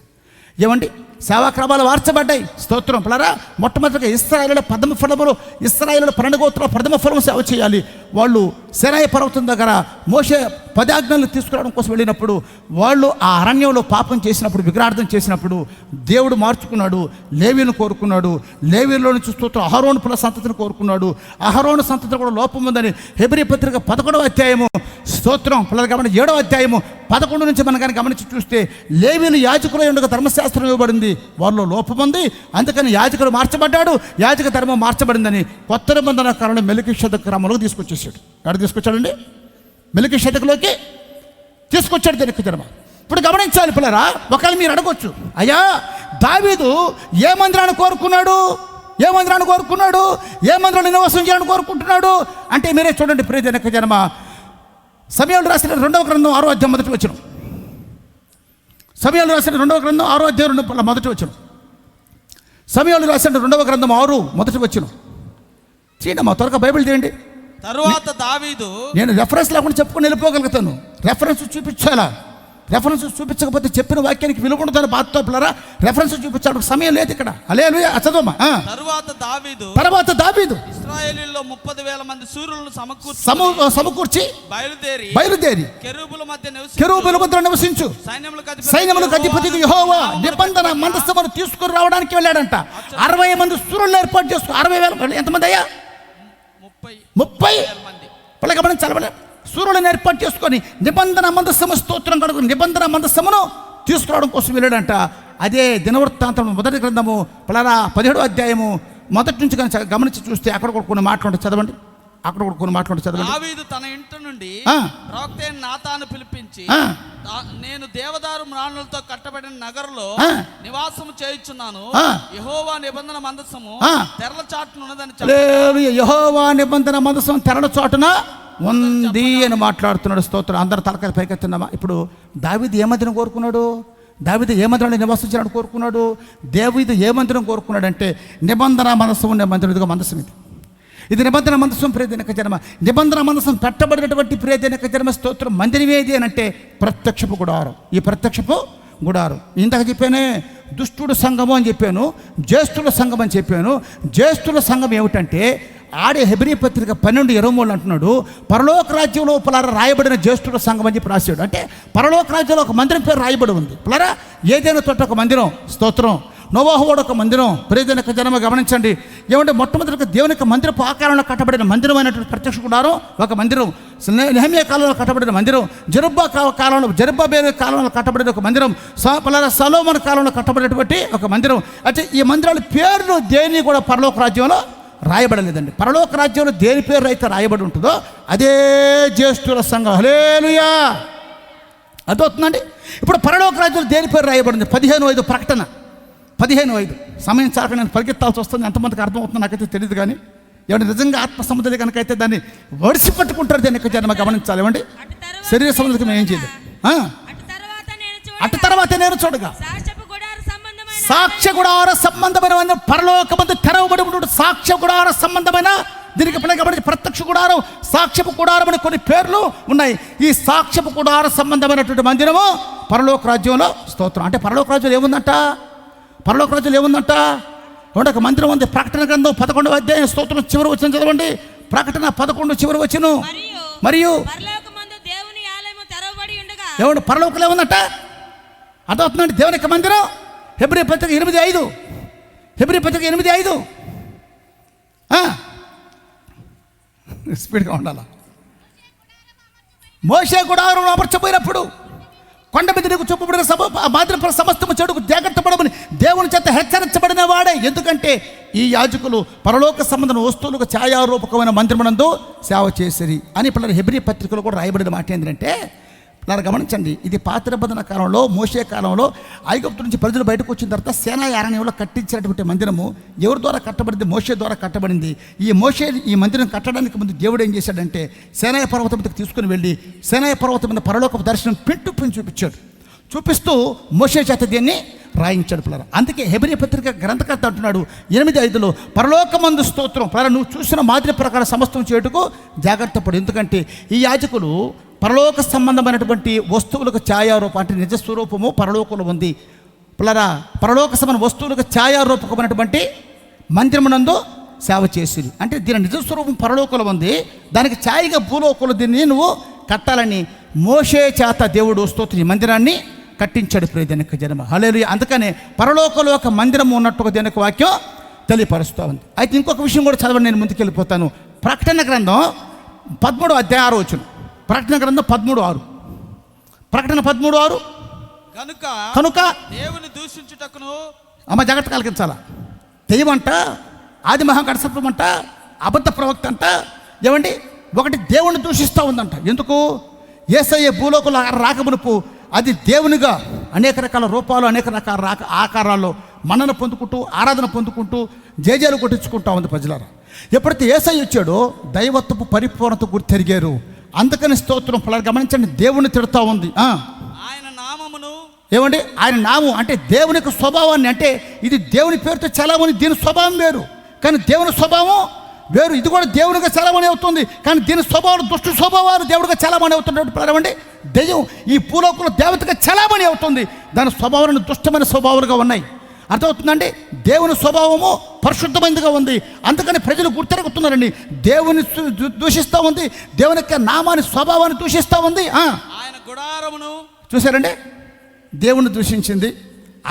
ఏమండి? సేవాక్రమాలు మార్చబడ్డాయి స్తోత్రం పిల్లరా. మొట్టమొదటిగా ఇశ్రాయేలుల 12 ఫలములు, ఇశ్రాయేలుల 12 గోత్రాల 12వ ఫలము సేవ చేయాలి. వాళ్ళు సినాయి పర్వతం దగ్గర మోషే 10 ఆజ్ఞలు తీసుకురావడం కోసం వెళ్ళినప్పుడు వాళ్ళు ఆ అరణ్యంలో పాపం చేసినప్పుడు, విగ్రహార్థం చేసినప్పుడు దేవుడు మార్చుకున్నాడు, లేవీని కోరుకున్నాడు. లేవీలో నుంచి స్తోత్రం అహరోను పిల్ల సంతతిని కోరుకున్నాడు. అహరోను సంతతి కూడా లోపం ఉందని హెబ్రీ పత్రిక 11వ అధ్యాయము స్తోత్రం పిల్లలు గమనించి 7వ అధ్యాయము 11 నుంచి మనం కానీ గమనించి చూస్తే లేవీలు యాజకులై ఉండగా ధర్మశాస్త్రం ఇవ్వబడింది, వారిలో లోపం ఉంది, అందుకని యాజకుడు మార్చబడ్డాడు, యాజక ధర్మం మార్చబడిందని కొత్త నిబంధన కాలంలో మెల్కీషెదెకు క్రమంలోకి తీసుకొచ్చేసాడు. ఎక్కడ తీసుకొచ్చాడండి? మెల్కీషెదెకులోకి తీసుకొచ్చాడు దీనికి జన్మ. ఇప్పుడు గమనించాలి పిల్లరా, ఒకవేళ మీరు అడగొచ్చు, అయ్యా దావీదు ఏ మందిరాన్ని కోరుకున్నాడు, ఏ మందిరాన్ని కోరుకున్నాడు, ఏ మందిరాన్ని నివాసం చేయాలని కోరుకుంటున్నాడు అంటే మీరే చూడండి ప్రియజనక జన్మ. సమూయేలు రాసిన 2వ గ్రంథం 6వ అధ్యాయం మొదటి వచనం. సమూయేలు రాసిన 2వ గ్రంథం 6వ అధ్యాయం మొదటి వచనం. సమూయేలు రాసిన 2వ గ్రంథం 6 మొదటి వచనం. తీయండి, త్వరగా బైబిల్ తీయండి. తరువాత దావీదు, నేను రెఫరెన్స్ లేకుండా చెప్పుకొని వెళ్ళిపోగలుగుతాను, రెఫరెన్స్ చూపించాలా? రెఫరెన్స్ చూపించకపోతే చెప్పిన వాక్యానికి విలువ ఉండదని బాధతో పిల్లరా రెఫరెన్స్ చూపించడానికి సమయం లేదు ఇక్కడ. హల్లెలూయా. చదవమ్మా. తర్వాత దావీదు ఇశ్రాయేలీయుల్లో 30,000 మంది శూరులను సమకూర్చి బయలుదేరి కెరూబుల మధ్య నివసించు సైన్యములకు అధిపతికి యెహోవా నిబంధన మందసమును తీసుకుని రావడానికి వెళ్ళాడంట. 60 మంది శూరులను ఏర్పాటు చేసుకో. 60,000 ఎంతమంది అయ్యా? 30 మంది. పిల్ల గమనించాలి. సూర్యులను ఏర్పాటు చేసుకొని నిబంధన మందస్సము స్తోత్రం కడుగు నిబంధన మందస్సమును తీసుకురావడం కోసం వెళ్ళాడంట. అదే దినవృత్తాంతం మొదటి గ్రంథము 17వ అధ్యాయము మొదటి నుంచి గమనించి చూస్తే అక్కడ కూడా కొన్ని మాట్లాడి చదవండి. దావీదు తన ఇంటి నుండి ప్రవక్త నాతాను పిలిపించి, నేను దేవదారు మ్రాణులతో కట్టబడిన నగరులో నివాసము చేయుచున్నాను, యెహోవా నిబంధన మందసము తెరల చాటున ఉన్నదని చెప్పాడు. యెహోవా నిబంధన మందసం తెరల చాటున ఉంది అని మాట్లాడుతున్నాడు. స్తోత్రం. అందరూ తలకాయ పైకెత్తున్నామా? ఇప్పుడు దావీదు ఏ మందిరం కోరుకున్నాడు? దావీదు ఏ మందిరంలో నివసించాలని కోరుకున్నాడు? దావీదు ఏ మందిరం కోరుకున్నాడంటే నిబంధన మందసం ఉండే మందిరం. ఇదిగో మందసం ఇది నిబంధన మందసం, ప్రియదేనక జన్మ. నిబంధన మందసం పెట్టబడినటువంటి ప్రియదేనక జన్మ స్తోత్రం మందిరం ఏది అని అంటే ప్రత్యక్షపు గుడారం. ఈ ప్రత్యక్షపు గుడారం ఇందాక చెప్పానే, దుష్టుడు సంఘము అని చెప్పాను, జ్యేష్ఠుల సంఘం అని చెప్పాను. జ్యేష్ఠుల సంఘం ఏమిటంటే ఆడే హెబ్రీ పత్రిక 12:23 అంటున్నాడు, పరలోక రాజ్యంలో రాయబడిన జ్యేష్ఠుల సంఘం అని చెప్పి రాశాడు. అంటే పరలోక రాజ్యంలో ఒక మందిరం పేరు రాయబడి ఉంది. పిల్లరా ఏదైనా తోట ఒక మందిరం. స్తోత్రం. నోవాహువాడు ఒక మందిరం. ప్రియదేనక జనమ గమనించండి. ఏమంటే మొట్టమొదటిగా దేవునికి మందిరపు ఆకారంలో కట్టబడిన మందిరం అయినటువంటి ప్రత్యక్ష గుడారం ఒక మందిరం. నెహెమ్యా కాలంలో కట్టబడిన మందిరం, జెరుబ్బాబెలు కాలంలో కట్టబడిన ఒక మందిరం, సొలొమోను కాలంలో కట్టబడినటువంటి ఒక మందిరం. అంటే ఈ మందిరాల పేర్లు దేని కూడా పరలోక రాజ్యంలో రాయబడలేదండి. పరలోక రాజ్యంలో దేని పేరు అయితే రాయబడి ఉంటుందో అదే జ్యేష్ఠుల సంఘం. హల్లెలూయా. అదవుతుందండి. ఇప్పుడు పరలోక రాజ్యంలో దేని పేరు రాయబడింది? 15:5 ప్రకటన. 15:5. సమయం చాలక నేను పరిగెత్తాల్సి వస్తుంది. ఎంతమందికి అర్థమవుతుందో నాకైతే తెలియదు. కానీ ఏమంటే నిజంగా ఆత్మ సముద్రం కనుకైతే దాన్ని వడిసి పట్టుకుంటారు. దాన్ని జన్మ గమనించాలి. ఏమండి శరీర సముద్రం మేము ఏం చేయలేదు. అటు తర్వాత నేను చూడగా సాక్ష్య గుడార సంబంధమైన పరలోకమందు తెరవబడి ఉన్న సాక్ష్య గుడార సంబంధమైన దీనికి పిల్లగబడి ప్రత్యక్ష గుడారం, సాక్ష్యపు గుడారం అని కొన్ని పేర్లు ఉన్నాయి. ఈ సాక్ష్యపు గుడార సంబంధమైనటువంటి మందిరము పరలోక రాజ్యంలో. స్తోత్రం. అంటే పరలోక రాజ్యంలో ఏముందంట? ఒక మందిరం ఉంది. ప్రకటన గ్రంథం 11వ అధ్యాయం స్తోత్రం చివరి వచనం చదవండి. ప్రకటన 11 చివరి వచనం. మరియు ఏమంటే పరలోకంలో ఏముందంట? అదవుతుందండి దేవుని యొక్క మందిరం. హెబ్రీ పత్రిక 8:5 స్పీడ్గా ఉండాలా. మోషే గుడారం అమర్చబోయినప్పుడు కొండ మీద నీకు చూపబడిన మాదిరి సమస్తము చెడుకు జాగ్రత్త పడమని దేవుని చేత హెచ్చరించబడిన వాడే. ఎందుకంటే ఈ యాజకులు పరలోక సంబంధం వస్తువులకు ఛాయారూపకమైన మందిరమునందు సేవ చేసిరి అని పిల్లలు హెబ్రీ పత్రికలో కూడా రాయబడిన మాట ఏంటంటే, పిల్లలు గమనించండి. ఇది పాత నిబంధన కాలంలో, మోషే కాలంలో ఐగుప్తు నుంచి ప్రజలు బయటకు వచ్చిన తర్వాత సేనా అరణ్యంలో కట్టించినటువంటి మందిరము ఎవరి ద్వారా కట్టబడింది? మోషే ద్వారా కట్టబడింది. ఈ మందిరం కట్టడానికి ముందు దేవుడు ఏం చేశాడంటే సేనాయ పర్వతం మీదకి తీసుకుని వెళ్ళి సేనాయ పర్వతం మీద పరలోక దర్శనం పిండి చూపించాడు. చూపిస్తూ మోషే చేత దీన్ని రాయించాడు. పిల్లలు అందుకే హెబ్రీ పత్రిక గ్రంథకర్త అంటున్నాడు 8:5 పరలోకమందు స్తోత్రం. పిల్లలు నువ్వు చూసిన మాదిరి ప్రకారం సమస్తం చేయుటకు జాగ్రత్త పడు. ఎందుకంటే ఈ యాజకులు పరలోక సంబంధమైనటువంటి వస్తువులకు ఛాయారూపం, అంటే నిజ స్వరూపము పరలోకంలో ఉంది. పిల్లరా పరలోక సంబంధ వస్తువులకు ఛాయారూపకమైనటువంటి మందిరమునందు సేవ చేసి, అంటే దీని నిజ స్వరూపం పరలోకంలో ఉంది, దానికి ఛాయగా భూలోకంలో దీన్ని నువ్వు కట్టాలని మోషే చేత దేవుడు స్తోత్రం ఈ మందిరాన్ని కట్టించాడు. ప్రియదేనక జనమ. హల్లెలూయా. అందుకనే పరలోకంలో ఒక మందిరం ఉన్నట్టుగా దేనికి వాక్యం తెలియపరుస్తూ ఉంది. అయితే ఇంకొక విషయం కూడా చదవండి, నేను ముందుకెళ్ళిపోతాను. ప్రకటన గ్రంథం 13వ అధ్యాయం 6వ వచనం. ప్రకటన గ్రంథం 13:6. ప్రకటన 13:6. కనుక దేవుని దూషించుటకును అమ్మ జాగ్రత్త కలిగించాలా. దెయ్యమంట, ఆది మహాగణసత్వం అంట, అబద్ధ ప్రవక్త అంట. ఏమండి ఒకటి దేవుని దూషిస్తూ ఉందంట. ఎందుకు? యేసయ్య భూలోకంలో రాకమునుపు అది దేవునిగా అనేక రకాల రూపాలు, అనేక రకాల ఆకారాల్లో మన్నన పొందుకుంటూ, ఆరాధన పొందుకుంటూ, జేజేలు కొట్టించుకుంటా ఉంది ప్రజలారా. ఎప్పుడైతే యేసయ్య వచ్చాడో దైవత్వపు పరిపూర్ణత గుర్తెరిగారు. అందుకని స్తోత్రం. పిల్లలు గమనించండి, దేవుని తిడతా ఉంది. ఆయన నామమును ఏమండి ఆయన నామం అంటే దేవుని యొక్క స్వభావాన్ని, అంటే ఇది దేవుని పేరుతో చలామణి, దీని స్వభావం వేరు. కానీ దేవుని స్వభావం వేరు. ఇది కూడా దేవుడిగా చలామణి అవుతుంది, కానీ దీని స్వభావాలు దుష్ట స్వభావాలు దేవుడిగా చలామణి అవుతున్నట్టు పిల్లవండి. దెయ్యం ఈ భూలోకంలో దేవతగా చలామణి అవుతుంది, దాని స్వభావాలను దుష్టమైన స్వభావాలుగా ఉన్నాయి. అర్థమవుతుందండి? దేవుని స్వభావము పరిశుద్ధమైనదిగా ఉంది, అందుకని ప్రజలు గుర్తెరుగుతున్నారండి. దేవుని దూషిస్తూ ఉంది, దేవుని యొక్క నామాన్ని స్వభావాన్ని దూషిస్తూ ఉంది. ఆయన గుడారమును చూశారండి, దేవుని దూషించింది,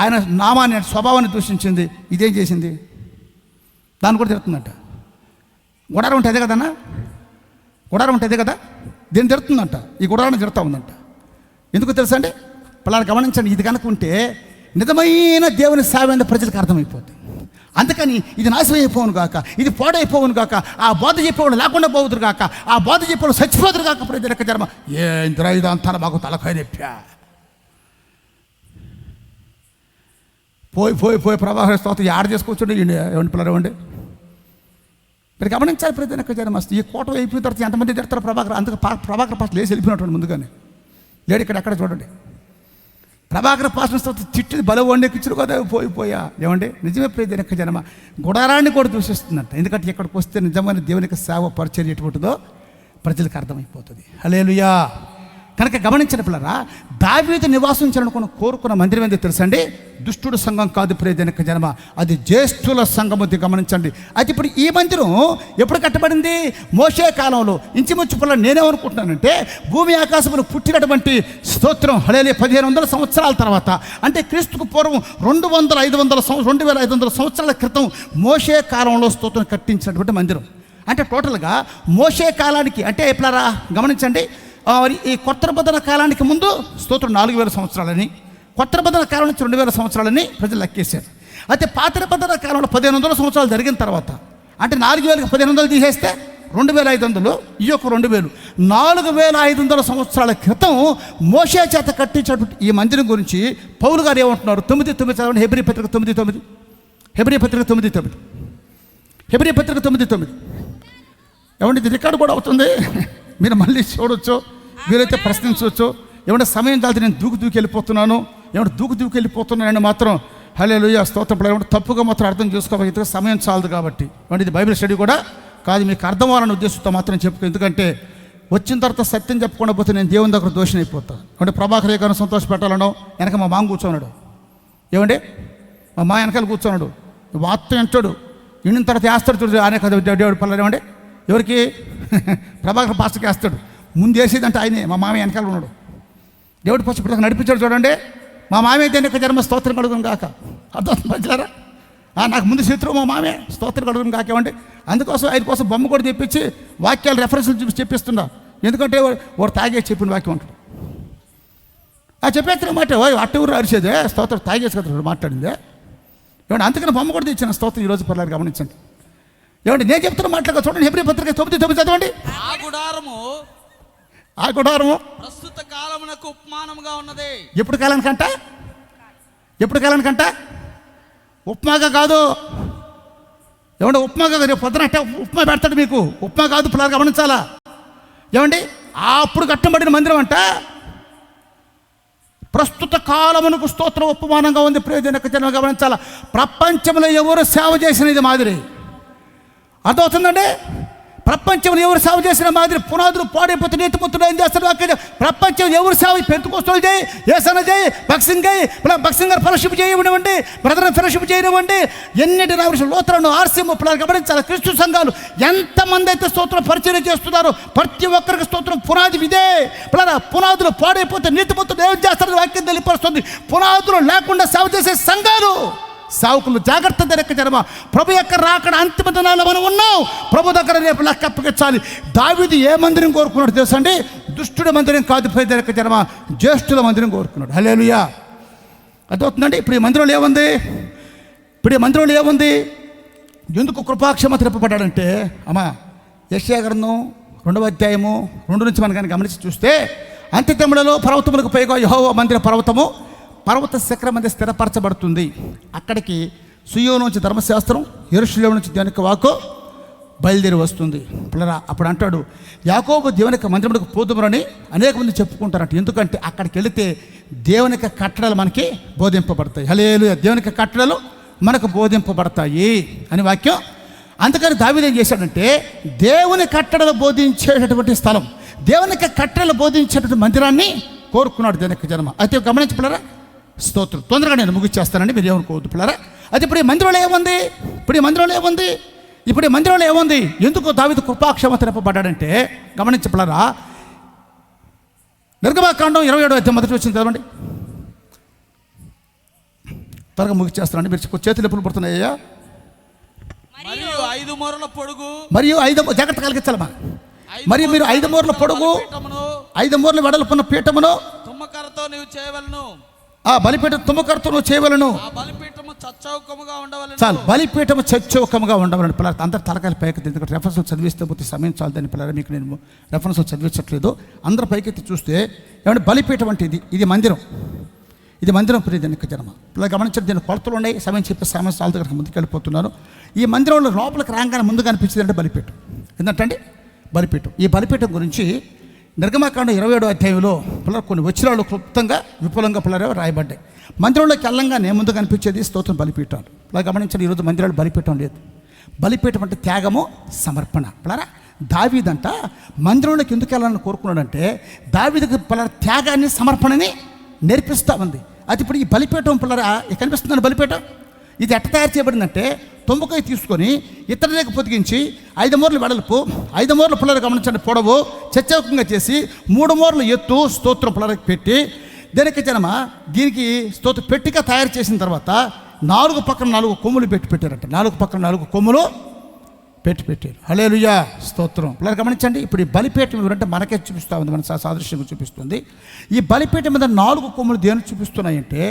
ఆయన నామాన్ని స్వభావాన్ని దూషించింది. ఇదేం చేసింది? దాన్ని కూడా తిరుగుతుందంట. గుడారం ఉంటే అదే కదన్నా, గుడారం ఉంటే అదే కదా, దీన్ని తిరుగుతుందంట. ఈ గుడారాన్ని తిరుగుతూ ఉందంట. ఎందుకు తెలుసా అండి? పిల్లలు గమనించండి, ఇది కనుక ఉంటే నిజమైన దేవుని సేవ ప్రజలకు అర్థమైపోతుంది. అందుకని ఇది నాశనం అయిపోవును కాక, ఇది పాడైపోవును కాక, ఆ బోధ చెప్పేవాడు లేకుండా పోవుదురు కాక, ఆ బోధ చెప్పేవాడు చచ్చిపోదురు కాక ప్రజల యొక్క జన్మ ఏ ఇంద్ర ఇదంతా మాకు తలకాయ నొప్పా. పోయి పోయి పోయి ప్రభాకర్ స్తోత్రం యాడ్ చేసుకొచ్చుండే ఏమండి పిల్లలు ఇవ్వండి. మీరు గమనించాలి ప్రజల యొక్క జన్మ. ఈ కోట అయిపోయిన తర్వాత ఎంతమంది తిడతారు ప్రభాకర్? అందుకు ప్రభాకర్ పాస్ లేచి వెళ్ళిపోయినటువంటి ముందుగానే లేడు. ఇక్కడ ఎక్కడ చూడండి, ప్రభాకర్ పాస్ చిట్టిది బలం వండెక్కించరు కదా, పోయిపోయా. ఏమండి? నిజమే ప్రజల యొక్క జన్మ గుడారాన్ని కూడా దూషిస్తుందంట. ఎందుకంటే ఇక్కడికి వస్తే నిజమైన దేవునికి సేవ పరిచయం ఎటువంటిదో ప్రజలకు అర్థమైపోతుంది. హల్లెలూయా. కనుక గమనించిన పిల్లరా, దావీదు నివాసించాలనుకున్న కోరుకున్న మందిరం ఏందో తెలుసండి? దుష్టుడు సంఘం కాదు ప్రియజనక జన్మ, అది జ్యేష్ఠుల సంఘం. గమనించండి. అయితే ఇప్పుడు ఈ మందిరం ఎప్పుడు కట్టబడింది? మోషే కాలంలో. ఇంచుమించు పిల్లలు నేనేమనుకుంటున్నానంటే, భూమి ఆకాశములు పుట్టినటువంటి స్తోత్రం హల్లెలూయా 1500 సంవత్సరాల తర్వాత, అంటే క్రీస్తుకు పూర్వం 2500 సంవత్సరాల క్రితం మోషే కాలంలో స్తోత్రం కట్టించినటువంటి మందిరం. అంటే టోటల్గా మోషే కాలానికి, అంటే ఎప్పుడారా గమనించండి, ఈ కొత్త నిబంధన కాలానికి ముందు స్తోత్రం 4000 సంవత్సరాలని, కొత్త నిబంధన కాలం నుంచి 2000 సంవత్సరాలని ప్రజలు లెక్కేశారు. అయితే పాత నిబంధన కాలంలో 1500 సంవత్సరాలు జరిగిన తర్వాత, అంటే 4000కి 1500 తీసేస్తే 2500, ఈ యొక్క 2000, 4500 సంవత్సరాల క్రితం మోషే చేత కట్టించినటువంటి ఈ మందిరం గురించి పౌలు గారు ఏమంటున్నారు? 9:9 చదవండి. హెబ్రీ పత్రిక 9:9. హెబ్రీ పత్రిక 9:9. హెబ్రీ పత్రిక 9:9. ఏమంటే ఇది రికార్డు కూడా అవుతుంది, మీరు మళ్ళీ చూడవచ్చు, వీరైతే ప్రశ్నించవచ్చు. ఏమంటే సమయం చాలితే నేను దూకి వెళ్ళిపోతున్నాను, ఏమంటే దూకి వెళ్ళిపోతున్నానని మాత్రం హల్లెలూయా స్తోత్రం. ఏమంటే తప్పుగా మాత్రం అర్థం చేసుకోవాలి, సమయం చాలదు కాబట్టి. అంటే ఇది బైబిల్ స్టడీ కూడా కాదు, మీకు అర్థం అవ్వాలనే ఉద్దేశంతో మాత్రం చెప్పుకో. ఎందుకంటే వచ్చిన తర్వాత సత్యం చెప్పకుండా పోతే నేను దేవుని దగ్గర దోషం అయిపోతాను. అంటే ప్రభాకర్ గారిని సంతోష పెట్టాలనో వెనక మా మామ కూర్చోన్నాడు, ఏమండి మా మా వెనకాల కూర్చోన్నాడు, వార్త వింటాడు, విన్న తర్వాత వేస్తాడు. చూడు ఆయన కదా దేవుడు పల్లె. ఏమండి ఎవరికి? ప్రభాకర్ పాస్టర్కి వేస్తాడు. ముందు వేసేదంటే ఆయనే, మా మామయ్య వెనకాల ఉన్నాడు. దేవుడు ఫస్ట్ ఇప్పుడు నడిపించాడు చూడండి. మా మామయ్య దేనికి జన్మ స్తోత్రం కడుగును కాక. అర్థం పచ్చారా? నాకు ముందు శత్రువు మా మామయ్య, స్తోత్రం కడుగును కాక. ఏమంటే అందుకోసం ఆయన కోసం బొమ్మ కూడా తెప్పించి వాక్యాలు రెఫరెన్స్లు చూసి చెప్పిస్తున్నా. ఎందుకంటే వాడు తాగేసి చెప్పిన వాక్యం ఉంటుంది. చెప్పేస్తున్న మాట అట్ట ఊరు అరిచేదే స్తోత్రం తాగేసి కదా మాట్లాడిందే. ఏమంటే అందుకని బొమ్మ కూడా తెచ్చిన స్తోత్రం ఈరోజు పర్లేదు గమనించండి. ఏమంటే నేను చెప్తున్న మాట్లాడగా చూడండి. హెబ్రీ పత్రిక 9:9 చదవండి. ఆ గుడారము ప్రస్తుత కాలమునకు ఉపమానముగా ఉన్నది. ఎప్పుడు కాలానికంట? ఎప్పుడు కాలానికంట? ఉప్మాగా కాదు. ఏమంటే ఉప్మాగా రేపు పొద్దున అంటే ఉప్మా పెడతాడు మీకు. ఉప్మా కాదు, పిల్లలు గమనించాలా. ఏమండి అప్పుడు కట్టబడిన మందిరం అంట ప్రస్తుత కాలమునకు స్తోత్రం ఉపమానంగా ఉంది. ప్రయోజనక జనం గమనించాలా. ప్రపంచంలో ఎవరు సేవ చేసిన ఇది మాదిరి అర్థమవుతుందండి. ప్రపంచంలో ఎవరు సేవ చేసిన మాదిరి పునాదులు పాడైపోతే నీతిమంతుడు ఏం చేస్తారు? ప్రపంచం ఎవరు సేవ పెంతుకోస్తులు చేయి, ఏసన చేయి, బక్సింగ్ చేయి, బక్సింగ్ గారు ఫెలోషిప్ చేయనివ్వండి, బ్రదర్ ఫెలోషిప్ చేయనివ్వండి, ఎన్నిటి రావచ్చు లోతులను ఆర్సీఎం పిల్లలు గమనించాలి. క్రీస్తు సంఘాలు ఎంతమంది అయితే స్తోత్రం పరిచయం చేస్తున్నారో ప్రతి ఒక్కరికి స్తోత్రం పునాది ఇదే. పిల్లల పునాదులు పాడైపోతే నీతిమంతుడు ఏం చేస్తారని వాక్యం తెలియపరుస్తుంది. పునాదులు లేకుండా సేవ చేసే సంఘాలు సావుకులు జాగ్రత్త దొరక జన్మ. ప్రభు యొక్క రాకడ అంతిమ దినాల్లో మనం ఉన్నాం. ప్రభు దగ్గర రేపు లెక్క అప్పగించాలి. దావీదు ఏ మందిరం కోరుకున్నాడు తెలుసా అండి? దుష్టుడి మందిరం కాదు, దొరక జన్మ జ్యేష్ఠుల మందిరం కోరుకున్నాడు. హల్లెలూయా. అర్థమవుతుందండి. ఇప్పుడు ఈ మందిరంలో ఏముంది? ఎందుకు కృపాక్షమ తిరపబడ్డాడంటే, అమ్మా యెషయా గ్రంథం 2వ అధ్యాయము 2 నుంచి మనం కానీ గమనించి చూస్తే, అంత్యదినములలో పర్వతములకు పైగా యెహోవా మందిర పర్వత శిఖరం మీద స్థిరపరచబడుతుంది. అక్కడికి సియోను నుంచి ధర్మశాస్త్రం, యెరూషలేము నుంచి దేవుని యొక్క వాక్కు బయలుదేరి వస్తుంది. పిల్లరా అప్పుడు అంటాడు, యాకోబు దేవుని యొక్క మందిరమునకు పోదుమని అనేక మంది చెప్పుకుంటారంట. ఎందుకంటే అక్కడికి వెళితే దేవుని యొక్క కట్టడలు మనకి బోధింపబడతాయి. హల్లెలూయా. దేవుని యొక్క కట్టడలు మనకు బోధింపబడతాయి అని వాక్యం అందుకని దావీదు ఏం చేశాడంటే దేవుని కట్టడలు బోధించేటటువంటి స్థలం, దేవునికి కట్టడలు బోధించేటటువంటి మందిరాన్ని కోరుకున్నాడు దేవునికి జన్మ. అయితే గమనించపిల్లరా, స్తోత్రం. తొందరగా నేను ముగిచ్చేస్తానండి, మీరు ఏమనుకోవద్దు పిల్లరా. అయితే ఇప్పుడు ఈ మందిరంలో ఏముంది? ఇప్పుడు ఈ మందిరంలో ఏముంది? ఎందుకు దావీదు కృపాక్షేమత నింపబడ్డాడంటే గమనించపిల్లరా, నిర్గమకాండం 27వ అధ్యాయం మొదటి వచ్చింది చదవండి. త్వరగా ముగిచ్చేస్తానండి, మీరు చేతులు ఎప్పుడు పడుతున్నాయ్యా. మరియు 5 మూరల పొడుగు, మరియు 5 జాగ్రత్త కలిగించాలమ్మా. మరియు మీరు 5 మూరల పొడుగు, 5 మూరల వెడల్పున్న పీఠమును తుమ్మకరతో నీవు చేయవలను. ఆ బలిపీఠం తుమ్మకరతో నువ్వు చేయవలను. ఆ బలిపీఠము చచ్చౌకముగా ఉండవలను. చాలు, బలిపీఠము చచ్చౌకముగా ఉండవలను. పిల్లలు అందరు తలకాయలు పైకెత్తి, ఎందుకంటే రెఫరెన్స్లు చదివిస్తే పూర్తి సమయం చాలుదని పిల్లలు మీకు నేను రెఫరెన్స్లు చదివించట్లేదు. అందరు పైకెత్తి చూస్తే ఏమంటే బలిపీఠం అంటే ఇది మందిరం, ఇది మందిరం ప్రియ జనక జన్మ. పిల్లలు గమనించండి, దీని కొలతలు ఉన్నాయి, సమయం చెప్పే సమయం చాలు దగ్గర ముందుకు వెళ్ళిపోతున్నాను. ఈ మందిరంలో లోపలికి రాగానే ముందుగా అనిపించింది అంటే బలిపీఠం. ఏంటంటే బలిపీఠం. ఈ బలిపీఠం గురించి నిర్గమకాండం 27వ అధ్యాయంలో పిల్లలు కొన్ని వచనాలు క్లుప్తంగా విపులంగా పిల్లలు రాయబడ్డాయి. మందిరంలోకి వెళ్ళంగానే ముందుగా అనిపించేది స్తోత్రం బలిపీఠాలు. ఇలా గమనించండి, ఈరోజు మందిరాలు బలిపీఠం లేదు. బలిపీఠం అంటే త్యాగము, సమర్పణ. పిల్లరా, దావీదంట మందిరంలోకి ఎందుకు వెళ్ళాలని కోరుకున్నాడంటే దావీదుకి పిల్లల త్యాగాన్ని, సమర్పణని నేర్పిస్తూ ఉంది. అది ఇప్పుడు ఈ బలిపీఠం పిల్లరా కనిపిస్తుందని బలిపీఠం ఇది ఎట్ట తయారు చేయబడిందంటే తుమ్మకాయ తీసుకొని ఇతరులకు పొదిగించి 5 మూరలు వెడల్పు, 5 మూరలు పిల్లలు గమనించండి పొడవు చచ్చౌకంగా చేసి 3 మూరలు ఎత్తు స్తోత్రం పిల్లలకి పెట్టి దీనికి దీనికి స్తోత్రం పెట్టిగా తయారు చేసిన తర్వాత 4 పక్కన 4 కొమ్ములు పెట్టారంట. 4 పక్కన 4 కొమ్ములు పెట్టారు. హల్లెలూయా, స్తోత్రం. పిల్లలు గమనించండి, ఇప్పుడు ఈ బలిపీఠం ఎవరంటే మనకే చూపిస్తూ ఉంది, మన సాదృశ్యంగా చూపిస్తుంది. ఈ బలిపీఠం మీద 4 కొమ్ములు దేని చూపిస్తున్నాయంటే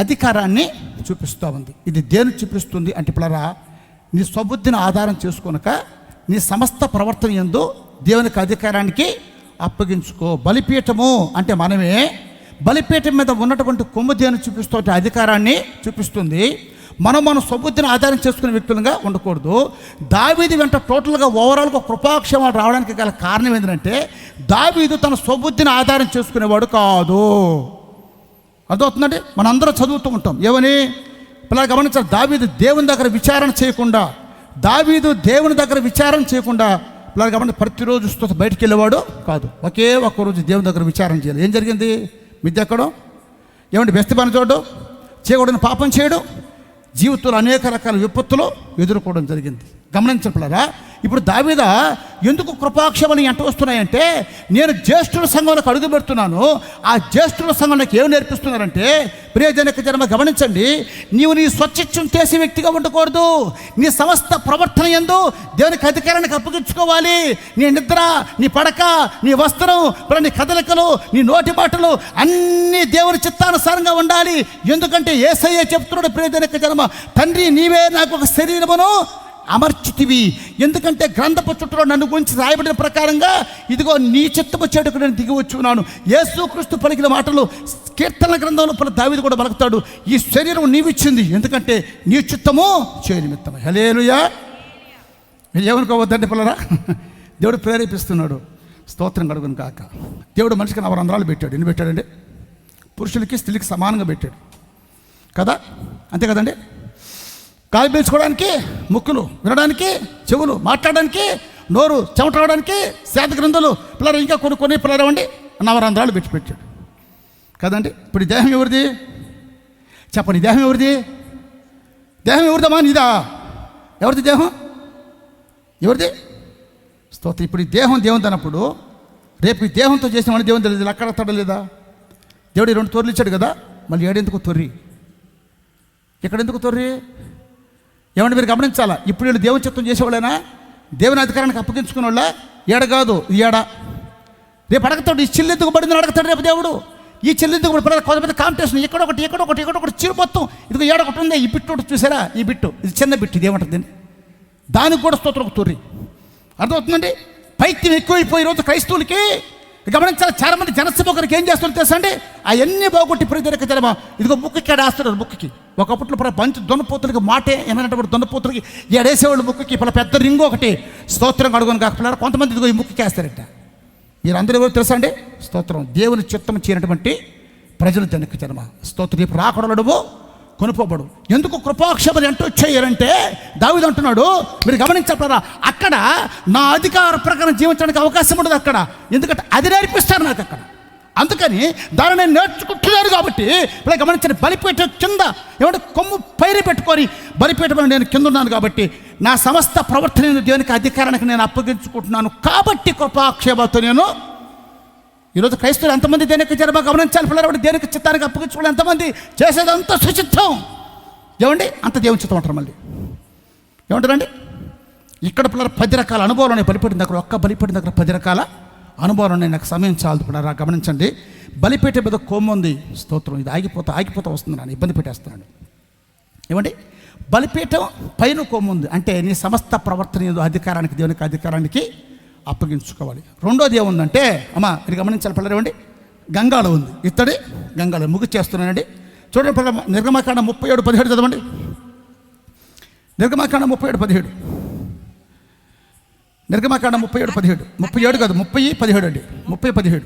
అధికారాన్ని చూపిస్తూ ఉంది. ఇది దేని చూపిస్తుంది అంటే పిల్లరా, నీ స్వబుద్ధిని ఆధారం చేసుకొనక నీ సమస్త ప్రవర్తన యందు దేవునికి అధికారానికి అప్పగించుకో. బలిపీఠము అంటే మనమే. బలిపీఠం మీద ఉన్నటువంటి కొమ్ము దేని చూపిస్తుంటే అధికారాన్ని చూపిస్తుంది. మన స్వబుద్ధిని ఆధారం చేసుకునే వ్యక్తులుగా ఉండకూడదు. దావీదు వెంట టోటల్గా ఓవరాల్గా కృపాక్షేమాలు రావడానికి గల కారణం ఏంటంటే దావీదు తన స్వబుద్ధిని ఆధారం చేసుకునేవాడు కాదు. అర్థమవుతుందంటే మనందరం చదువుతూ ఉంటాం ఏమని పిల్లలు గమనించాలి, దావీదు దేవుని దగ్గర విచారణ చేయకుండా పిల్లలు గమని ప్రతిరోజు బయటికి వెళ్ళేవాడు కాదు. ఒకే ఒక్కరోజు దేవుని దగ్గర విచారణ చేయాలి. ఏం జరిగింది? మిద్దె ఎక్కడం, ఏమంటే బెస్తబాను చూడడం, చేయకూడని పాపం చేయడం, జీవితంలో అనేక రకాల విపత్తులు ఎదుర్కోవడం జరిగింది. గమనించండి పిల్లరా, ఇప్పుడు దావీద ఎందుకు కృపాక్షేమాలు ఎంట వస్తున్నాయంటే నేను జ్యేష్ఠుల సంఘంలోకి అడుగు పెడుతున్నాను. ఆ జ్యేష్ఠుల సంఘం నాకు ఏమి నేర్పిస్తున్నారంటే ప్రియ జనక జన్మ గమనించండి, నీవు నీ స్వచ్ఛం చేసే వ్యక్తిగా ఉండకూడదు. నీ సమస్త ప్రవర్తన యందు దేవునికి అధికారానికి అప్పగించుకోవాలి. నీ నిద్ర, నీ పడక, నీ వస్త్రం, నీ కదలికలు, నీ నోటి మాటలు అన్నీ దేవుని చిత్తానుసారంగా ఉండాలి. ఎందుకంటే యేసయ్య చెప్తున్నాడు ప్రియ జనక జన్మ, తండ్రి నీవే నాకు ఒక శరీరమును అమర్చితివి. ఎందుకంటే గ్రంథపు చుట్టలో నన్ను గురించి రాయబడిన ప్రకారంగా ఇదిగో నీ చిత్తము చెడుకు నేను దిగి వచ్చున్నాను. యేసుక్రీస్తు పలికిన మాటలు కీర్తన గ్రంథంలో దావీదు కూడా పలుకుతాడు, ఈ శరీరం నీవిచ్చింది ఎందుకంటే నీ చిత్తము చేయ నిమిత్తమే. హల్లెలూయా. మీరు ఏమనుకోవద్దండి పిల్లరా, దేవుడు ప్రేరేపిస్తున్నాడు. స్తోత్రం కలుగును కాక. దేవుడు మనిషికి 4 రంధ్రాలు పెట్టాడు. ఎన్ని పెట్టాడండి? పురుషులకి స్త్రీలకి సమానంగా పెట్టాడు కదా, అంతే కదండి. గాలి పీల్చుకోవడానికి ముక్కులు, వినడానికి చెవులు, మాట్లాడడానికి నోరు, చెమటడానికి శాత గ్రంథులు, పిల్లలు ఇంకా కొన్ని పిల్లలు 4 రంధ్రాలు పెట్టాడు కదండి. ఇప్పుడు ఈ దేహం ఎవరిది చెప్పండి? దేహం ఎవరిది? దేహం ఎవరిదమ్మా? నీదా? ఎవరిది దేహం? ఎవరిది? స్తోత్రం. ఇప్పుడు ఈ దేహం దేవుని అన్నప్పుడు రేపు ఈ దేహంతో చేసిన వాడిని దేవుని తెలియదు, అక్కడ తడలేదా? దేవుడు 2 తొర్రెలు ఇచ్చాడు కదా, మళ్ళీ ఏడెందుకు తొర్రి? ఇక్కడ ఎందుకు తొర్రి? ఏమంటే మీరు గమనించాలా, ఇప్పుడు వీళ్ళు దేవుని చిత్తం చేసేవాళ్ళైనా దేవుని అధికారానికి అప్పగించుకున్న వాళ్ళ ఏడ కాదు, ఈ ఏడ రేపు అడగతాడు. ఈ చెల్లెందుకు పడింది అడగతాడు రేపు దేవుడు. ఈ చెల్లెందుకు పడి కొంతమంది కాంపిటీషన్ ఎక్కడొకటి చిరు మొత్తం ఇదిగో ఏడొకటి ఉంది. ఈ బిట్టు ఒకటి చూసారా? ఈ బిట్టు ఇది చిన్న బిట్టు, ఇది ఏమంటుంది దానికి కూడా స్తోత్రం ఒక తొర్రి. అర్థమవుతుందండి? పైత్యం ఎక్కువైపోయి ఈరోజు క్రైస్తవులకి గమనించాలి. చాలా మంది జనసేన ఒకరికి ఏం చేస్తున్నారు తెలుసా అండి? అవన్నీ బాగొట్టి ప్రజలకు జనమా ఇదిగో ముక్కుకి ఆడేస్తున్నారు. ముక్కుకి ఒకప్పట్లో పంచి దొన్నపోతులకి మాటే ఏమైనటువంటి దొన్నపోతులకి ఏడేసేవాళ్ళు ముక్కుకి ఇప్పుడు పెద్ద రింగు ఒకటి స్తోత్రం కడుగుని కాకపోతే కొంతమంది ఇదిగో ఈ ముక్కుకి వేస్తారంట. మీరందరూ ఎవరు తెలుసా అండి? స్తోత్రం దేవుని చిత్తం చేయనటువంటి ప్రజలు జనక జన్మ. స్తోత్రం. రేపు రాకడలడువు కొనుపోబడు. ఎందుకు కృపాక్షేమం ఎంత వచ్చాయంటే దావీదు అంటున్నాడు, మీరు గమనించారా, అక్కడ నా అధికార ప్రకారం జీవించడానికి అవకాశం ఉండదు అక్కడ, ఎందుకంటే అది నేర్పిస్తారు నాకు అక్కడ. అందుకని దాన్ని నేను నేర్చుకుంటున్నాను కాబట్టి ఇప్పుడు గమనించండి, బలిపీఠ కింద ఏమంటే కొమ్ము పైరు పెట్టుకొని బలిపీఠంలో నేను కింద ఉన్నాను కాబట్టి నా సమస్త ప్రవర్తన దేవునికి అధికారానికి నేను అప్పగించుకుంటున్నాను కాబట్టి కృపాక్షేమతో నేను ఈరోజు క్రైస్తవులు ఎంతమంది దేనికి జరమ గమనించాలి పిల్లలు, దేనికి చిత్తానికి అప్పగించుకోవాలి, ఎంతమంది చేసేదంతా సుచిత్తం ఏమండి, అంత దేవుని చిత్తం అంటారు. మళ్ళీ ఏమంటారండి, ఇక్కడ పిల్లలు 10 రకాల అనుభవాలు ఉన్నాయి. బలిపీఠం దగ్గర ఒక్క బలిపీఠం దగ్గర 10 రకాల అనుభవాలు ఉన్నాయి. నాకు సమయం చాలు పిల్లరా, గమనించండి. బలిపీఠ మీద కొమ్ము ఉంది, స్తోత్రం, ఇది ఆగిపోతా వస్తుంది, నన్ను ఇబ్బంది పెట్టేస్తున్నాను. ఏమండి, బలిపీఠం పైన కొమ్ము ఉంది అంటే నీ సమస్త ప్రవర్తన అధికారానికి దేవునికి అధికారానికి అప్పగించుకోవాలి. రెండోది ఏముందంటే అమ్మా మీరు గమనించాలి పిల్లలు, ఏమండి, గంగాళం ఉంది, ఇత్తడి గంగాళం ముగిచ్చేస్తున్నానండి. చూడండి పిల్లలు, నిర్గమకాండం 37:17 చదవండి. నిర్గమకాండం 37:17, నిర్గమకాండం 37:17, 37 కాదు 30:17 అండి, 30:17,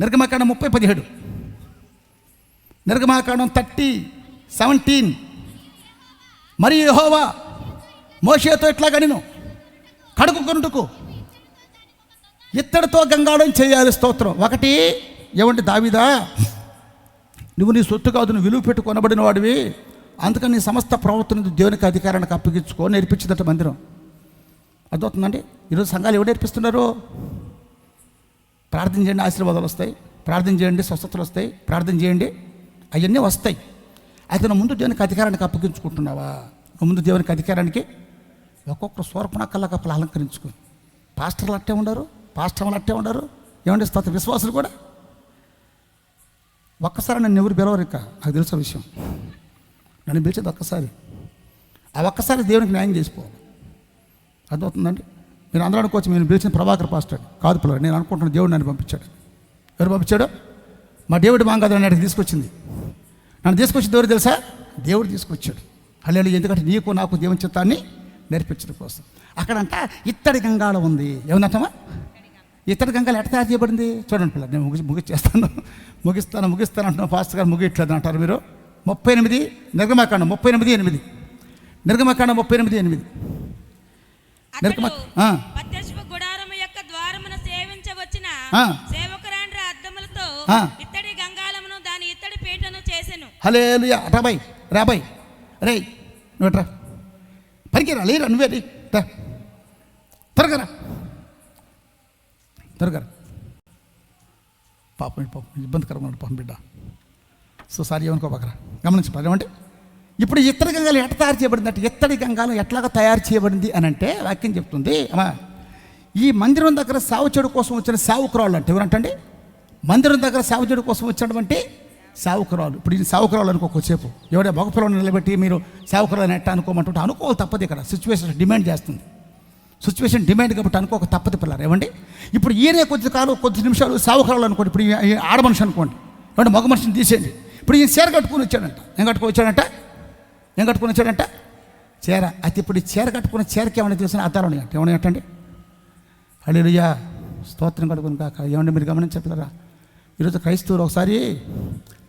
నిర్గమకాండం 30:17, నిర్గమకాండం 30:17. మరి యెహోవా మోషేతో ఇట్లా గనిను, కడుగుకొనుటకు ఇత్తడితో గంగాళం చేయాలి, స్తోత్రం. ఒకటి ఏమంటే దావీదా, నువ్వు నీ సొత్తు కాదు, నువ్వు విలువ పెట్టి కొనబడిన వాడివి, అందుకని నీ సమస్త ప్రవర్తన దేవునికి అధికారానికి అప్పగించుకో నేర్పించిందట మందిరం. అర్థమవుతుందండి. ఈరోజు సంఘాలు ఎవరు నేర్పిస్తున్నారు? ప్రార్థన చేయండి ఆశీర్వాదాలు వస్తాయి, ప్రార్థన చేయండి స్వస్థతలు వస్తాయి, ప్రార్థన చేయండి అవన్నీ వస్తాయి. అయితే నువ్వు ముందు దేవునికి అధికారానికి అప్పగించుకుంటున్నావా? నువ్వు ముందు దేవునికి అధికారానికి ఒక్కొక్కరు సూర్పణక్కల్లా కప్పలు అలంకరించుకుని పాస్టర్లు అట్టే ఉండరు, పాస్టర్లు అట్టే ఉండరు, ఏమంటే స్తోత్రం. విశ్వాసులు కూడా ఒక్కసారి నన్ను ఎవరు పిలవరు, ఇక నాకు తెలిసిన విషయం, నన్ను పిలిచేది ఒక్కసారి, ఆ ఒక్కసారి దేవునికి న్యాయం చేసిపోవాలి. అర్థమవుతుందండి. మీరు అందరూ అనుకోవచ్చు నేను పిలిచిన ప్రభాకర్ పాస్టర్ కాదు పిల్లలు, నేను అనుకుంటున్న దేవుడు నన్ను పంపించాడు. ఎవరు పంపించాడు? మా దేవుడు మాంగద నన్ను తీసుకొచ్చింది, నన్ను తీసుకొచ్చింది ఎవరు తెలుసా? దేవుడు తీసుకొచ్చాడు. హల్లెలూయా. ఎందుకంటే నీకు నాకు దేవుని చిత్తాన్ని నేర్పించడం కోసం. అక్కడంట ఇత్తడి గంగాళం ఉంది. ఏముందంటమా? ఇత్తడి గంగాళం ఎట్లా తయారు చేయబడింది? చూడండి పిల్లలు, నేను ముగిస్తాను అంటున్నా, పాస్టర్ గారు ముగియట్లేదు అంటారు మీరు. 38 నిర్గమకాండం 38:8, నిర్గమకాండం 38:8. గుడారము యొక్క ద్వారమున సేవించవచ్చిన సేవకురాండ్ర అద్దములతో ఇత్తడి గంగాళమును దాని ఇత్తడి పీటను చేసెను. హల్లెలూయా. రాబాయ్ రే నువ్వుట్రా, పరికిరా, లేరా, నువ్వే త్వరగా పాపం ఇబ్బందికరమైన పాపం బిడ్డ, సో సారీ ఏమనుకోబాకరా. గమనించండి, ఏమంటే ఇప్పుడు ఇత్తడి గంగాలం ఎట్లా తయారు చేయబడింది అంటే, ఇత్తడి గంగాలం ఎట్లాగా తయారు చేయబడింది అని అంటే వాక్యం చెప్తుంది. అమ్మా, ఈ మందిరం దగ్గర సావుచెడు కోసం వచ్చిన సావుకురాళ్ళు అంటే ఎవరంటండి? మందిరం దగ్గర సావుచెడు కోసం వచ్చినటువంటి సావుకురాలు. ఇప్పుడు ఇది సావుకురాలు అనుకోసేపు, ఎవడే మగపిల్లని నిలబెట్టి మీరు సావుకురాలు ఎట్లా అనుకోమంటుంటే అనుకోవాలి తప్పదు. ఇక్కడ సిచ్యువేషన్ డిమాండ్ చేస్తుంది, సిచ్యువేషన్ డిమాండ్ కాబట్టి అనుకోక తప్పదు పిల్లలు. ఏమండి, ఇప్పుడు ఈయనే కొద్ది నిమిషాలు సావుకురాలు అనుకోండి. ఇప్పుడు ఈ ఆడ మనిషి అనుకోండి, ఏమంటే మగ మనిషిని తీసేయండి. ఇప్పుడు ఈయన చీర కట్టుకుని వచ్చాడంట. ఏం కట్టుకుని వచ్చాడంట? చీర. అయితే ఇప్పుడు ఈ చీర కట్టుకున్న చీరకి ఏమైనా తెలిసిన అద్దాలు ఉన్నాయంట. ఏమైనా అంటండి? హల్లెలూయా, స్తోత్రం కట్టుకుని కాక. ఏమంటే మీరు గమనించట్లేరా, ఈరోజు క్రైస్తవులు ఒకసారి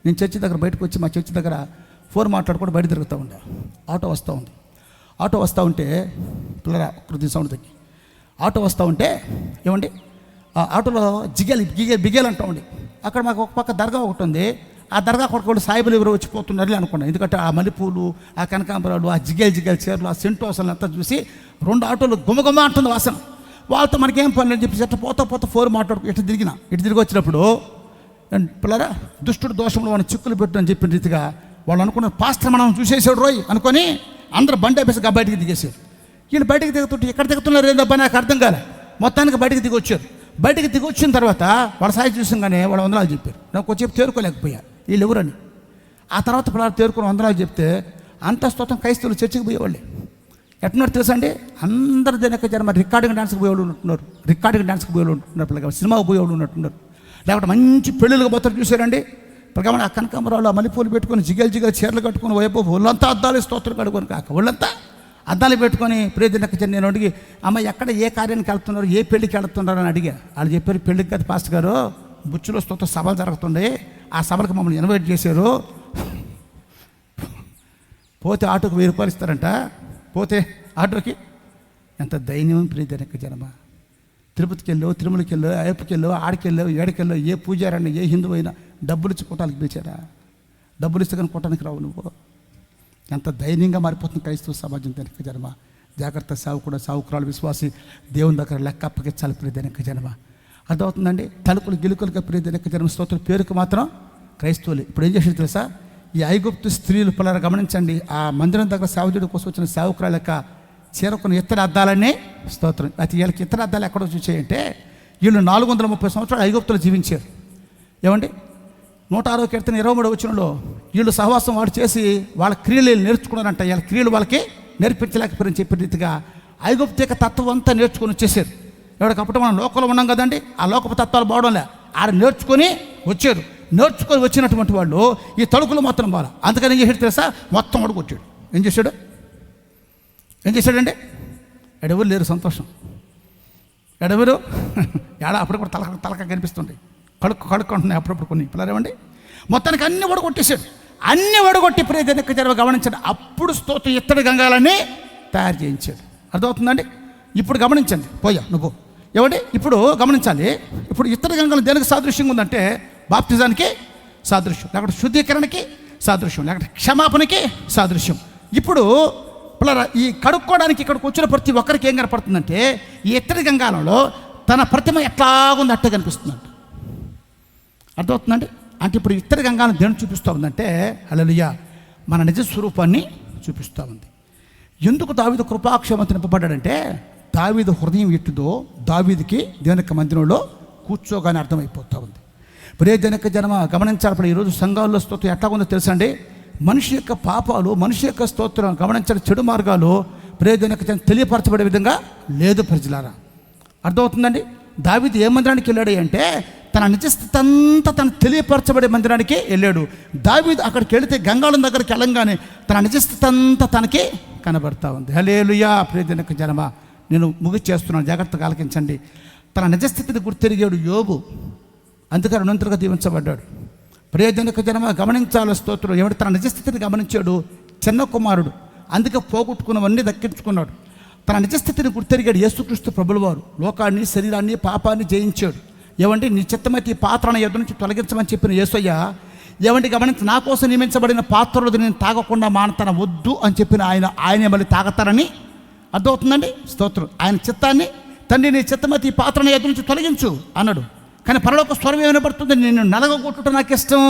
నేను చర్చి దగ్గర బయటకు వచ్చి మా చర్చి దగ్గర ఫోన్ మాట్లాడుకుంటూ బయట తిరుగుతూ ఉండే, ఆటో వస్తూ ఉంటే పిల్లరా కృతి సౌండ్ తగ్గి ఆటో వస్తూ ఉంటే ఏమండి, ఆ ఆటోలో బిగేలు అంటూ ఉండి, అక్కడ మాకు ఒక పక్క దర్గా ఒకటి ఉంది. ఆ దర్గా కొడుకోళ్ళు సాయిబులు ఎవరు వచ్చిపోతున్నారు అనుకున్నాను. ఎందుకంటే ఆ మల్లెపూలు, ఆ కనకాంబరాలు, ఆ జిగేలు చీరలు, ఆ సెంటు వాసనలు అంతా చూసి 2 ఆటోలు గుమగుమ అంటుంది వాసన. వాళ్ళతో మనకేం పని అని చెప్పి ఎట్లా పోతా ఫోన్ మాట్లాడుకో ఇటు తిరిగి వచ్చినప్పుడు పిల్లరా దుష్టుడు దోషంలో మన చిక్కులు పెట్టు అని చెప్పిన రీతిగా వాళ్ళు అనుకున్న పాస్టర్ మనం చూసేసాడు రోయ్ అనుకొని అందరూ బండి వేసి బయటికి దిగేసారు. వీళ్ళు బయటికి దిగుతుంటే ఎక్కడ దిగుతున్నారు ఏందబ్బా నాకు అర్థం కాలే. మొత్తానికి బయటికి దిగొచ్చారు. బయటికి దిగొచ్చిన తర్వాత వాళ్ళ సాయి చూసంగానే వాళ్ళ వందనాలు చెప్పారు. నాకు కొంచెం తేరుకోలేకపోయా వీళ్ళు ఎవరని. ఆ తర్వాత పిల్లలు తేరుకుని వందనాలు చెప్తే అంత స్తోత్రం క్రైస్తవులు చర్చికి పోయేవాళ్ళే. ఎట్టున్నారు తెలుసా అండి, అందరు దీనికి జనం రికార్డింగ్ డాన్స్కి పోయేవాళ్ళు ఉంటున్నారు, పిల్లలు సినిమాకి పోయేవాళ్ళు ఉన్నట్టున్నారు, లేకపోతే మంచి పెళ్ళిళ్ళకి పోతారు చూసారండి. ప్రకారం ఆ కనకాంబరాలు, ఆ మల్లెపూలు పెట్టుకొని జిగేలు చీరలు కట్టుకొని వైపు ఒళ్ళంతా అద్దాలు స్తోత్రం కట్టుకొని కాక ఒళ్ళంతా అద్దాలు పెట్టుకొని ప్రేదినక్క నేను అడిగి అమ్మ ఎక్కడ ఏ కార్యానికి వెళ్తున్నారు, ఏ పెళ్ళికి వెళ్తున్నారు అని అడిగా. వాళ్ళు చెప్పారు పెళ్ళికి కదా పాస్టర్ గారు, బుచ్చులో స్తోత్రం సభలు జరుగుతుండే, ఆ సభలకు మమ్మల్ని ఇన్వైట్ చేశారు, పోతే ఆటోకి 1000 రూపాయలు ఇస్తారంట. పోతే ఆటోకి ఎంత దైన్యం ప్రియజనక జనమ. తిరుపతికి వెళ్ళు, తిరుమలకి వెళ్ళు, అయ్యప్పకి వెళ్ళు, ఆడికెళ్ళు, ఏడకెళ్ళు, ఏ పూజారన్నా ఏ హిందువు అయినా డబ్బులు ఇచ్చి కొట్టానికి పిలిచారా? డబ్బులు ఇస్తే కానీ కొట్టడానికి రావు నువ్వు. ఎంత దైన్యంగా మారిపోతుంది క్రైస్తవ సమాజం జనక జనమ. జాగ్రత్త. సావుకుడు సావుకురాలు విశ్వాసి దేవుని దగ్గర లెక్క అప్పగించాలి ప్రియజనక జనమ. అర్థమవుతుందండి. తలుకులు గిలుకులుగా ప్రియజనక జన్మ స్తోత్రం పేరుకు మాత్రం క్రైస్తవులు. ఇప్పుడు ఏం చేసారు తెలుసా? ఈ ఐగుప్తు స్త్రీలు పిల్లలు గమనించండి. ఆ మందిరం దగ్గర సావుజుడి కోసం వచ్చిన సావుకురాల యొక్క చీరకున్న ఇత్తడి అద్దాలనే స్తోత్రం. అయితే వీళ్ళకి ఇత్తడి అద్దాలు ఎక్కడో చూసాయంటే వీళ్ళు 430 సంవత్సరాలు ఐగుప్తులు జీవించారు. ఏమండి 106 కీర్తన 23 వచనంలో వీళ్ళు సహవాసం వాడు చేసి వాళ్ళ క్రియలు నేర్చుకున్నారంట. వీళ్ళ క్రియలు వాళ్ళకి నేర్పించలేకపోయారని చెప్పిన రీతిగా ఐగుప్తిక తత్వం అంతా నేర్చుకొని వచ్చేసారు. ఎవరికప్పుడు మనం లోకంలో ఉన్నాం కదండి, ఆ లోకపు తత్వాలు బావడంలే, ఆడ నేర్చుకొని వచ్చారు. నేర్చుకొని వచ్చినటువంటి వాళ్ళు ఈ తలుకులు మొత్తం బాగా. అందుకని ఏం చేసాడు తెలుసా? మొత్తం అడుగు వచ్చాడు. ఏం చేశాడండి? ఎడెవరు లేరు, సంతోషం. ఎడెవరు అప్పుడప్పుడు తలక కనిపిస్తుంది, కడుక్కుంటున్నాయి అప్పుడప్పుడు కొన్ని పిల్లలేమండి. మొత్తానికి అన్ని వడగొట్టేశాడు. అన్ని వడగొట్టి ప్రియజనక జనమ గమనించండి. అప్పుడు స్తోత్రం ఇత్తడి గంగాలని తయారు చేయించాడు. అర్థమవుతుందండి. ఇప్పుడు గమనించండి. పోయా నువ్వు ఏమండి? ఇప్పుడు గమనించాలి. ఇప్పుడు ఇత్తడి గంగలు దేనికి సాదృశ్యంగా ఉందంటే బాప్తిజానికి సాదృశ్యం, లేకపోతే శుద్ధీకరణకి సాదృశ్యం, లేకపోతే క్షమాపణకి సాదృశ్యం. ఇప్పుడు పిల్లరా ఈ కడుక్కోవడానికి ఇక్కడికి వచ్చిన ప్రతి ఒక్కరికి ఏం కనపడుతుందంటే ఈ ఇత్తడి గంగాలంలో తన ప్రతిమ ఎట్లాగుంది అట్టే కనిపిస్తుందంట. అర్థమవుతుందండి. అంటే ఇప్పుడు ఇత్తడి గంగాలను దేని చూపిస్తూ ఉందంటే హల్లెలూయా మన నిజ స్వరూపాన్ని చూపిస్తూ ఉంది. ఎందుకు దావీదు కృపాక్షేమత నింపబడ్డాడంటే దావీదు హృదయం ఎట్టుదో దావీదుకి దేవుని యొక్క మందిరంలో కూర్చోగానే అర్థమైపోతూ ఉంది. ప్రియజనక జనమ గమనించాలి. ఈరోజు సంఘాల్లో స్తోత్రం ఎట్లా ఉందో తెలుసా అండి? మనిషి యొక్క పాపాలు, మనిషి యొక్క స్తోత్రం గమనించాలి. చెడు మార్గాలు ప్రియజనక జనం తెలియపరచబడే విధంగా లేదు ప్రజలారా. అర్థమవుతుందండి. దావీదు ఏ మందిరానికి వెళ్ళాడు అంటే తన నిజస్థితి అంతా తను తెలియపరచబడే మందిరానికి వెళ్ళాడు. దావీదు అక్కడికి వెళితే గంగాళం దగ్గరికి వెళ్ళంగానే తన నిజస్థితి అంతా తనకి కనబడతా ఉంది. హల్లెలూయా ప్రియజనక జనమ. నేను ముగిచేస్తున్నాను, జాగ్రత్తగా ఆలకించండి. తన నిజస్థితిని గుర్తెరిగాడు యోబు, అందుకని అనంతరంగా దీవించబడ్డాడు. ప్రియజనక జనమ గమనించాలి స్తోత్రం. ఎవడు తన నిజస్థితిని గమనించాడు? చిన్న కుమారుడు, అందుకే పోగొట్టుకున్నవన్నీ దక్కించుకున్నాడు. తన నిజస్థితిని గుర్తెరిగాడు. యేసుక్రీస్తు ప్రభుల వారు లోకాన్ని, శరీరాన్ని, పాపాన్ని జయించాడు. ఏమంటే నీ చిత్తమైతే ఈ పాత్రను ఎదురు నుంచి తొలగించమని చెప్పిన యేసయ్య ఏమంటే గమనించి నా కోసం నియమించబడిన పాత్రలు నేను తాగకుండా మానతన వద్దు అని చెప్పిన ఆయనే మళ్ళీ తాగతారని అర్థమవుతుందండి. స్తోత్రం. ఆయన చిత్తాన్ని తండ్రి నీ చిత్తమైతే ఈ పాత్రను ఎదురు నుంచి తొలగించు అన్నాడు. కానీ పరలోక స్వరం ఏమైనబడుతుంది? నిన్ను నలగొట్టుట నాకు ఇష్టం,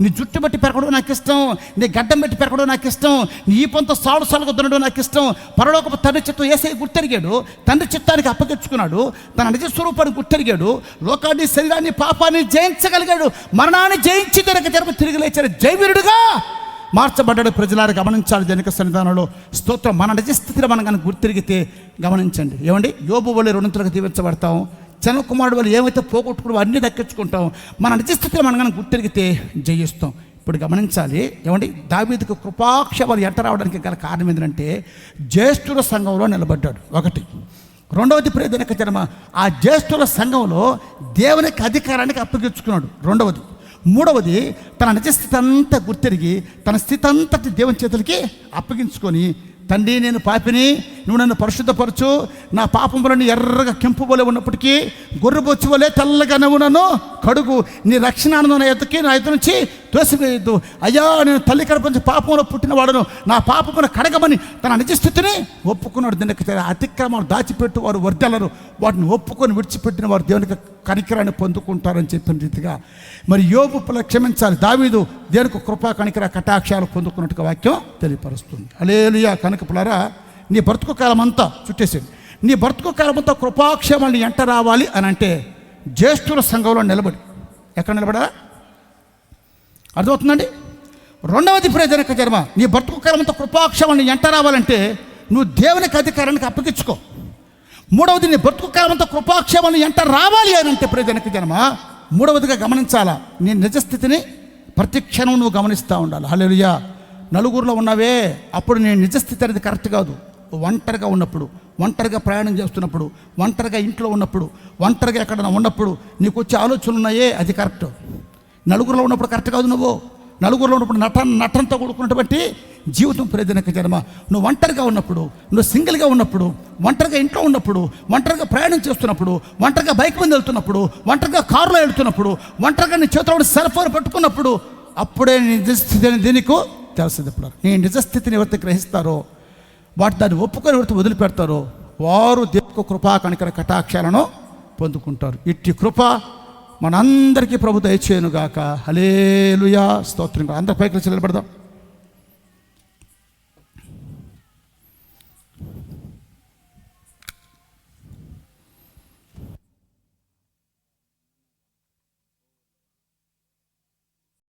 నీ జుట్టు బట్టి పెరగడం నాకు ఇష్టం, నీ గడ్డం బట్టి పెరగడం నాకు ఇష్టం, నీ ఈ పొంత సాడు సాలుగా దున్నడం నాకు ఇష్టం. పరలోకపు తండ్రి చిత్తం యేసయ్య గుర్తెరిగాడు. తండ్రి చిత్తానికి అప్పగించుకున్నాడు. తన నిజ స్వరూపాన్ని గుర్తెరిగాడు. లోకాన్ని, శరీరాన్ని, పాపాన్ని జయించగలిగాడు. మరణాన్ని జయించి జనక జన్మ తిరిగి లేచాడు. జయవీరుడుగా మార్చబడ్డాడు. ప్రజలారు గమనించాలి. జనక సన్నిధానంలో స్తోత్రం. మన నిజస్థితిని మనం కానీ గుర్తిరిగితే గమనించండి. ఏమండి యోబు వలె రెండంతలుగా దీవించబడతాం. చిన్న కుమారుడు వాళ్ళు ఏమైతే పోగొట్టుకున్నావో అన్నీ దక్కించుకుంటాం. మన నిజస్థితిని మనం కానీ గుర్తిరిగితే జయిస్తాం. ఇప్పుడు గమనించాలి. ఏమండి దావీదుకు కృపాక్షేమాలు ఎంట రావడానికి గల కారణం ఏంటంటే జ్యేష్ఠుల సంఘంలో నిలబడ్డాడు. ఒకటి. రెండవది ప్రియజనక జనమ ఆ జ్యేష్ఠుల సంఘంలో దేవునికి అధికారానికి అప్పగించుకున్నాడు. రెండవది. మూడవది తన నిజస్థితి అంతా గుర్తిరిగి తన స్థితి అంతటి దేవుని చేతులకి అప్పగించుకొని తండ్రి నేను పాపిని, నువ్వు నన్ను పరిశుద్ధపరచు, నా పాపములన్నీ ఎర్రగా కెంపు వలె ఉన్నప్పటికీ గొర్రెబొచ్చు వలె తెల్లగా నువ్వు నన్ను కడుగు, నీ రక్షణ ఆనందం నా ఎద్దు నుంచి తోసివేయద్దు. అయ్యా నేను తల్లి కడుపు నుంచి పాపంలో పుట్టినవాడును, నా పాపమును కడగమని తన నిజస్థితిని ఒప్పుకున్నాడు. దీనికి అతిక్రమాలు దాచిపెట్టు వారు వర్ధలరు, వాటిని ఒప్పుకొని విడిచిపెట్టిన వారు దేవునికి కనికరాన్ని పొందుకుంటారని చెప్పిన రీతిగా మరి యోబు క్షమించాలి. దావీదు దేవునికి కృపా కనికర కటాక్షాలు పొందుకున్నట్టుగా వాక్యం తెలియపరుస్తుంది. హల్లెలూయా. కనుకపులారా నీ బ్రతుకు కాలం అంతా చుట్టేసింది. నీ బ్రతుకు కాలం అంతా కృపాక్షేమాన్ని ఎంట రావాలి అని అంటే జ్యేష్ఠుల సంఘంలో నిలబడి. ఎక్కడ నిలబడా అర్థమవుతుందండి. రెండవది ప్రియజనక జన్మ నీ బ్రతుకు కాలం అంతా కృపాక్షేమాన్ని ఎంట రావాలంటే నువ్వు దేవునికి అధికారానికి అప్పగించుకో. మూడవది నీ బ్రతుకు కాలం అంతా కృపాక్షేమాన్ని ఎంట రావాలి అని అంటే ప్రియజనక జన్మ మూడవదిగా గమనించాలా, నీ నిజస్థితిని ప్రతి క్షణం నువ్వు గమనిస్తూ ఉండాలి. హల్లెలూయా. నలుగురిలో ఉన్నావే అప్పుడు నీ నిజస్థితి అనేది కరెక్ట్ కాదు. ఒంటరిగా ఉన్నప్పుడు, ఒంటరిగా ప్రయాణం చేస్తున్నప్పుడు, ఒంటరిగా ఇంట్లో ఉన్నప్పుడు, ఒంటరిగా ఎక్కడైనా ఉన్నప్పుడు నీకు వచ్చే ఆలోచనలు ఉన్నాయే అది కరెక్ట్. నలుగురిలో ఉన్నప్పుడు కరెక్ట్ కాదు. నువ్వు నలుగురిలో ఉన్నప్పుడు నటనతో కూడుకున్నటువంటి జీవితం ప్రియజనక జన్మ. నువ్వు ఒంటరిగా ఉన్నప్పుడు, నువ్వు సింగిల్గా ఉన్నప్పుడు, ఒంటరిగా ఇంట్లో ఉన్నప్పుడు, ఒంటరిగా ప్రయాణం చేస్తున్నప్పుడు, ఒంటరిగా బైక్ మీద వెళ్తున్నప్పుడు, ఒంటరిగా కారులో వెళ్తున్నప్పుడు, ఒంటరిగా నీ చేతిలో సెల్ ఫోన్ పట్టుకున్నప్పుడు, అప్పుడే నీ నిజస్థితి అని దీనికి తెలుస్తుంది. నీ నిజస్థితిని ఎవరైతే గ్రహిస్తారో, దాన్ని ఒప్పుకొని ఎవరైతే వదిలిపెడతారో వారు దేవుని కృపా కనికర కటాక్షాలను పొందుకుంటారు. ఇట్టి కృప మనందరికీ ప్రభు దయచేయునుగాక. హల్లెలూయా, స్తోత్రం. అందరి పైకి నిలబడదాం.